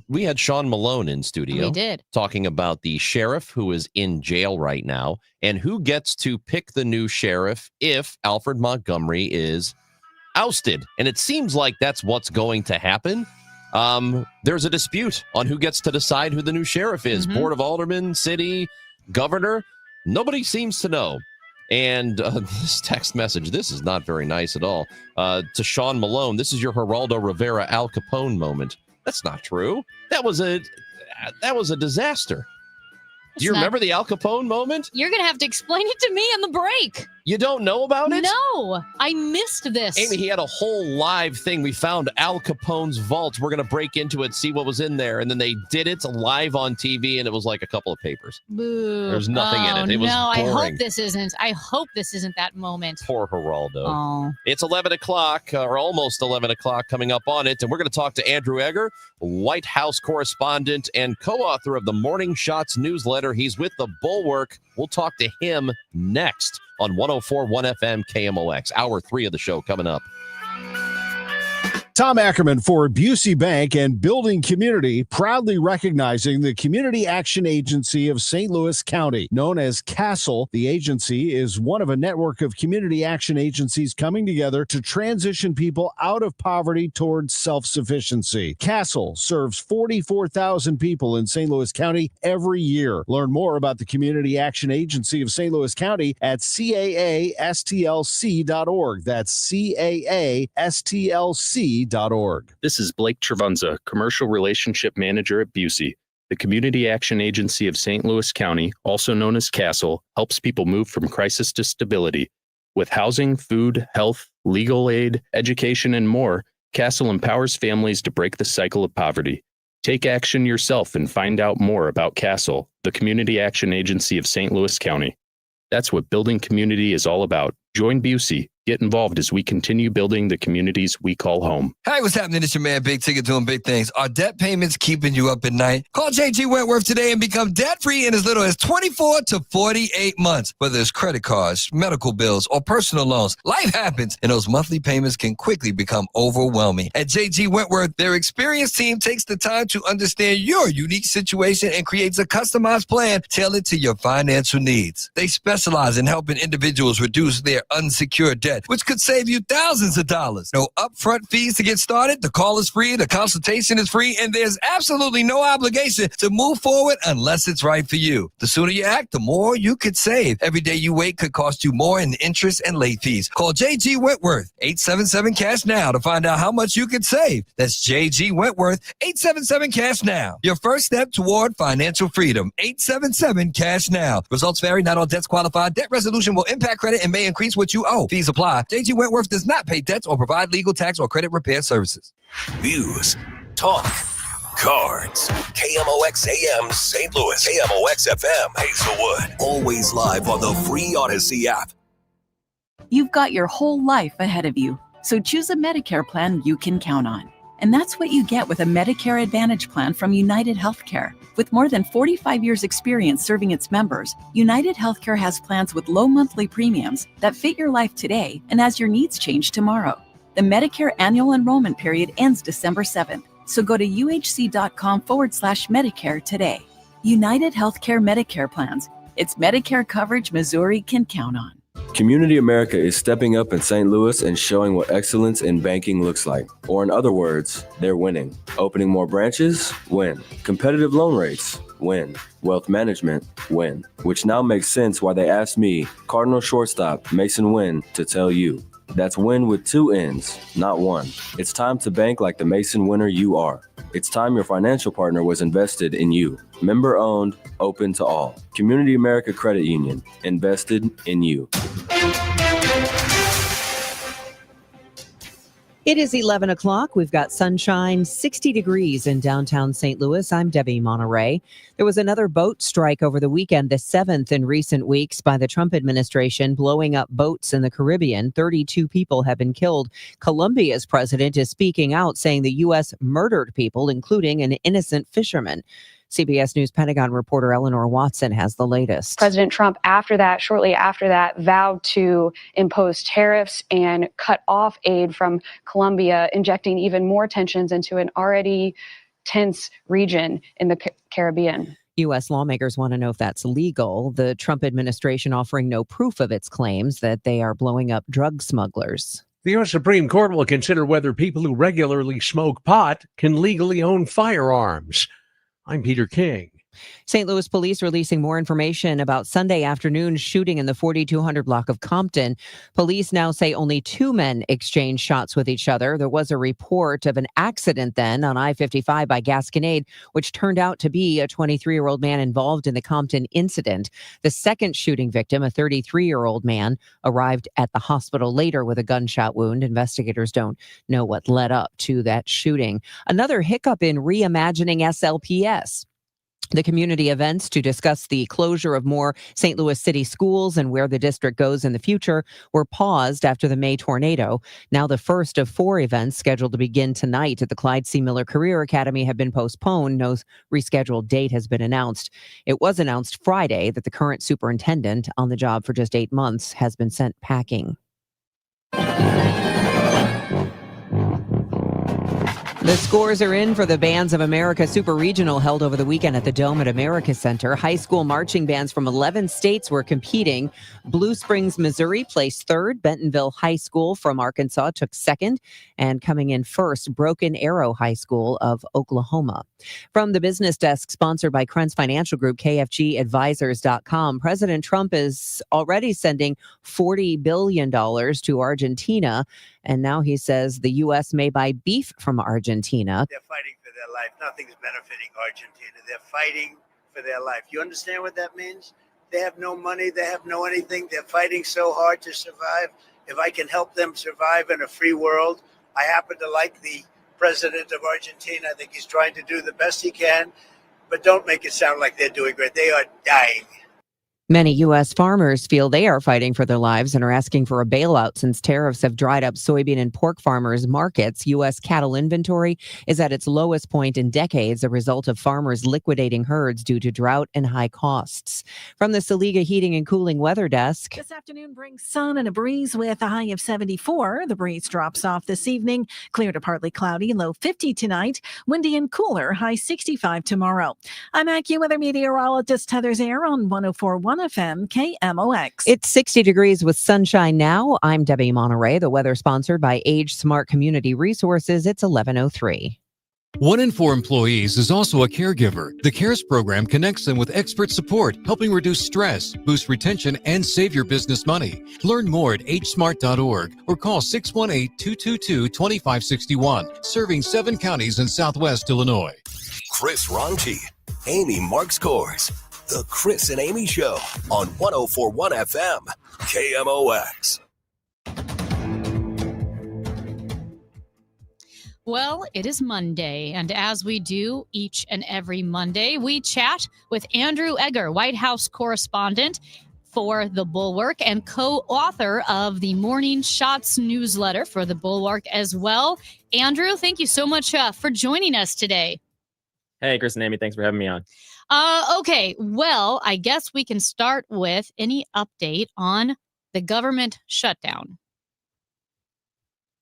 We had Sean Malone in studio. We did. Talking about the sheriff who is in jail right now and who gets to pick the new sheriff if Alfred Montgomery is ousted. And it seems like that's what's going to happen. There's a dispute on who gets to decide who the new sheriff is. Board of Aldermen, city, governor. Nobody seems to know. And this text message, this is not very nice at all. To Sean Malone, this is your Geraldo Rivera Al Capone moment. That's not true. That was a disaster. Do you remember the Al Capone moment? You're going to have to explain it to me on the break. You don't know about it? No, I missed this. Amy, he had a whole live thing. We found Al Capone's vault. We're going to break into it, see what was in there. And then they did it live on TV, and it was like a couple of papers. Boo. There's nothing in it. It was boring. I hope this isn't that moment. Poor Geraldo. Oh. It's 11 o'clock, or almost 11 o'clock coming up on it. And we're going to talk to Andrew Egger, White House correspondent and co-author of the Morning Shots newsletter. He's with the Bulwark. We'll talk to him next on 104.1 FM KMOX. Hour 3 of the show coming up. Tom Ackerman for Busey Bank and Building Community, proudly recognizing the Community Action Agency of St. Louis County. Known as CASTLE, the agency is one of a network of community action agencies coming together to transition people out of poverty towards self-sufficiency. CASTLE serves 44,000 people in St. Louis County every year. Learn more about the Community Action Agency of St. Louis County at caastlc.org. That's caastlc.org. This is Blake Trevunza, Commercial Relationship Manager at Busey. The Community Action Agency of St. Louis County, also known as CASTLE, helps people move from crisis to stability. With housing, food, health, legal aid, education, and more, CASTLE empowers families to break the cycle of poverty. Take action yourself and find out more about CASTLE, the Community Action Agency of St. Louis County. That's what building community is all about. Join Busey. Get involved as we continue building the communities we call home. Hey, what's happening? It's your man Big Ticket doing big things. Are debt payments keeping you up at night? Call JG Wentworth today and become debt-free in as little as 24 to 48 months. Whether it's credit cards, medical bills, or personal loans, life happens, and those monthly payments can quickly become overwhelming. At JG Wentworth, their experienced team takes the time to understand your unique situation and creates a customized plan tailored to your financial needs. They specialize in helping individuals reduce their unsecured debt, which could save you thousands of dollars. No upfront fees to get started. The call is free. The consultation is free. And there's absolutely no obligation to move forward unless it's right for you. The sooner you act, the more you could save. Every day you wait could cost you more in interest and late fees. Call JG Wentworth, 877-CASH-NOW to find out how much you could save. That's JG Wentworth, 877-CASH-NOW. Your first step toward financial freedom, 877-CASH-NOW. Results vary. Not all debts qualify. Debt resolution will impact credit and may increase what you owe. Fees apply. JG Wentworth does not pay debts or provide legal, tax, or credit repair services. News, talk, cards. KMOX AM St. Louis. KMOX FM Hazelwood. Always live on the free Odyssey app. You've got your whole life ahead of you, so choose a Medicare plan you can count on. And that's what you get with a Medicare Advantage plan from United Healthcare. With more than 45 years' experience serving its members, United Healthcare has plans with low monthly premiums that fit your life today and as your needs change tomorrow. The Medicare annual enrollment period ends December 7th, so go to uhc.com/Medicare today. United Healthcare Medicare plans. It's Medicare coverage Missouri can count on. Community America is stepping up in St. Louis and showing what excellence in banking looks like. Or in other words, they're winning. Opening more branches? Win. Competitive loan rates? Win. Wealth management? Win. Which now makes sense why they asked me, Cardinal shortstop Mason Wynn, to tell you. That's win with two N's, not one. It's time to bank like the Mason winner you are. It's time your financial partner was invested in you. Member owned, open to all. Community America Credit Union, invested in you. It is 11 o'clock. We've got sunshine, 60 degrees in downtown St. Louis. I'm Debbie Monterey. There was another boat strike over the weekend, the 7th in recent weeks by the Trump administration, blowing up boats in the Caribbean. 32 people have been killed. Colombia's president is speaking out, saying the U.S. murdered people, including an innocent fisherman. CBS News Pentagon reporter Eleanor Watson has the latest. President Trump, shortly after that, vowed to impose tariffs and cut off aid from Colombia, injecting even more tensions into an already tense region in the Caribbean. U.S. lawmakers want to know if that's legal. The Trump administration offering no proof of its claims that they are blowing up drug smugglers. The U.S. Supreme Court will consider whether people who regularly smoke pot can legally own firearms. I'm Peter King. St. Louis police releasing more information about Sunday afternoon's shooting in the 4200 block of Compton. Police now say only 2 men exchanged shots with each other. There was a report of an accident then on I-55 by Gasconade, which turned out to be a 23-year-old man involved in the Compton incident. The second shooting victim, a 33-year-old man, arrived at the hospital later with a gunshot wound. Investigators don't know what led up to that shooting. Another hiccup in reimagining SLPS. The community events to discuss the closure of more St. Louis City schools and where the district goes in the future were paused after the May tornado. Now the first of 4 events scheduled to begin tonight at the Clyde C. Miller Career Academy have been postponed. No rescheduled date has been announced. It was announced Friday that the current superintendent, on the job for just 8 months, has been sent packing. The scores are in for the Bands of America Super Regional held over the weekend at the Dome at America Center. High school marching bands from 11 states were competing. Blue Springs, Missouri placed third. Bentonville High School from Arkansas took second. And coming in first, Broken Arrow High School of Oklahoma. From the business desk sponsored by Krenz Financial Group, KFGadvisors.com, President Trump is already sending $40 billion to Argentina. And now he says the U.S. may buy beef from Argentina. They're fighting for their life. Nothing's benefiting Argentina. They're fighting for their life. You understand what that means? They have no money. They have no anything. They're fighting so hard to survive. If I can help them survive in a free world, I happen to like the president of Argentina. I think he's trying to do the best he can. But don't make it sound like they're doing great. They are dying. Many U.S. farmers feel they are fighting for their lives and are asking for a bailout since tariffs have dried up soybean and pork farmers' markets. U.S. cattle inventory is at its lowest point in decades, a result of farmers liquidating herds due to drought and high costs. From the Saliga Heating and Cooling Weather Desk. This afternoon brings sun and a breeze with a high of 74. The breeze drops off this evening. Clear to partly cloudy, low 50 tonight. Windy and cooler, high 65 tomorrow. I'm AccuWeather meteorologist Heather Zaire on 104.1 FM KMOX. It's 60 degrees with sunshine now. I'm Debbie Monterey. The weather sponsored by Age Smart Community Resources. It's 11:03. 1 in 4 employees is also a caregiver. The CARES program connects them with expert support, helping reduce stress, boost retention, and save your business money. Learn more at agesmart.org or call 618-222-2561, serving 7 counties in Southwest Illinois. Chris Ronchi, Amy Marks Kors. The Chris and Amy Show on 104.1 FM, KMOX. Well, it is Monday, and as we do each and every Monday, we chat with Andrew Egger, White House correspondent for The Bulwark and co-author of the Morning Shots newsletter for The Bulwark as well. Andrew, thank you so much for joining us today. Hey, Chris and Amy, thanks for having me on. Okay, well, I guess we can start with any update on the government shutdown.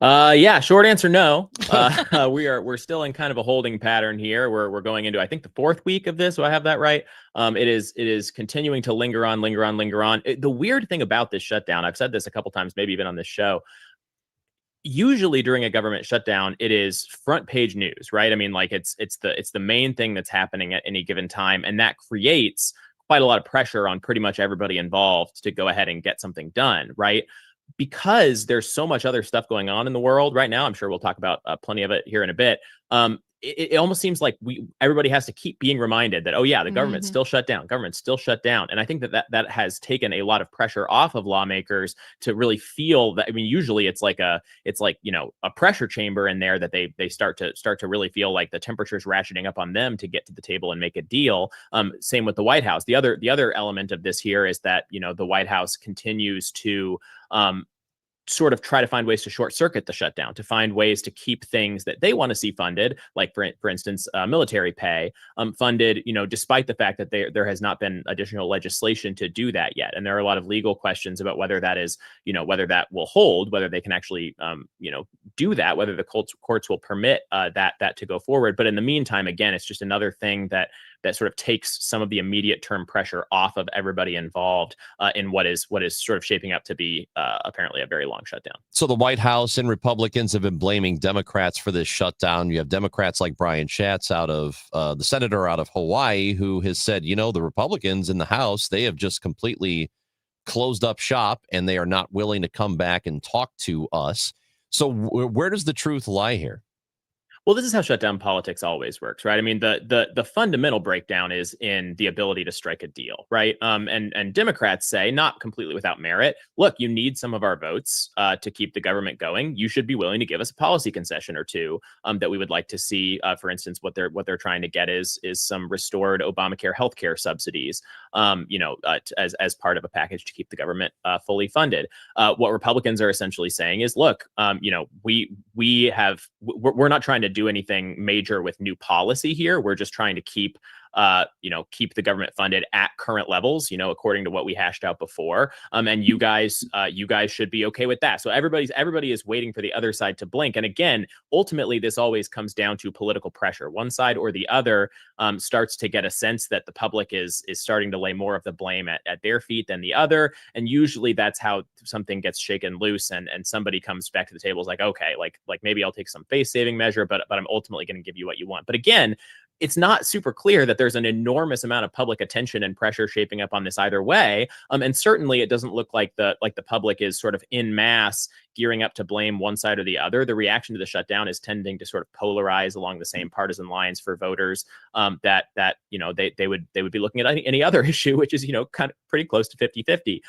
Yeah, short answer, no. We're still in kind of a holding pattern here. We're going into, I think, the 4th week of this. Do I have that right? It is continuing to linger on. The weird thing about this shutdown, I've said this a couple times, maybe even on this show. Usually during a government shutdown, it is front page news, right? I mean, like it's the main thing that's happening at any given time, and that creates quite a lot of pressure on pretty much everybody involved to go ahead and get something done, right? Because there's so much other stuff going on in the world right now. I'm sure we'll talk about plenty of it here in a bit. It almost seems like everybody has to keep being reminded that, oh yeah, the government's still shut down. And I think that has taken a lot of pressure off of lawmakers to really feel that. I mean, usually it's like a pressure chamber in there that they start to really feel like the temperature's ratcheting up on them to get to the table and make a deal. Same with the White House. The other element of this here is that, the White House continues to sort of try to find ways to short circuit the shutdown, to find ways to keep things that they want to see funded, like for instance, military pay funded, despite the fact that there has not been additional legislation to do that yet. And there are a lot of legal questions about whether that is, whether that will hold, whether they can actually, do that, whether the courts will permit that to go forward. But in the meantime, again, it's just another thing that sort of takes some of the immediate term pressure off of everybody involved in what is sort of shaping up to be apparently a very long shutdown. So the White House and Republicans have been blaming Democrats for this shutdown. You have Democrats like Brian Schatz the senator out of Hawaii, who has said, the Republicans in the House, they have just completely closed up shop and they are not willing to come back and talk to us. So where does the truth lie here? Well, this is how shutdown politics always works, right? I mean, the fundamental breakdown is in the ability to strike a deal, right? And Democrats say, not completely without merit, look, you need some of our votes to keep the government going. You should be willing to give us a policy concession or two that we would like to see. For instance, what they're trying to get is some restored Obamacare healthcare subsidies, as part of a package to keep the government fully funded. What Republicans are essentially saying is, look, we're not trying to do anything major with new policy here. We're just trying to keep the government funded at current levels, according to what we hashed out before. And you guys should be okay with that. So everybody is waiting for the other side to blink. And again, ultimately, this always comes down to political pressure. One side or the other starts to get a sense that the public is starting to lay more of the blame at their feet than the other. And usually that's how something gets shaken loose and somebody comes back to the table is like, okay, like maybe I'll take some face saving measure, but I'm ultimately going to give you what you want. But again, it's not super clear that there's an enormous amount of public attention and pressure shaping up on this either way. And certainly it doesn't look like the public is sort of en masse gearing up to blame one side or the other. The reaction to the shutdown is tending to sort of polarize along the same partisan lines for voters that they would be looking at any other issue, which is, kind of pretty close to 50-50.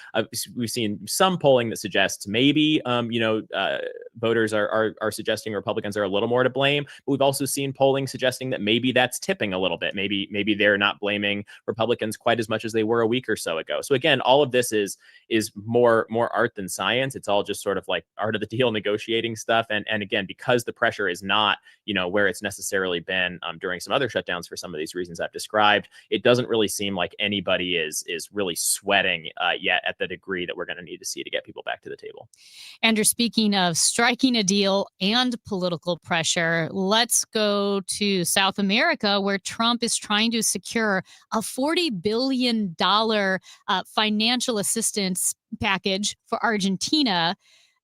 We've seen some polling that suggests maybe, voters are suggesting Republicans are a little more to blame. But we've also seen polling suggesting that maybe that's tipping a little bit. Maybe they're not blaming Republicans quite as much as they were a week or so ago. So again, all of this is more art than science. It's all just sort of like art of the deal negotiating stuff. And again, because the pressure is not, where it's necessarily been during some other shutdowns for some of these reasons I've described, it doesn't really seem like anybody is really sweating yet at the degree that we're going to need to see to get people back to the table. Andrew, speaking of striking a deal and political pressure, let's go to South America, where Trump is trying to secure a $40 billion financial assistance package for Argentina.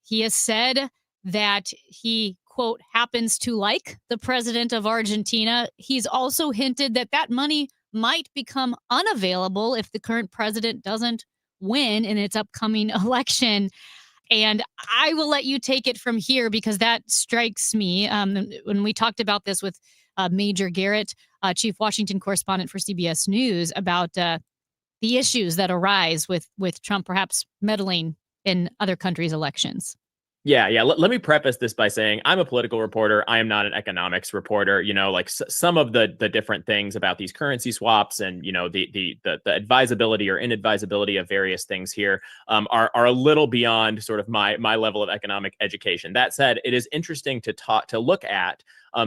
He has said that he, quote, happens to like the president of Argentina. He's also hinted that money might become unavailable if the current president doesn't win in its upcoming election. And I will let you take it from here because that strikes me. When we talked about this with Major Garrett, chief Washington correspondent for CBS News, about the issues that arise with Trump perhaps meddling in other countries' elections. Yeah. Let me preface this by saying I'm a political reporter. I am not an economics reporter. Some of the different things about these currency swaps and, the advisability or inadvisability of various things here are a little beyond sort of my level of economic education. That said, it is interesting to look at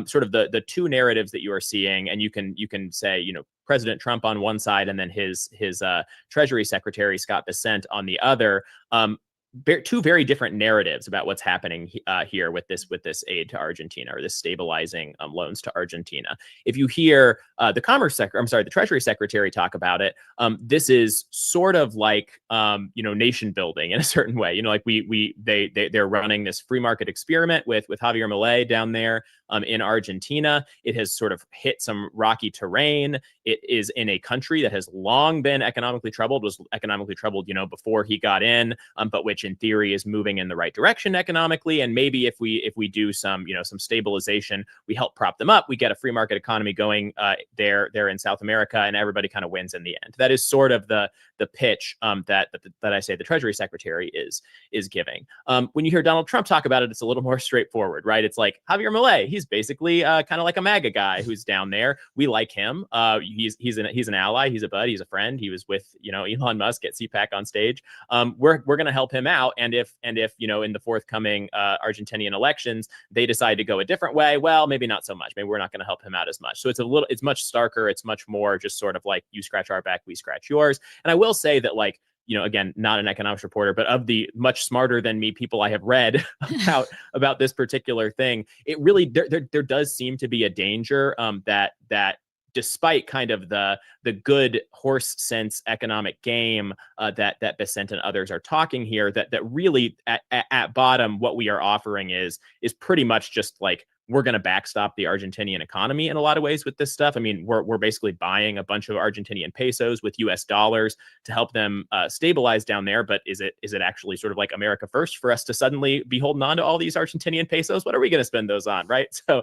sort of the two narratives that you are seeing, and you can say, President Trump on one side and then his Treasury Secretary Scott Bessent on the other. Two very different narratives about what's happening here with this aid to Argentina, or this stabilizing loans to Argentina. If you hear the Treasury Secretary talk about it, this is sort of like nation building in a certain way. They're running this free market experiment with Javier Milei down there in Argentina. It has sort of hit some rocky terrain. It is in a country that has long been economically troubled, before he got in, but which in theory is moving in the right direction economically. And maybe if we do some stabilization, we help prop them up, we get a free market economy going there in South America, and everybody kind of wins in the end. That is sort of the the pitch that I say the Treasury Secretary is giving. When you hear Donald Trump talk about it, it's a little more straightforward, right? It's like Javier Milei. He's basically kind of like a MAGA guy who's down there. We like him. He's an ally. He's a bud. He's a friend. He was with Elon Musk at CPAC on stage. We're going to help him out. And if in the forthcoming Argentinian elections they decide to go a different way, well, maybe not so much. Maybe we're not going to help him out as much. So it's much starker. It's much more just sort of like you scratch our back, we scratch yours. And I will say that, like, again, not an economics reporter, but of the much smarter than me people I have read about this particular thing, it really there does seem to be a danger that despite kind of the good horse sense economic game that Bessent and others are talking here, that really at bottom what we are offering is pretty much just like, we're going to backstop the Argentinian economy in a lot of ways with this stuff. I mean, we're basically buying a bunch of Argentinian pesos with US dollars to help them stabilize down there. But is it actually sort of like America first for us to suddenly be holding on to all these Argentinian pesos? What are we going to spend those on, right? So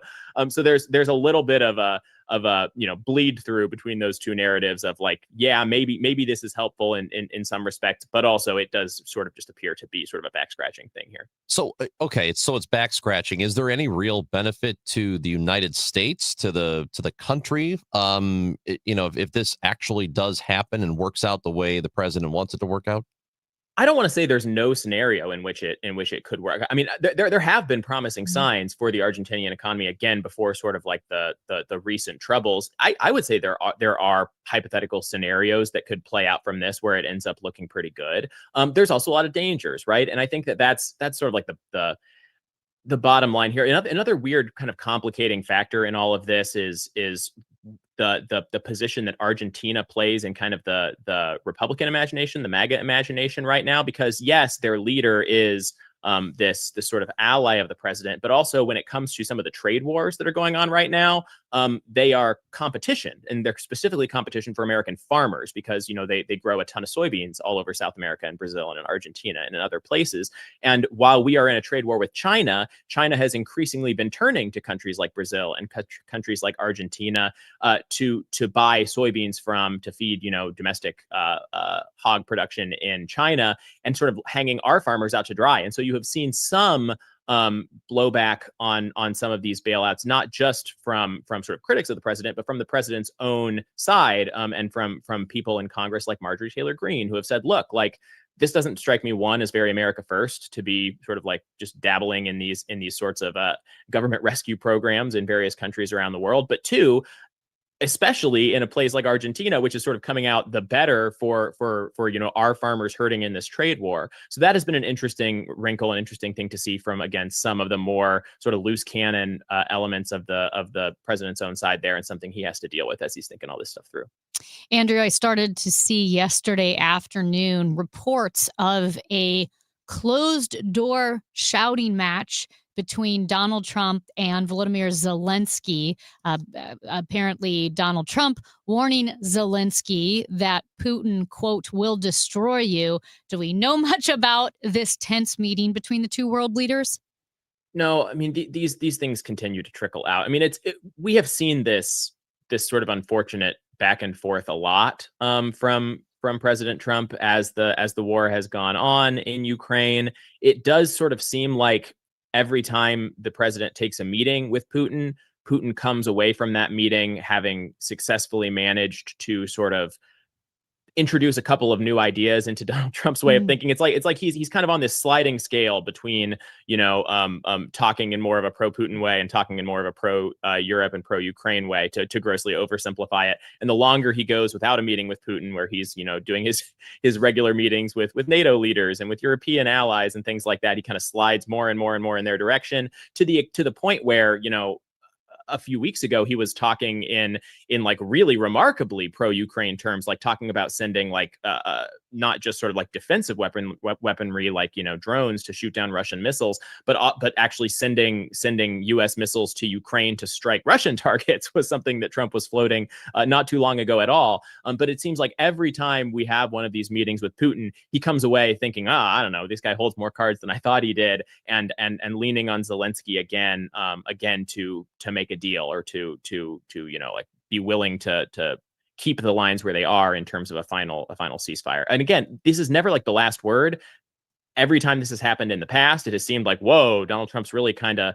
there's a little bit of a bleed through between those two narratives of like, yeah, maybe this is helpful in some respect, but also it does sort of just appear to be sort of a back scratching thing here. So it's back scratching. Is there any real benefit to the United States, to the country? If this actually does happen and works out the way the president wants it to work out? I don't want to say there's no scenario in which it could work. I mean, there have been promising signs for the Argentinian economy, again, before sort of like the recent troubles. I would say there are hypothetical scenarios that could play out from this where it ends up looking pretty good. There's also a lot of dangers, right? And I think that's sort of like the bottom line here. Another weird kind of complicating factor in all of this is the position that Argentina plays in kind of the Republican imagination, the MAGA imagination right now, because yes, their leader is this sort of ally of the president, but also when it comes to some of the trade wars that are going on right now, they are competition, and they're specifically competition for American farmers because they grow a ton of soybeans all over South America and Brazil and in Argentina and in other places. And while we are in a trade war with China has increasingly been turning to countries like Brazil and countries like Argentina to buy soybeans to feed domestic hog production in China, and sort of hanging our farmers out to dry. And so you have seen some blowback on some of these bailouts, not just from sort of critics of the president, but from the president's own side, and from people in Congress like Marjorie Taylor Greene, who have said, look, like, this doesn't strike me, one, as very America first to be sort of like just dabbling in these sorts of government rescue programs in various countries around the world, but two, especially in a place like Argentina, which is sort of coming out the better for our farmers hurting in this trade war. So that has been an interesting wrinkle, an interesting thing to see from, again, some of the more sort of loose cannon elements of the president's own side there, and something he has to deal with as he's thinking all this stuff through. Andrew, I started to see yesterday afternoon reports of a closed door shouting match between Donald Trump and Volodymyr Zelensky. Apparently, Donald Trump warning Zelensky that Putin, quote, will destroy you. Do we know much about this tense meeting between the two world leaders? No, I mean, these things continue to trickle out. I mean, we have seen this sort of unfortunate back and forth a lot from President Trump as the war has gone on in Ukraine. It does sort of seem like every time the president takes a meeting with Putin comes away from that meeting having successfully managed to sort of introduce a couple of new ideas into Donald Trump's way of thinking. It's like he's kind of on this sliding scale between talking in more of a pro-Putin way and talking in more of a pro-Europe and pro-Ukraine way, to grossly oversimplify it. And the longer he goes without a meeting with Putin, where he's doing his regular meetings with NATO leaders and with European allies and things like that, he kind of slides more and more and more in their direction to the point where a few weeks ago, he was talking in like really remarkably pro-Ukraine terms, like talking about sending like not just sort of like defensive weaponry, like drones to shoot down Russian missiles, but actually sending U.S. missiles to Ukraine to strike Russian targets was something that Trump was floating not too long ago at all. But it seems like every time we have one of these meetings with Putin, he comes away thinking, I don't know, this guy holds more cards than I thought he did, and leaning on Zelensky again to make a deal, or to like be willing to keep the lines where they are in terms of a final ceasefire. And again, this is never like the last word. Every time this has happened in the past, it has seemed like, whoa, Donald Trump's really kind of,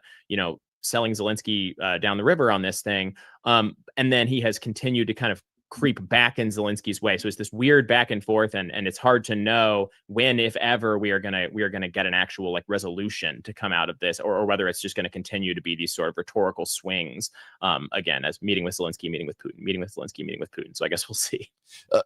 selling Zelensky down the river on this thing. And then he has continued to kind of creep back in Zelensky's way. So it's this weird back and forth, and it's hard to know when, if ever, we are gonna get an actual like resolution to come out of this, or whether it's just going to continue to be these sort of rhetorical swings. Again, as meeting with Zelensky, meeting with Putin, meeting with Zelensky, meeting with Putin. So I guess we'll see.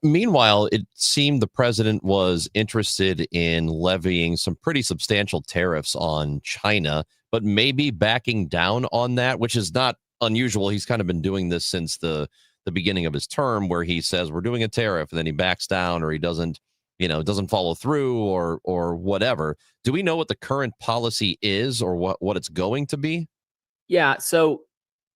Meanwhile, it seemed the president was interested in levying some pretty substantial tariffs on China, but maybe backing down on that, which is not unusual. He's kind of been doing this since the beginning of his term, where he says we're doing a tariff and then he backs down, or he doesn't follow through, or whatever. Do we know what the current policy is, or what it's going to be? Yeah, so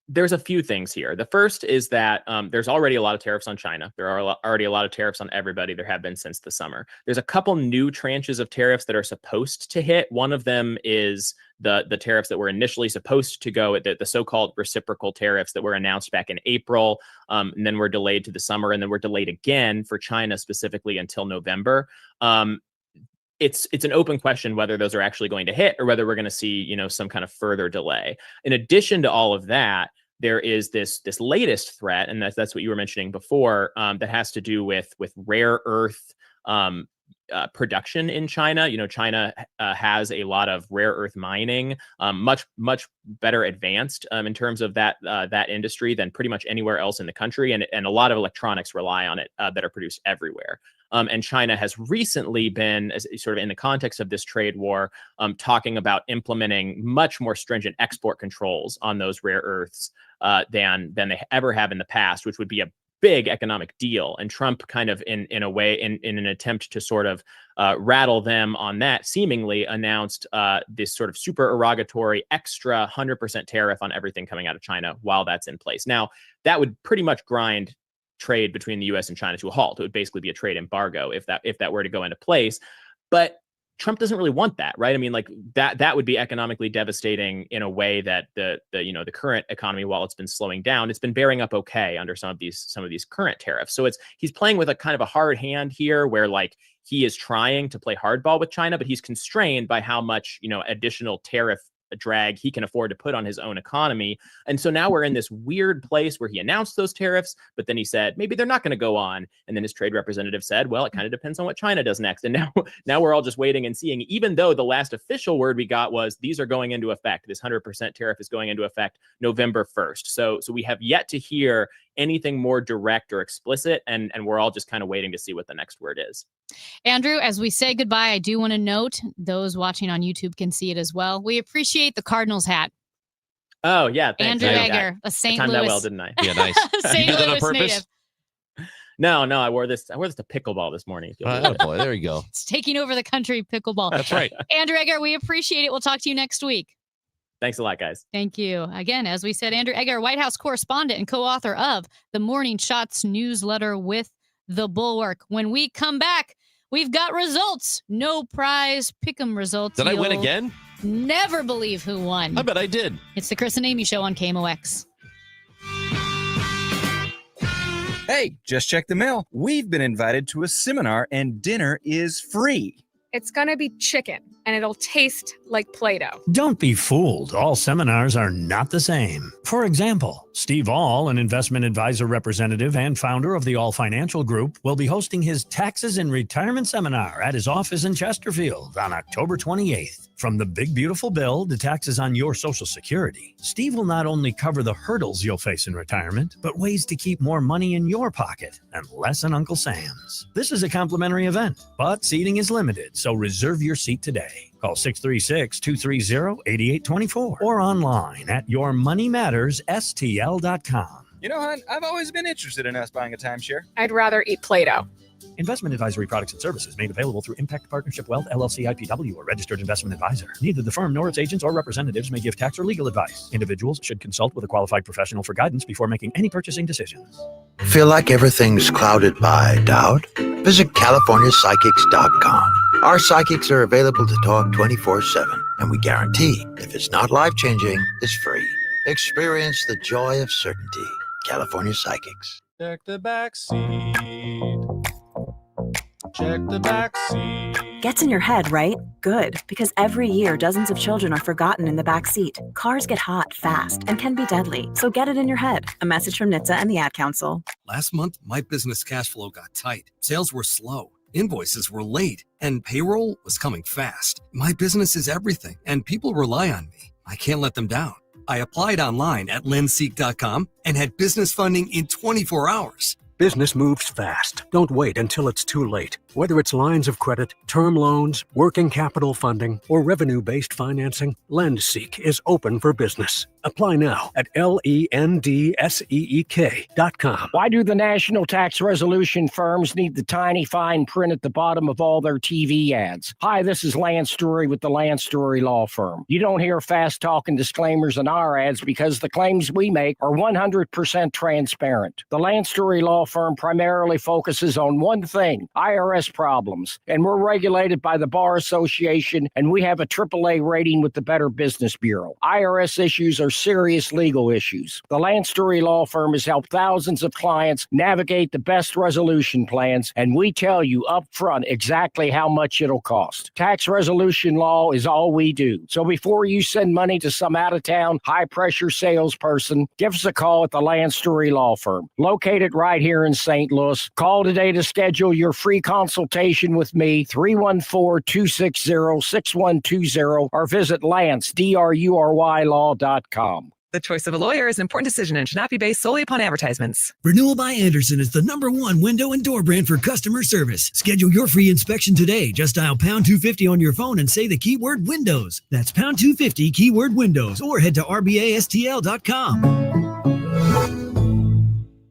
there's a few things here. The first is that there's already a lot of tariffs on China. There are already a lot of tariffs on everybody. There have been since the summer. There's a couple new tranches of tariffs that are supposed to hit. One of them is the tariffs that were initially supposed to go at the so-called reciprocal tariffs that were announced back in April, and then were delayed to the summer, and then were delayed again for China specifically until November. It's an open question whether those are actually going to hit, or whether we're going to see, some kind of further delay. In addition to all of that, there is this latest threat, and that's what you were mentioning before, that has to do with rare earth production in China. China has a lot of rare earth mining, much better advanced in terms of that industry than pretty much anywhere else in the country, and a lot of electronics rely on it that are produced everywhere. And China has recently been, as sort of in the context of this trade war, talking about implementing much more stringent export controls on those rare earths than they ever have in the past, which would be a big economic deal. And Trump kind of in a way, in an attempt to sort of rattle them on that, seemingly announced this sort of super erogatory extra 100% tariff on everything coming out of China while that's in place. Now, that would pretty much grind trade between the US and China to a halt. It would basically be a trade embargo if that were to go into place. But Trump doesn't really want that, right? I mean, like that would be economically devastating in a way that the current economy, while it's been slowing down, it's been bearing up okay under some of these current tariffs. So he's playing with a kind of a hard hand here, where like he is trying to play hardball with China, but he's constrained by how much additional tariff drag he can afford to put on his own economy. And so now we're in this weird place where he announced those tariffs, but then he said maybe they're not going to go on. And then his trade representative said, well, it kind of depends on what China does next. And now we're all just waiting and seeing, even though the last official word we got was these are going into effect. This 100% tariff is going into effect November 1st. So we have yet to hear anything more direct or explicit, and we're all just kind of waiting to see what the next word is. Andrew, as we say goodbye, I do want to note, those watching on YouTube can see it as well, we appreciate the Cardinals hat. Oh, yeah. Thanks. Andrew Egger, a St. Louis. I timed that well, didn't I? Yeah, nice. St. You did that on Louis purpose? native. No, I wore this to pickleball this morning. Oh, boy, there you go. It's taking over the country, pickleball. That's right. Andrew Egger, we appreciate it. We'll talk to you next week. Thanks a lot, guys. Thank you. Again, as we said, Andrew Egger, White House correspondent and co-author of the Morning Shots newsletter with The Bulwark. When we come back, we've got results. No prize pick'em results. Did I win again? Never believe who won. I bet I did. It's the Chris and Amy Show on KMOX. Hey, just check the mail. We've been invited to a seminar and dinner is free. It's going to be chicken, and it'll taste like Play-Doh. Don't be fooled. All seminars are not the same. For example, Steve All, an investment advisor representative and founder of the All Financial Group, will be hosting his Taxes and Retirement Seminar at his office in Chesterfield on October 28th. From the big beautiful bill to taxes on your Social Security, Steve will not only cover the hurdles you'll face in retirement, but ways to keep more money in your pocket and less in Uncle Sam's. This is a complimentary event, but seating is limited, so reserve your seat today. Call 636-230-8824 or online at yourmoneymattersstl.com. You know, hon, I've always been interested in us buying a timeshare. I'd rather eat Play-Doh. Investment advisory products and services made available through Impact Partnership Wealth, LLC IPW, or registered investment advisor. Neither the firm nor its agents or representatives may give tax or legal advice. Individuals should consult with a qualified professional for guidance before making any purchasing decisions. Feel like everything's clouded by doubt? Visit CaliforniaPsychics.com. Our psychics are available to talk 24/7, and we guarantee if it's not life-changing, it's free. Experience the joy of certainty. California Psychics. Check the back seat. Check the back seat. Gets in your head, right? Good, because every year dozens of children are forgotten in the back seat. Cars get hot fast and can be deadly, so get it in your head. A message from NHTSA and the Ad Council. Last month, my business cash flow got tight. Sales were slow. Invoices were late, and payroll was coming fast. My business is everything, and people rely on me. I can't let them down. I applied online at lenseek.com and had business funding in 24 hours. Business moves fast. Don't wait until it's too late. Whether it's lines of credit, term loans, working capital funding, or revenue-based financing, LendSeek is open for business. Apply now at LENDSEEK.com. Why do the national tax resolution firms need the tiny fine print at the bottom of all their TV ads? Hi, this is Lance Story with the Lance Story Law Firm. You don't hear fast-talking disclaimers in our ads because the claims we make are 100% transparent. The Lance Story Law Firm primarily focuses on one thing, IRS problems, and we're regulated by the Bar Association, and we have a AAA rating with the Better Business Bureau. IRS issues are serious legal issues. The Lance Story Law Firm has helped thousands of clients navigate the best resolution plans, and we tell you up front exactly how much it'll cost. Tax resolution law is all we do. So before you send money to some out-of-town, high-pressure salesperson, give us a call at the Lance Story Law Firm, located right here in St. Louis. Call today to schedule your free consultation with me, 314-260-6120, or visit LanceDruryLaw.com. The choice of a lawyer is an important decision and should not be based solely upon advertisements. Renewal by Andersen is the #1 window and door brand for customer service. Schedule your free inspection today. Just dial pound 250 on your phone and say the keyword Windows. That's pound 250 keyword Windows, or head to rbastl.com.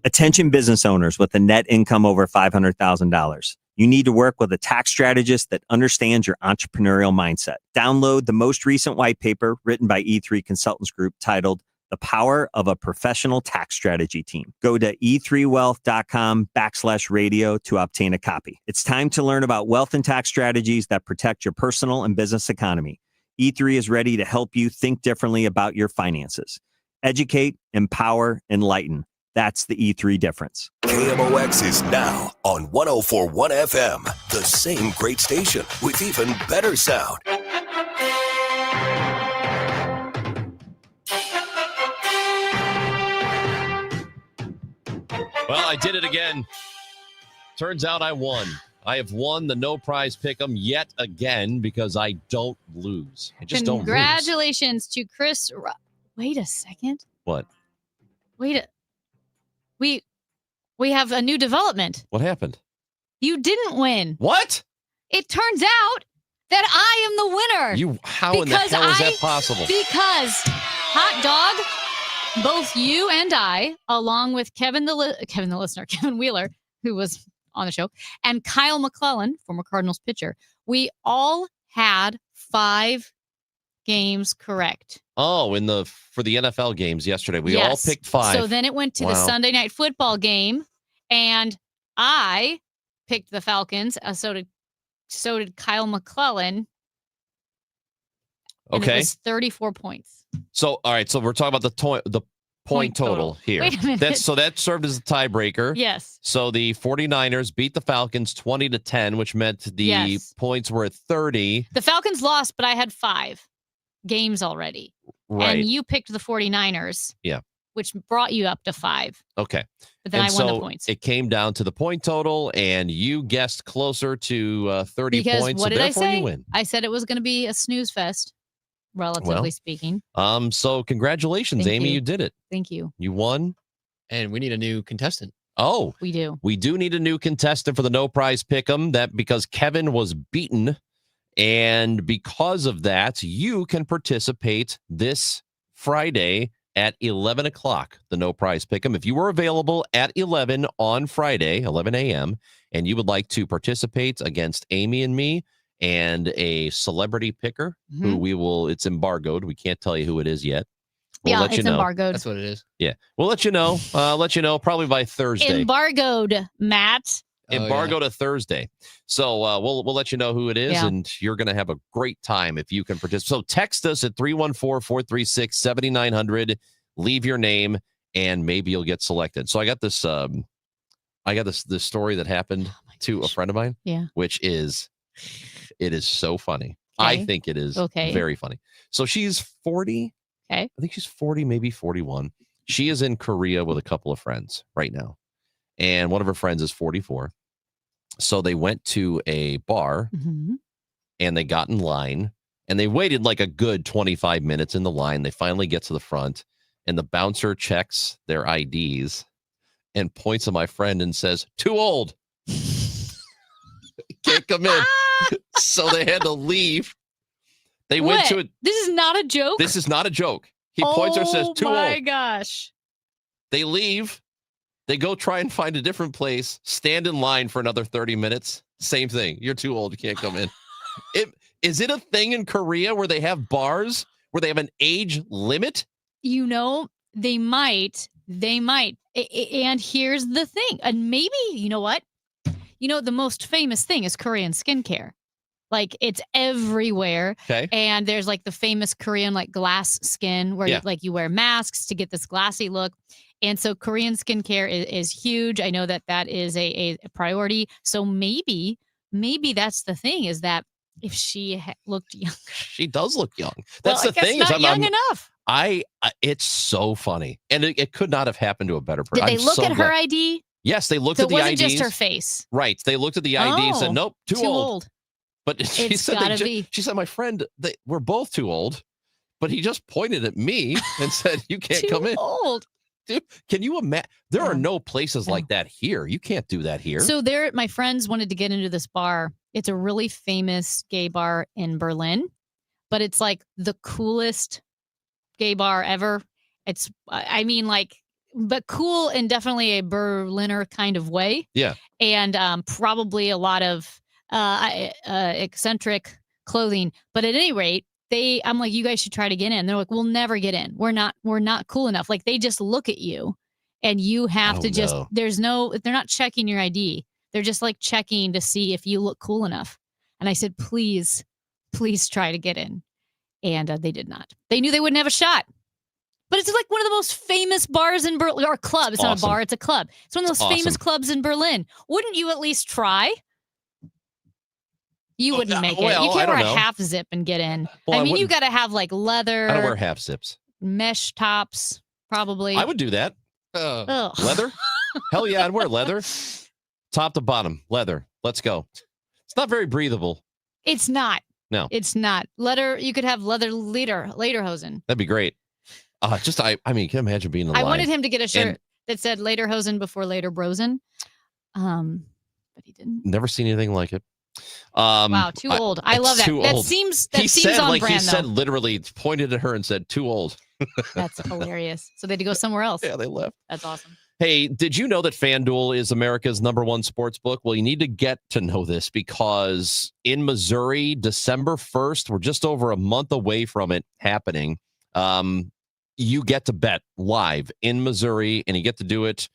Attention business owners with a net income over $500,000. You need to work with a tax strategist that understands your entrepreneurial mindset. Download the most recent white paper written by E3 Consultants Group titled The Power of a Professional Tax Strategy Team. Go to e3wealth.com/radio to obtain a copy. It's time to learn about wealth and tax strategies that protect your personal and business economy. E3 is ready to help you think differently about your finances. Educate, empower, enlighten. That's the E3 difference. KMOX is now on 104.1 FM, the same great station with even better sound. Well, I did it again. Turns out I won. I have won the no prize pick'em yet again because I don't lose. I just don't lose. Congratulations to Chris. Wait a second. What? We have a new development. What happened? You didn't win. What? It turns out that I am the winner. How in the hell is that possible? Because Hot Dog, both you and I, along with Kevin Wheeler, who was on the show, and Kyle McClellan, former Cardinals pitcher, we all had 5 games correct. Oh, for the NFL games yesterday, we all picked 5. So then it went to the Sunday night football game, and I picked the Falcons. So did Kyle McClellan. Okay, it was 34 points. So all right, so we're talking about the point total here. Wait a minute. That served as a tiebreaker. Yes. So the 49ers beat the Falcons 20-10, which meant the points were at 30. The Falcons lost, but I had 5 games already. Right. And you picked the 49ers. Yeah. Which brought you up to 5. Okay. But then I won the points. It came down to the point total, and you guessed closer to 30 points. What did I say? You win. I said it was going to be a snooze fest, relatively speaking. So congratulations, Thank Amy. you. You did it. Thank you. You won. And we need a new contestant. Oh. We do. We do need a new contestant for the no prize pick'em. That because Kevin was beaten. And because of that, you can participate this Friday at 11 o'clock, the no prize pick'em. If you were available at 11 on Friday, 11 a.m., and you would like to participate against Amy and me and a celebrity picker who it's embargoed. We can't tell you who it is yet. We'll let you know. Embargoed. That's what it is. Yeah. We'll let you know. Probably by Thursday. Embargoed, Matt. Embargo to Thursday. So we'll let you know who it is, and you're going to have a great time if you can participate. So text us at 314-436-7900. Leave your name, and maybe you'll get selected. So I got this I got this story that happened to a friend of mine. Yeah. Which is, it is so funny. I think it is very funny. So she's 40. Okay. I think she's 40, maybe 41. She is in Korea with a couple of friends right now. And one of her friends is 44. So they went to a bar and they got in line and they waited like a good 25 minutes in the line. They finally get to the front and the bouncer checks their IDs and points at my friend and says, "Too old. Can't come in." So they had to leave. They went to it. This is not a joke? This is not a joke. He points and says, "Too old." Oh my gosh. They leave. They go try and find a different place, stand in line for another 30 minutes. Same thing. You're too old. You can't come in. Is it a thing in Korea where they have bars where they have an age limit? You know, they might. And here's the thing. And maybe, you know what? You know, the most famous thing is Korean skincare. Like, it's everywhere. Okay. And there's like the famous Korean like glass skin where you wear masks to get this glassy look. And so Korean skincare is huge. I know that is a priority. So maybe that's the thing, is that if she looked younger. She does look young. That's the thing. Not young enough. It's so funny. And it could not have happened to a better person. Did they look at her ID? Yes, they looked at the IDs. So it wasn't just her face. Right. They looked at the ID and said, "Nope, too old." But she said, "My friend, we're both too old." But he just pointed at me and said, "You can't come in." Too old. Dude, can you imagine? There are no places like that here. You can't do that here. So my friends wanted to get into this bar. It's a really famous gay bar in Berlin, but it's like the coolest gay bar ever. It's, but cool in definitely a Berliner kind of way. Yeah. And probably a lot of eccentric clothing. But at any rate, I'm like, "You guys should try to get in." They're like, "We'll never get in. We're not cool enough." Like, they just look at you and you have to just, they're not checking your ID. They're just like checking to see if you look cool enough. And I said, please try to get in. And they did not. They knew they wouldn't have a shot. But it's like one of the most famous bars in Berlin, or club. It's not a bar, it's a club. It's one of those famous clubs in Berlin. Wouldn't you at least try? You wouldn't make it. You can't wear a half zip and get in. Well, you got to have like leather. I don't wear half zips. Mesh tops, probably. I would do that. Leather? Hell yeah, I'd wear leather. Top to bottom, leather. Let's go. It's not very breathable. It's not. No. It's not. Leather, you could have leather lederhosen. That'd be great. Can you imagine being in the line? I wanted him to get a shirt that said lederhosen before later brosen. But he didn't. Never seen anything like it. Wow, too old. I love that. That seems on brand, he said literally pointed at her and said, "Too old." That's hilarious. So they had to go somewhere else. Yeah, they left. That's awesome. Hey, did you know that FanDuel is America's #1 sports book? Well, you need to get to know this because in Missouri, December 1st, we're just over a month away from it happening. You get to bet live in Missouri, and you get to do it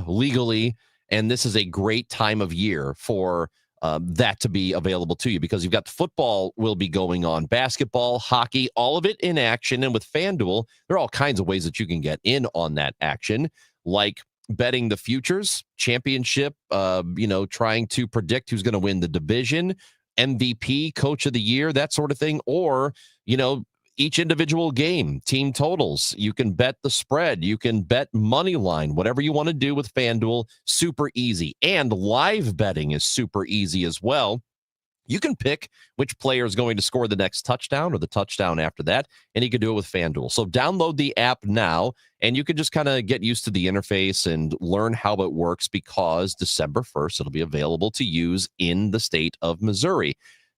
legally. And this is a great time of year for that to be available to you because you've got football will be going on, basketball, hockey, all of it in action. And with FanDuel, there are all kinds of ways that you can get in on that action, like betting the futures, championship, trying to predict who's going to win the division, MVP, coach of the year, that sort of thing, or, each individual game, team totals. You can bet the spread. You can bet money line, whatever you want to do with FanDuel. Super easy. And live betting is super easy as well. You can pick which player is going to score the next touchdown or the touchdown after that, and you can do it with FanDuel. So download the app now, and you can just kind of get used to the interface and learn how it works because December 1st, it'll be available to use in the state of Missouri.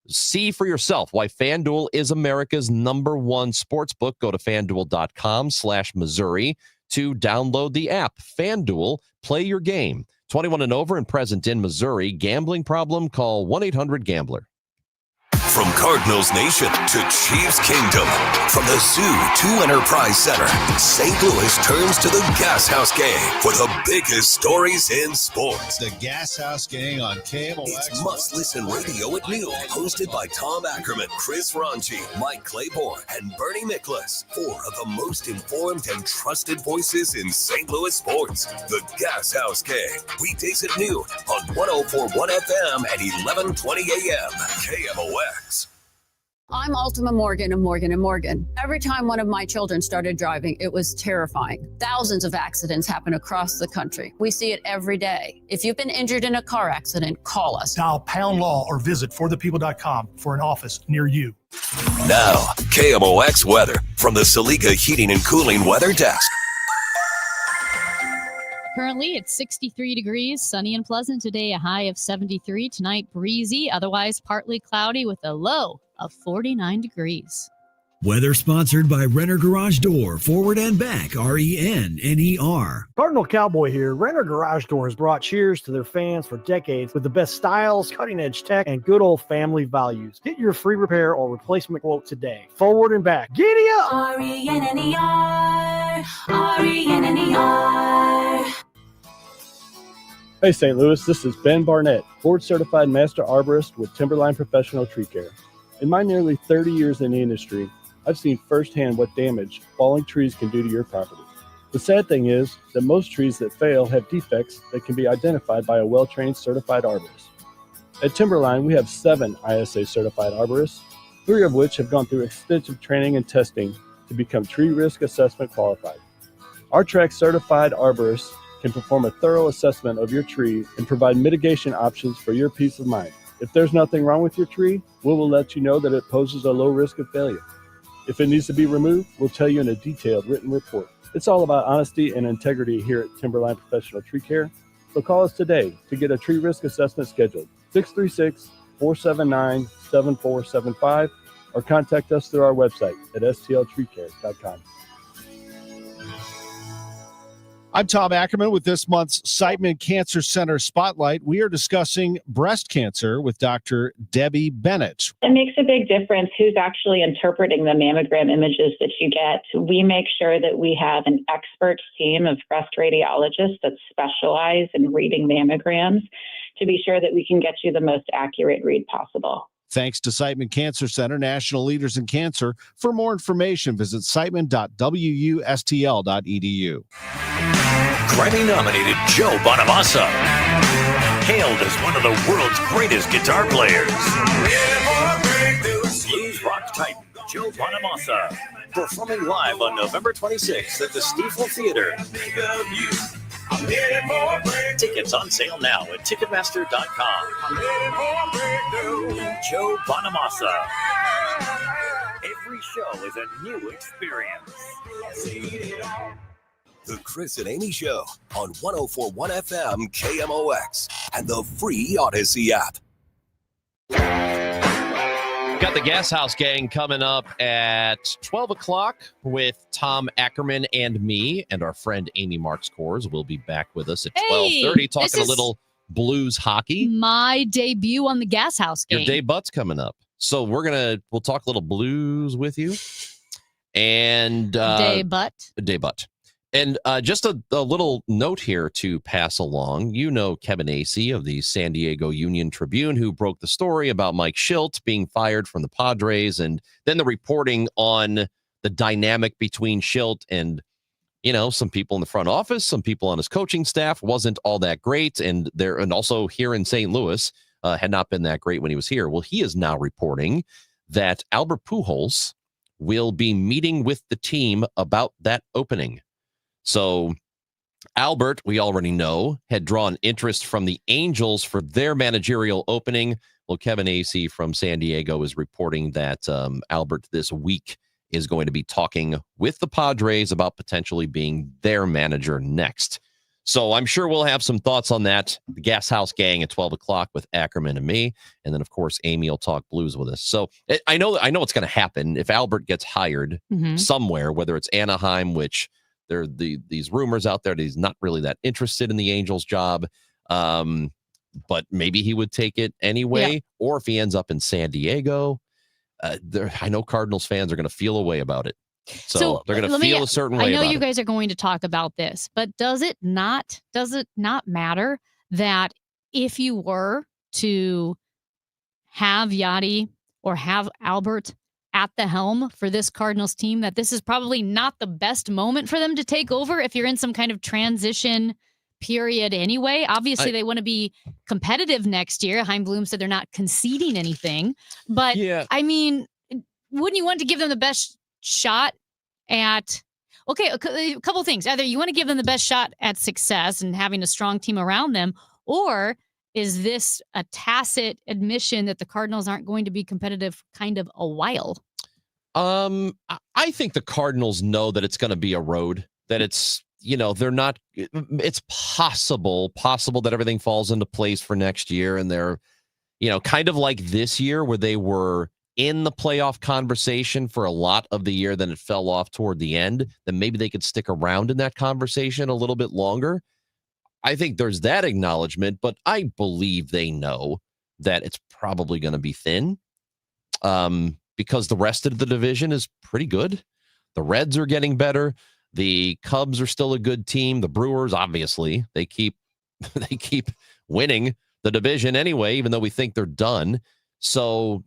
See for yourself why FanDuel is America's #1 sports book. Go to FanDuel.com/Missouri to download the app. FanDuel, play your game. 21 and over and present in Missouri. Gambling problem? Call 1-800-GAMBLER. From Cardinals Nation to Chiefs Kingdom, from the Zoo to Enterprise Center, St. Louis turns to the Gas House Gang for the biggest stories in sports. The Gas House Gang on KMOX. It's must-listen radio at noon, hosted by Tom Ackerman, Chris Ranji, Mike Claiborne, and Bernie Miklasz. 4 of the most informed and trusted voices in St. Louis sports. The Gas House Gang, weekdays at noon on 104.1 FM and 11:20 a.m. KMOX. I'm Ultima Morgan of Morgan & Morgan. Every time one of my children started driving, it was terrifying. Thousands of accidents happen across the country. We see it every day. If you've been injured in a car accident, call us. Dial # law or visit forthepeople.com for an office near you. Now, KMOX weather from the Saliga Heating and Cooling Weather Desk. Currently, it's 63 degrees, sunny and pleasant today, a high of 73. Tonight, breezy, otherwise partly cloudy with a low of 49 degrees. Weather sponsored by Renner Garage Door, forward and back, RENNER. Cardinal Cowboy here. Renner Garage Door has brought cheers to their fans for decades with the best styles, cutting-edge tech, and good old family values. Get your free repair or replacement quote today. Forward and back. Giddy up! RENNER, RENNER. Hey St. Louis, this is Ben Barnett, board certified master arborist with Timberline Professional Tree Care. In my nearly 30 years in the industry, I've seen firsthand what damage falling trees can do to your property. The sad thing is that most trees that fail have defects that can be identified by a well-trained certified arborist. At Timberline, we have 7 ISA certified arborists, 3 of which have gone through extensive training and testing to become tree risk assessment qualified. Our track certified arborists can perform a thorough assessment of your tree and provide mitigation options for your peace of mind. If there's nothing wrong with your tree, we will let you know that it poses a low risk of failure. If it needs to be removed, we'll tell you in a detailed written report. It's all about honesty and integrity here at Timberline Professional Tree Care. So call us today to get a tree risk assessment scheduled, 636-479-7475, or contact us through our website at stltreecare.com. I'm Tom Ackerman with this month's Siteman Cancer Center Spotlight. We are discussing breast cancer with Dr. Debbie Bennett. It makes a big difference who's actually interpreting the mammogram images that you get. We make sure that we have an expert team of breast radiologists that specialize in reading mammograms to be sure that we can get you the most accurate read possible. Thanks to Siteman Cancer Center, national leaders in cancer. For more information, visit siteman.wustl.edu. Grammy-nominated Joe Bonamassa, hailed as one of the world's greatest guitar players. Blues rock titan Joe Bonamassa, performing live on November 26th at the Stiefel Theater. Tickets on sale now at Ticketmaster.com. Joe Bonamassa. Every show is a new experience. The Chris and Amy Show on 104.1 FM KMOX and the free Odyssey app. Got the Gas House Gang coming up at 12 o'clock with Tom Ackerman and me, and our friend Amy Marks Kors will be back with us at 12:30 talking a little Blues hockey. My debut on the Gas House Gang. Your debut's coming up. So we'll talk a little Blues with you. And debut. And just a little note here to pass along. You know Kevin Acee of the San Diego Union Tribune, who broke the story about Mike Shildt being fired from the Padres, and then the reporting on the dynamic between Shildt and, some people in the front office, some people on his coaching staff wasn't all that great, and also here in St. Louis had not been that great when he was here. Well, he is now reporting that Albert Pujols will be meeting with the team about that opening. So Albert, we already know, had drawn interest from the Angels for their managerial opening. Well, Kevin Acee from San Diego is reporting that Albert this week is going to be talking with the Padres about potentially being their manager next. So I'm sure we'll have some thoughts on that. The Gas House Gang at 12 o'clock with Ackerman and me. And then, of course, Amy will talk Blues with us. So I know what's going to happen if Albert gets hired somewhere, whether it's Anaheim, which there are these rumors out there that he's not really that interested in the Angels job. but maybe he would take it anyway. Or if he ends up in San Diego, I know Cardinals fans are going to feel a way about it. So they're going to feel a certain way. I know about you it. guys are going to talk about this, but does it not matter that if you were to have Yadi or have Albert at the helm for this Cardinals team, that this is probably not the best moment for them to take over if you're in some kind of transition period anyway? Obviously, they want to be competitive next year. Chaim Bloom said they're not conceding anything. But, I mean, wouldn't you want to give them the best shot at... Okay, a couple things. Either you want to give them the best shot at success and having a strong team around them, or is this a tacit admission that the Cardinals aren't going to be competitive kind of a while? I think the Cardinals know that it's going to be a road, that it's, they're not, it's possible that everything falls into place for next year. And they're, kind of like this year where they were in the playoff conversation for a lot of the year, then it fell off toward the end, then maybe they could stick around in that conversation a little bit longer. I think there's that acknowledgement, but I believe they know that it's probably going to be thin because the rest of the division is pretty good. The Reds are getting better. The Cubs are still a good team. The Brewers, obviously, they keep winning the division anyway, even though we think they're done. So,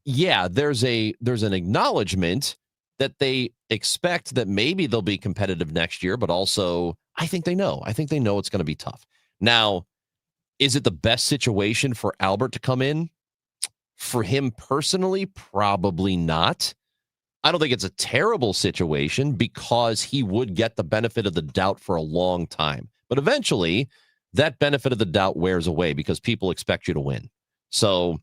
yeah, there's an acknowledgement that they expect that maybe they'll be competitive next year, but also I think they know it's going to be tough. Now, is it the best situation for Albert to come in? For him personally, probably not. I don't think it's a terrible situation because he would get the benefit of the doubt for a long time. But eventually, that benefit of the doubt wears away because people expect you to win. So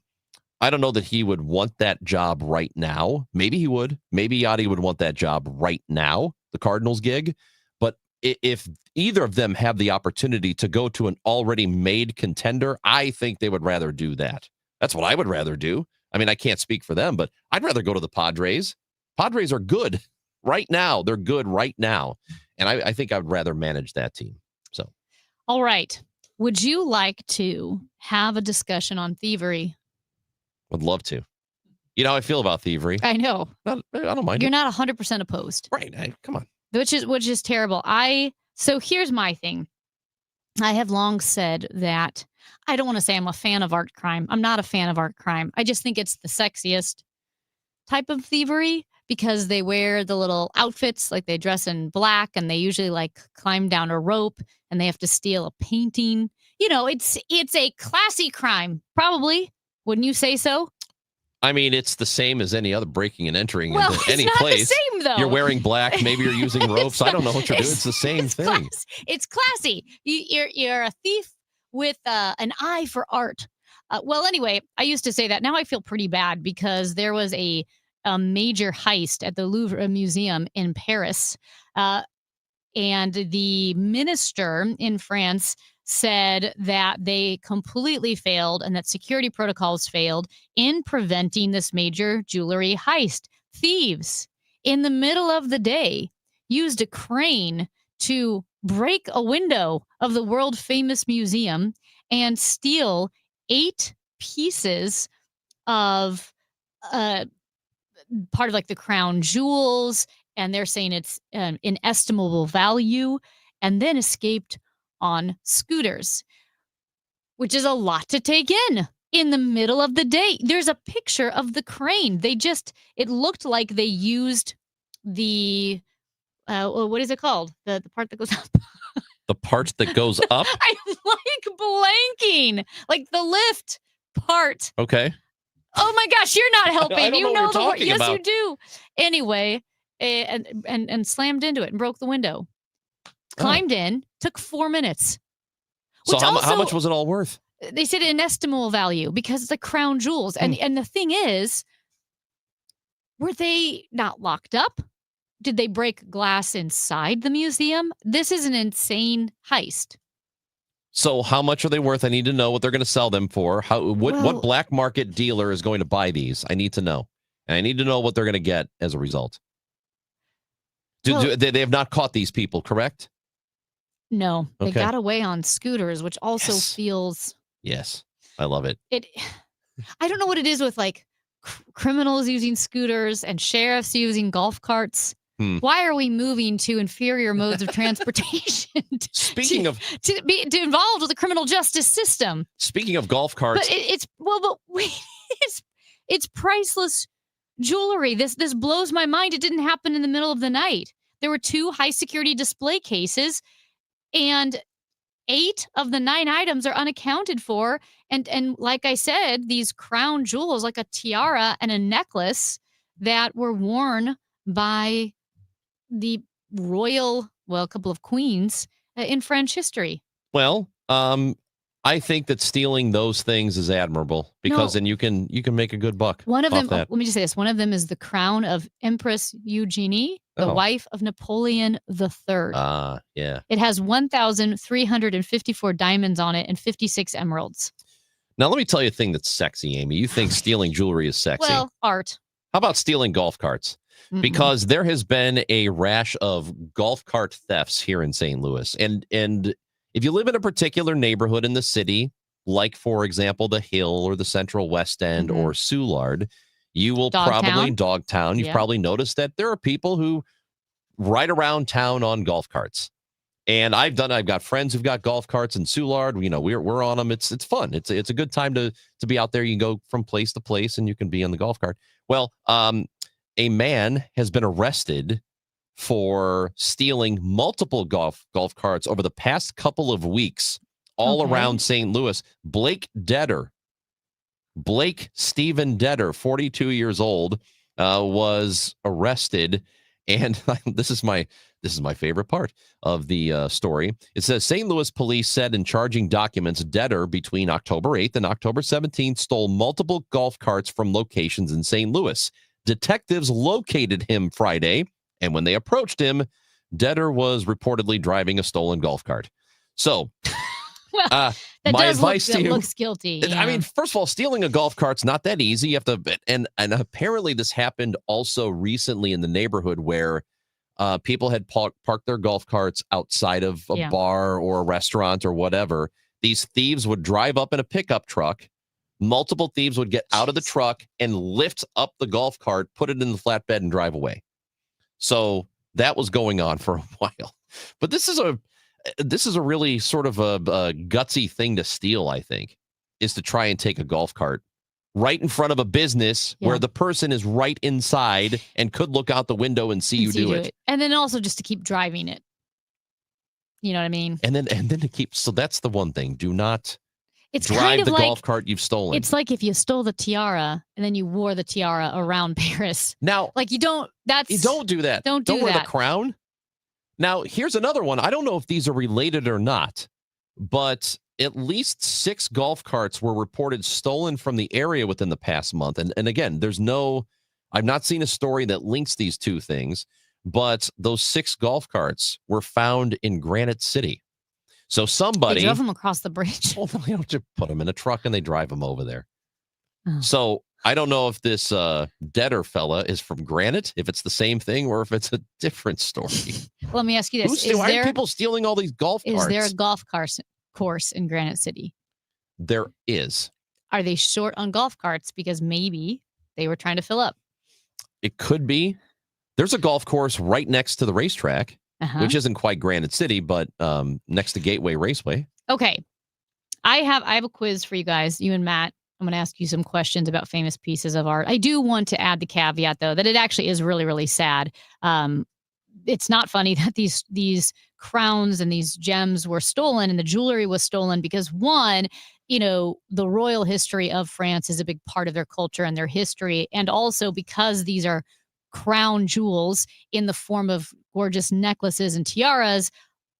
I don't know that he would want that job right now. Maybe he would. Maybe Yadi would want that job right now, the Cardinals gig. But if either of them have the opportunity to go to an already made contender, I think they would rather do that. That's what I would rather do. I mean, I can't speak for them, but I'd rather go to the Padres. Padres are good right now. They're good right now. And I think I would rather manage that team. So, all right. Would you like to have a discussion on thievery? Would love to. You know how I feel about thievery. I know. I don't mind. You're not 100% opposed. Right. Hey, come on. Which is terrible. So here's my thing. I have long said that I don't want to say I'm a fan of art crime. I'm not a fan of art crime. I just think it's the sexiest type of thievery because they wear the little outfits, like they dress in black and they usually like climb down a rope and they have to steal a painting. It's a classy crime, probably. Wouldn't you say so? I mean, it's the same as any other breaking and entering into any it's not place. The same, though. You're wearing black. Maybe you're using ropes. I don't know what you're doing. It's the same thing. It's classy. You're a thief with an eye for art. Well, anyway, I used to say that. Now I feel pretty bad because there was a major heist at the Louvre Museum in Paris. And the minister in France said that they completely failed and that security protocols failed in preventing this major jewelry heist. Thieves in the middle of the day used a crane to break a window of the world famous museum and steal 8 pieces of part of like the crown jewels. And they're saying it's an inestimable value, and then escaped on scooters, which is a lot to take in the middle of the day. There's a picture of the crane. It looked like they used the, what is it called? The part that goes up. The part that goes up? I'm like blanking. Like the lift part. Okay. Oh my gosh, you're not helping. I don't know what you're talking Yes, about. you do. Anyway, and slammed into it and broke the window. Climbed in, took 4 minutes. So how much was it all worth? They said inestimable value because it's the crown jewels. And the thing is, were they not locked up? Did they break glass inside the museum? This is an insane heist. So how much are they worth? I need to know what they're going to sell them for. What black market dealer is going to buy these? I need to know. And I need to know what they're going to get as a result. They have not caught these people, correct? No, they Okay. got away on scooters, which also feels Yes, I love it. I don't know what it is with like criminals using scooters and sheriffs using golf carts. Why are we moving to inferior modes of transportation? Speaking of to be involved with the criminal justice system. Speaking of golf carts, but it's priceless jewelry. This blows my mind. It didn't happen in the middle of the night. There were 2 high security display cases, and 8 of the 9 items are unaccounted for. And like I said, these crown jewels, like a tiara and a necklace that were worn by the royal, a couple of queens in French history. Well, I think that stealing those things is admirable because then you can make a good buck. One of them, that. let me just say this. One of them is the crown of Empress Eugenie, the wife of Napoleon III. Yeah. It has 1,354 diamonds on it and 56 emeralds. Now, let me tell you a thing that's sexy, Amy. You think stealing jewelry is sexy. Well, art. How about stealing golf carts? Because there has been a rash of golf cart thefts here in St. Louis. And if you live in a particular neighborhood in the city, like, for example, the Hill or the Central West End or Soulard, you will probably, Dogtown, you've probably noticed that there are people who ride around town on golf carts. And I've got friends who've got golf carts in Soulard. You know, we're on them. It's fun. It's a good time to be out there. You can go from place to place and you can be on the golf cart. Well, a man has been arrested for stealing multiple golf carts over the past couple of weeks all around St. Louis. Blake Stephen Detter, 42 years old, was arrested. And this is my favorite part of the story. It says St. Louis police said in charging documents, Detter between October 8th and October 17th stole multiple golf carts from locations in St. Louis. Detectives located him Friday, and when they approached him, Detter was reportedly driving a stolen golf cart. So, that my advice to you looks guilty. Yeah. I mean, first of all, stealing a golf cart's not that easy. You have to, and apparently this happened also recently in the neighborhood where people had parked their golf carts outside of a bar or a restaurant or whatever. These thieves would drive up in a pickup truck. Multiple thieves would get out of the truck and lift up the golf cart, put it in the flatbed, and drive away. So that was going on for a while. But this is a really sort of a gutsy thing to steal, I think, is to try and take a golf cart right in front of a business where the person is right inside and could look out the window and see you do it. And then also just to keep driving it. You know what I mean? And then to keep, so that's the one thing. Do not drive kind of the like, golf cart you've stolen. It's like if you stole the tiara and then you wore the tiara around Paris. Now, like you don't do that. Don't wear the crown. Now, here's another one. I don't know if these are related or not, but at least 6 golf carts were reported stolen from the area within the past month. And again, I've not seen a story that links these two things, but those 6 golf carts were found in Granite City. So somebody drove them across the bridge. Well, they don't just put them in a truck and they drive them over there. So I don't know if this Detter fella is from Granite, if it's the same thing, or if it's a different story. Let me ask you this: why are people stealing all these golf carts? Is there a golf course in Granite City? There is. Are they short on golf carts because maybe they were trying to fill up? It could be. There's a golf course right next to the racetrack. Which isn't quite Granite City, but next to Gateway Raceway. Okay. I have a quiz for you guys, you and Matt. I'm going to ask you some questions about famous pieces of art. I do want to add the caveat, though, that it actually is really, really sad. It's not funny that these crowns and these gems were stolen and the jewelry was stolen because, one, the royal history of France is a big part of their culture and their history. And also because these are crown jewels in the form of gorgeous necklaces and tiaras,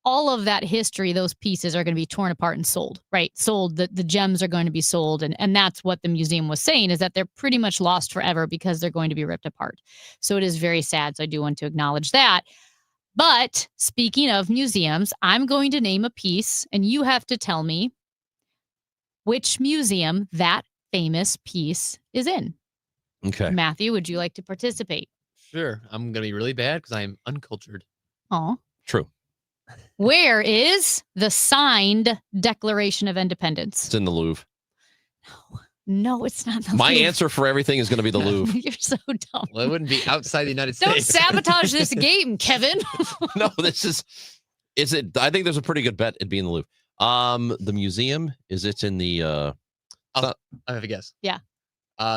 all of that history, those pieces are going to be torn apart and sold, right? Sold, the gems are going to be sold. And that's what the museum was saying, is that they're pretty much lost forever because they're going to be ripped apart. So it is very sad. So I do want to acknowledge that. But speaking of museums, I'm going to name a piece and you have to tell me which museum that famous piece is in. Okay. Matthew, would you like to participate? Sure. I'm going to be really bad because I am uncultured. Oh. True. Where is the signed Declaration of Independence? It's in the Louvre. No, it's not the My Louvre. answer for everything is going to be the Louvre. You're so dumb. Well, it wouldn't be outside the United Don't States. sabotage this game, Kevin. No, is it? I think there's a pretty good bet it'd be in the Louvre. The museum, it's in the, I have a guess. Yeah.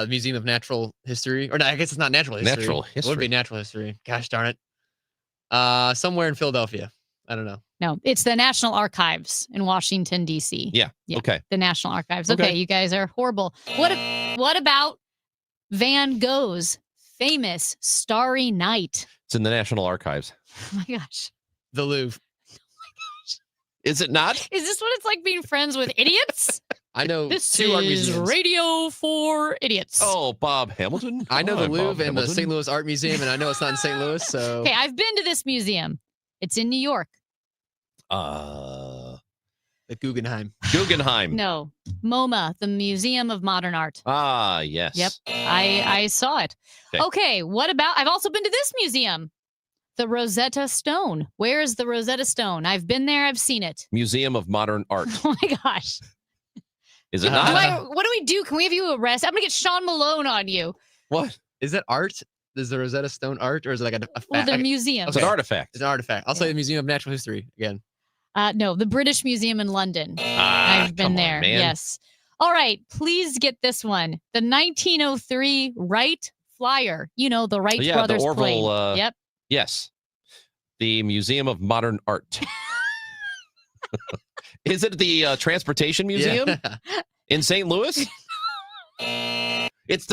Museum of Natural History. Or no, I guess it's not natural history. Natural It would history. be natural history. Gosh darn it. Somewhere in Philadelphia. I don't know. No, it's the National Archives in Washington, D.C. Yeah. Okay. The National Archives. Okay, you guys are horrible. What about Van Gogh's famous Starry Night? It's in the National Archives. Oh my gosh. The Louvre. Is it not? Is this what it's like being friends with idiots? I know This two art is museums. Radio for Idiots. Oh, Bob Hamilton. I know the Hi, Bob Louvre and the Hamilton. St. Louis Art Museum, and I know it's not in St. Louis, so Okay, I've been to this museum. It's in New York. the Guggenheim. Guggenheim. No, MoMA, the Museum of Modern Art. Ah, yes. Yep, I saw it. Okay, what about? I've also been to this museum, the Rosetta Stone. Where is the Rosetta Stone? I've been there. I've seen it. Museum of Modern Art. Oh my gosh. Is it not? What do we do? Can we have you arrested? I'm gonna get Sean Malone on you. What? Is that art? Is the Rosetta Stone art, or is it like a Well, fact? they're museums. It's an artifact. It's an artifact. I'll say the Museum of Natural History again. No, the British Museum in London. I've been come on, there. man. Yes. All right. Please get this one. The 1903 Wright Flyer. You know, the Wright Yeah, brothers the Orville. plane. Yep. Yes. The Museum of Modern Art. Is it the Transportation Museum in St. Louis?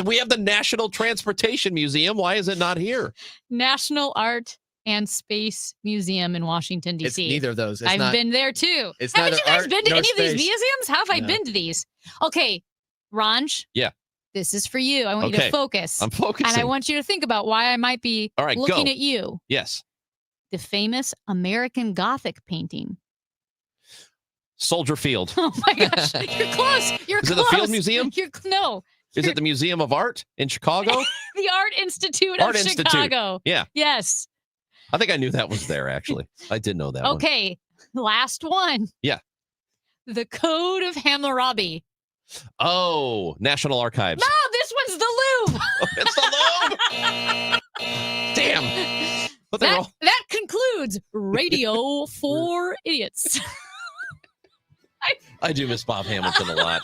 We have the National Transportation Museum. Why is it not here? National Art and Space Museum in Washington, D.C. It's neither of those. It's I've not- been there too. It's Haven't neither you guys art been to nor any of these space. museums? How have I No. been to these? Okay, Ranj, Yeah. this is for you. I want you Okay. to focus. I'm focusing. And I want you to think about why I might be All right, looking go. at you. Yes. The famous American Gothic painting. Soldier Field. Oh my gosh, you're close. You're Is it close. the Field Museum? No, Is it the Museum of Art in Chicago? the Art Institute Art of Institute. Chicago. Yeah. Yes. I think I knew that was there, actually. I did know that one. Okay, last one. Yeah. The Code of Hammurabi. Oh, National Archives. No, this one's the Louvre. It's the Louvre. Damn. But they're all... That concludes Radio for Idiots. I do miss Bob Hamilton a lot.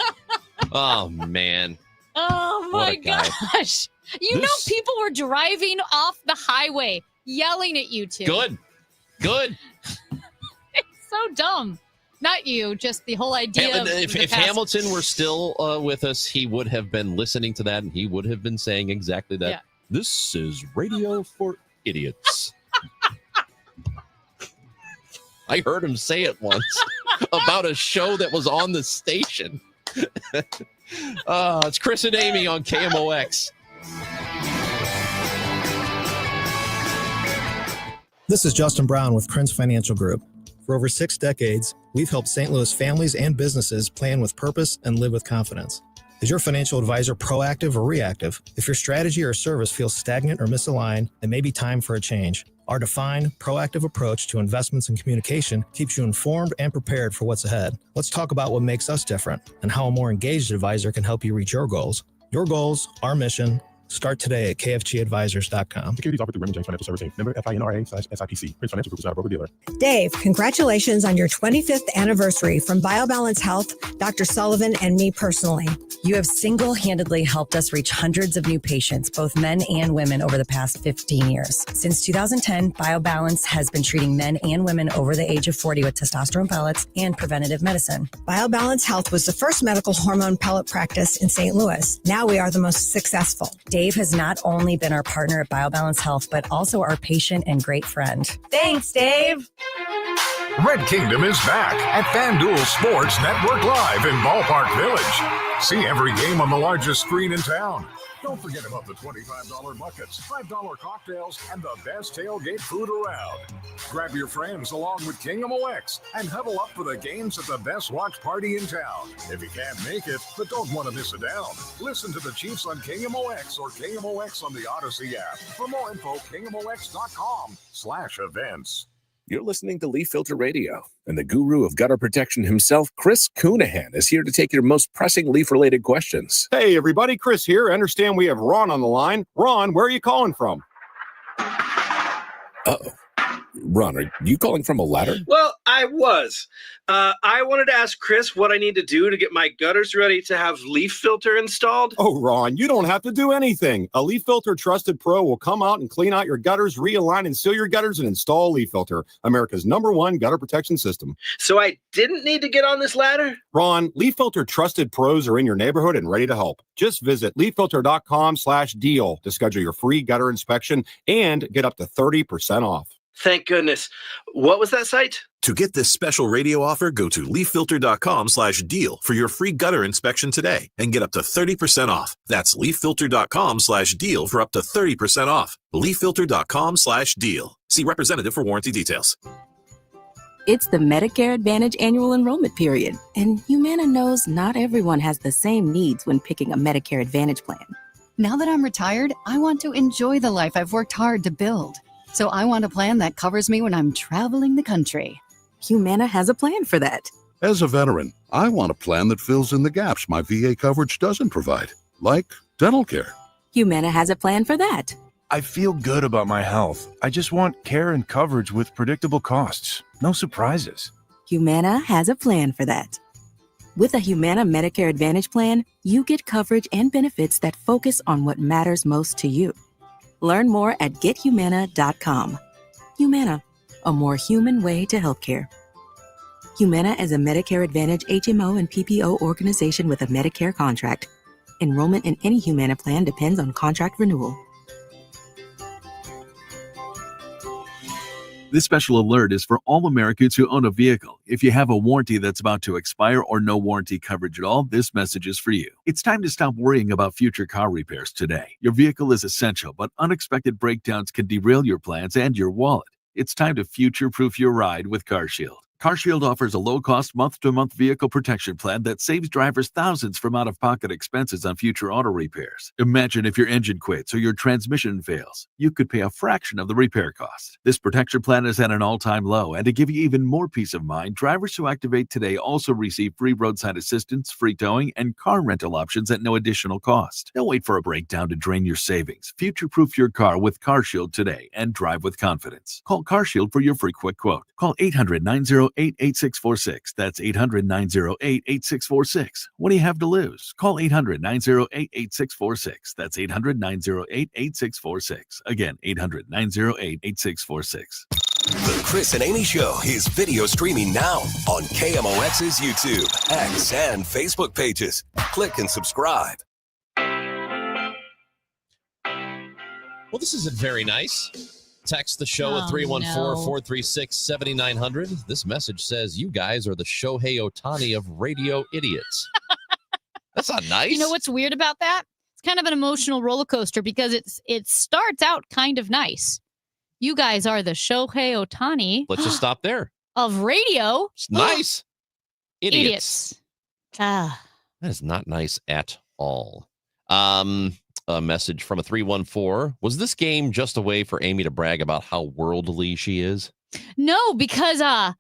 Oh, man. Oh What my a guy. gosh. You know, This- people were driving off the highway yelling at you two. Good. Good. It's so dumb. Not you, just the whole idea of If the past. Hamilton were still with us, he would have been listening to that and he would have been saying exactly that. Yeah. This is Radio for Idiots. I heard him say it once about a show that was on the station. It's Chris and Amy on KMOX. This is Justin Brown with Krenz Financial Group. For over 6 decades, we've helped St. Louis families and businesses plan with purpose and live with confidence. Is your financial advisor proactive or reactive? If your strategy or service feels stagnant or misaligned, it may be time for a change. Our defined, proactive approach to investments and communication keeps you informed and prepared for what's ahead. Let's talk about what makes us different and how a more engaged advisor can help you reach your goals. Your goals, our mission. Start today at kfgadvisors.com. Securities offered through Raymond James Financial Services, member FINRA/SIPC. Prince Financial Group is not a broker-dealer. Dave, congratulations on your 25th anniversary from BioBalance Health, Dr. Sullivan, and me personally. You have single-handedly helped us reach hundreds of new patients, both men and women, over the past 15 years. Since 2010, BioBalance has been treating men and women over the age of 40 with testosterone pellets and preventative medicine. BioBalance Health was the first medical hormone pellet practice in St. Louis. Now we are the most successful. Dave has not only been our partner at BioBalance Health, but also our patient and great friend. Thanks, Dave. Red Kingdom is back at FanDuel Sports Network Live in Ballpark Village. See every game on the largest screen in town. Don't forget about the $25 buckets, $5 cocktails, and the best tailgate food around. Grab your friends along with Kingdom OX and huddle up for the games at the best watch party in town. If you can't make it, but don't want to miss it down, listen to the Chiefs on Kingdom OX or Kingdom OX on the Odyssey app. For more info, KingdomOX.com/events. You're listening to Leaf Filter Radio, and the guru of gutter protection himself, Chris Coonahan, is here to take your most pressing leaf-related questions. Hey, everybody, Chris here. I understand we have Ron on the line. Ron, where are you calling from? Uh-oh. Ron, are you calling from a ladder? Well, I was. I wanted to ask Chris what I need to do to get my gutters ready to have Leaf Filter installed. Oh, Ron, you don't have to do anything. A Leaf Filter Trusted Pro will come out and clean out your gutters, realign and seal your gutters, and install Leaf Filter, America's #1 gutter protection system. So I didn't need to get on this ladder? Ron, Leaf Filter Trusted Pros are in your neighborhood and ready to help. Just visit leaffilter.com/deal to schedule your free gutter inspection and get up to 30% off. Thank goodness. What was that site? To get this special radio offer, go to leaffilter.com/deal for your free gutter inspection today and get up to 30% off. That's leaffilter.com/deal for up to 30% off. leaffilter.com/deal. See representative for warranty details. It's the Medicare Advantage annual enrollment period, and Humana knows not everyone has the same needs when picking a Medicare Advantage plan. Now that I'm retired, I want to enjoy the life I've worked hard to build. So I want a plan that covers me when I'm traveling the country. Humana has a plan for that. As a veteran, I want a plan that fills in the gaps my VA coverage doesn't provide, like dental care. Humana has a plan for that. I feel good about my health. I just want care and coverage with predictable costs. No surprises. Humana has a plan for that. With a Humana Medicare Advantage plan, you get coverage and benefits that focus on what matters most to you. Learn more at gethumana.com. Humana, a more human way to healthcare. Humana is a Medicare Advantage HMO and PPO organization with a Medicare contract. Enrollment in any Humana plan depends on contract renewal. This special alert is for all Americans who own a vehicle. If you have a warranty that's about to expire or no warranty coverage at all, this message is for you. It's time to stop worrying about future car repairs today. Your vehicle is essential, but unexpected breakdowns can derail your plans and your wallet. It's time to future-proof your ride with CarShield. CarShield offers a low-cost month-to-month vehicle protection plan that saves drivers thousands from out-of-pocket expenses on future auto repairs. Imagine if your engine quits or your transmission fails. You could pay a fraction of the repair cost. This protection plan is at an all-time low, and to give you even more peace of mind, drivers who activate today also receive free roadside assistance, free towing, and car rental options at no additional cost. Don't wait for a breakdown to drain your savings. Future-proof your car with CarShield today and drive with confidence. Call CarShield for your free quick quote. Call 800-908-8646. That's 800-908-8646. What do you have to lose? Call 800-908-8646. That's 800-908-8646. Again, 800-908-8646. The Chris and Amy Show is video streaming now on KMOX's YouTube, X, and Facebook pages. Click and subscribe. Well, this isn't very nice. Text the show at 314-436-7900. This message says, you guys are the Shohei Ohtani of radio idiots. That's not nice. You know what's weird about that? It's kind of an emotional roller coaster because it starts out kind of nice. You guys are the Shohei Ohtani. Let's just stop there. Of radio. It's nice. Idiots. Ah. That is not nice at all. A message from a 314. Was this game just a way for Amy to brag about how worldly she is? No, because I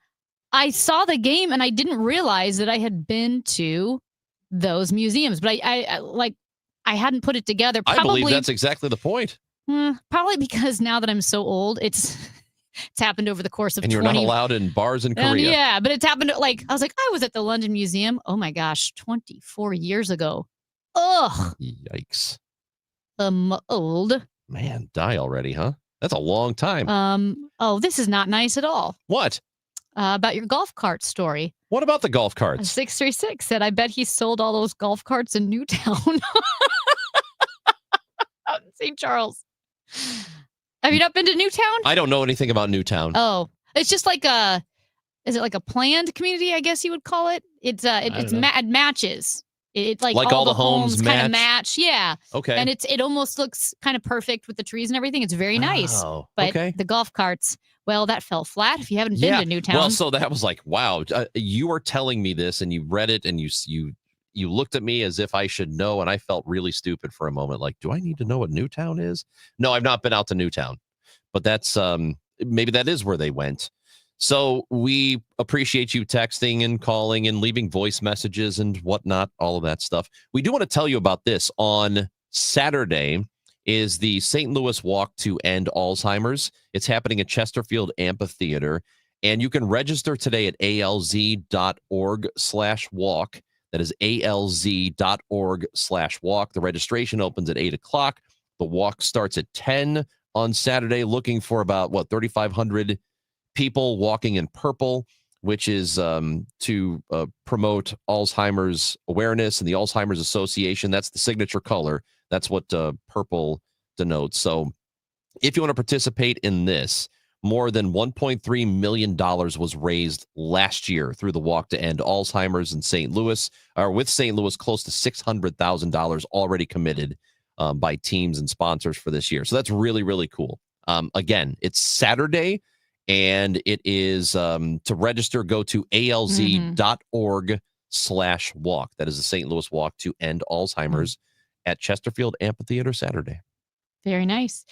saw the game and I didn't realize that I had been to those museums, but I hadn't put it together. Probably, I believe that's exactly the point. Probably because now that I'm so old, it's happened over the course of 20 And you're not allowed in bars in Korea. Yeah, but it's happened I was like, I was at the London Museum. Oh my gosh, 24 years ago. Ugh. Yikes. Old. Man, die already, huh? That's a long time. This is not nice at all. What? About your golf cart story. What about the golf carts? 636 said, I bet he sold all those golf carts in Newtown. Out in St. Charles. Have you not been to Newtown? I don't know anything about Newtown. Oh, it's just like is it like a planned community, I guess you would call it? It matches. It's like all the homes kind of match. Yeah. Okay. And it almost looks kind of perfect with the trees and everything. It's very nice. Oh, but okay. The golf carts, well, that fell flat if you haven't been to Newtown. Well, so that was like, wow, you are telling me this and you read it and you looked at me as if I should know. And I felt really stupid for a moment. Like, do I need to know what Newtown is? No, I've not been out to Newtown, but that's maybe that is where they went. So we appreciate you texting and calling and leaving voice messages and whatnot, all of that stuff. We do want to tell you about this. On Saturday is the St. Louis Walk to End Alzheimer's. It's happening at Chesterfield Amphitheater, and you can register today at alz.org/walk. That is alz.org/walk. The registration opens at 8 o'clock. The walk starts at 10 on Saturday, looking for about, 3,500 people walking in purple, which is to promote Alzheimer's awareness and the Alzheimer's Association. That's the signature color. That's what purple denotes. So if you want to participate in this, more than $1.3 million was raised last year through the Walk to End Alzheimer's in St. Louis, or with St. Louis, close to $600,000 already committed by teams and sponsors for this year. So that's really, really cool. Again, it's Saturday, and it is to register, go to alz.org/walk. That is the St. Louis Walk to End Alzheimer's at Chesterfield Amphitheater Saturday. Very nice.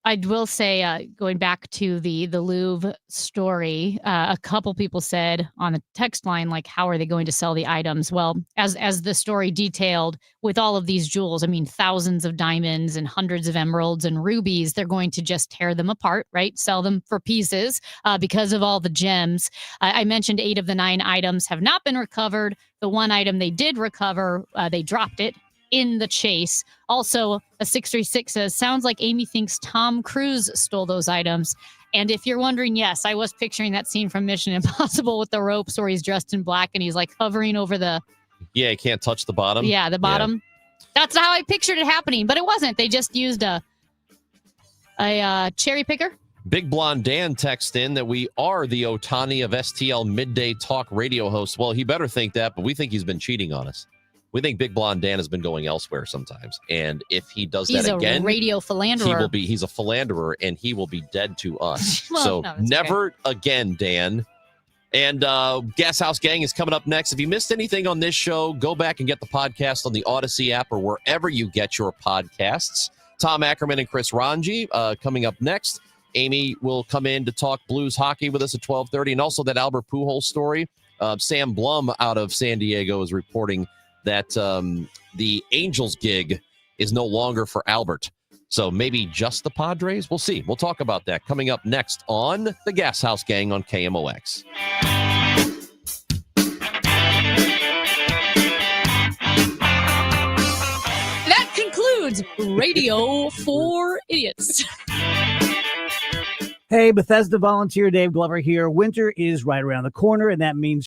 I will say, going back to the Louvre story, a couple people said on the text line, like, how are they going to sell the items? Well, as the story detailed, with all of these jewels, I mean, thousands of diamonds and hundreds of emeralds and rubies, they're going to just tear them apart, right? Sell them for pieces because of all the gems. I mentioned 8 of the 9 items have not been recovered. The one item they did recover, they dropped it in the chase. Also, a 636 says, sounds like Amy thinks Tom Cruise stole those items. And if you're wondering, yes, I was picturing that scene from Mission Impossible with the ropes where he's dressed in black and he's like hovering over the... Yeah, you can't touch the bottom. Yeah, the bottom. Yeah. That's how I pictured it happening, but it wasn't. They just used a cherry picker. Big Blonde Dan texted in that we are the Ohtani of STL midday talk radio hosts. Well, he better think that, but we think he's been cheating on us. We think Big Blonde Dan has been going elsewhere sometimes. And if he does that again, he's a radio philanderer. He's a philanderer, and he will be dead to us. Well, so no, never again, Dan. And Gas House Gang is coming up next. If you missed anything on this show, go back and get the podcast on the Odyssey app or wherever you get your podcasts. Tom Ackerman and Chris Ranji coming up next. Amy will come in to talk Blues hockey with us at 12:30. And also that Albert Pujols story. Sam Blum out of San Diego is reporting that the Angels gig is no longer for Albert. So maybe just the Padres? We'll see. We'll talk about that coming up next on the Gas House Gang on KMOX. That concludes Radio for Idiots. Hey, Bethesda volunteer Dave Glover here. Winter is right around the corner, and that means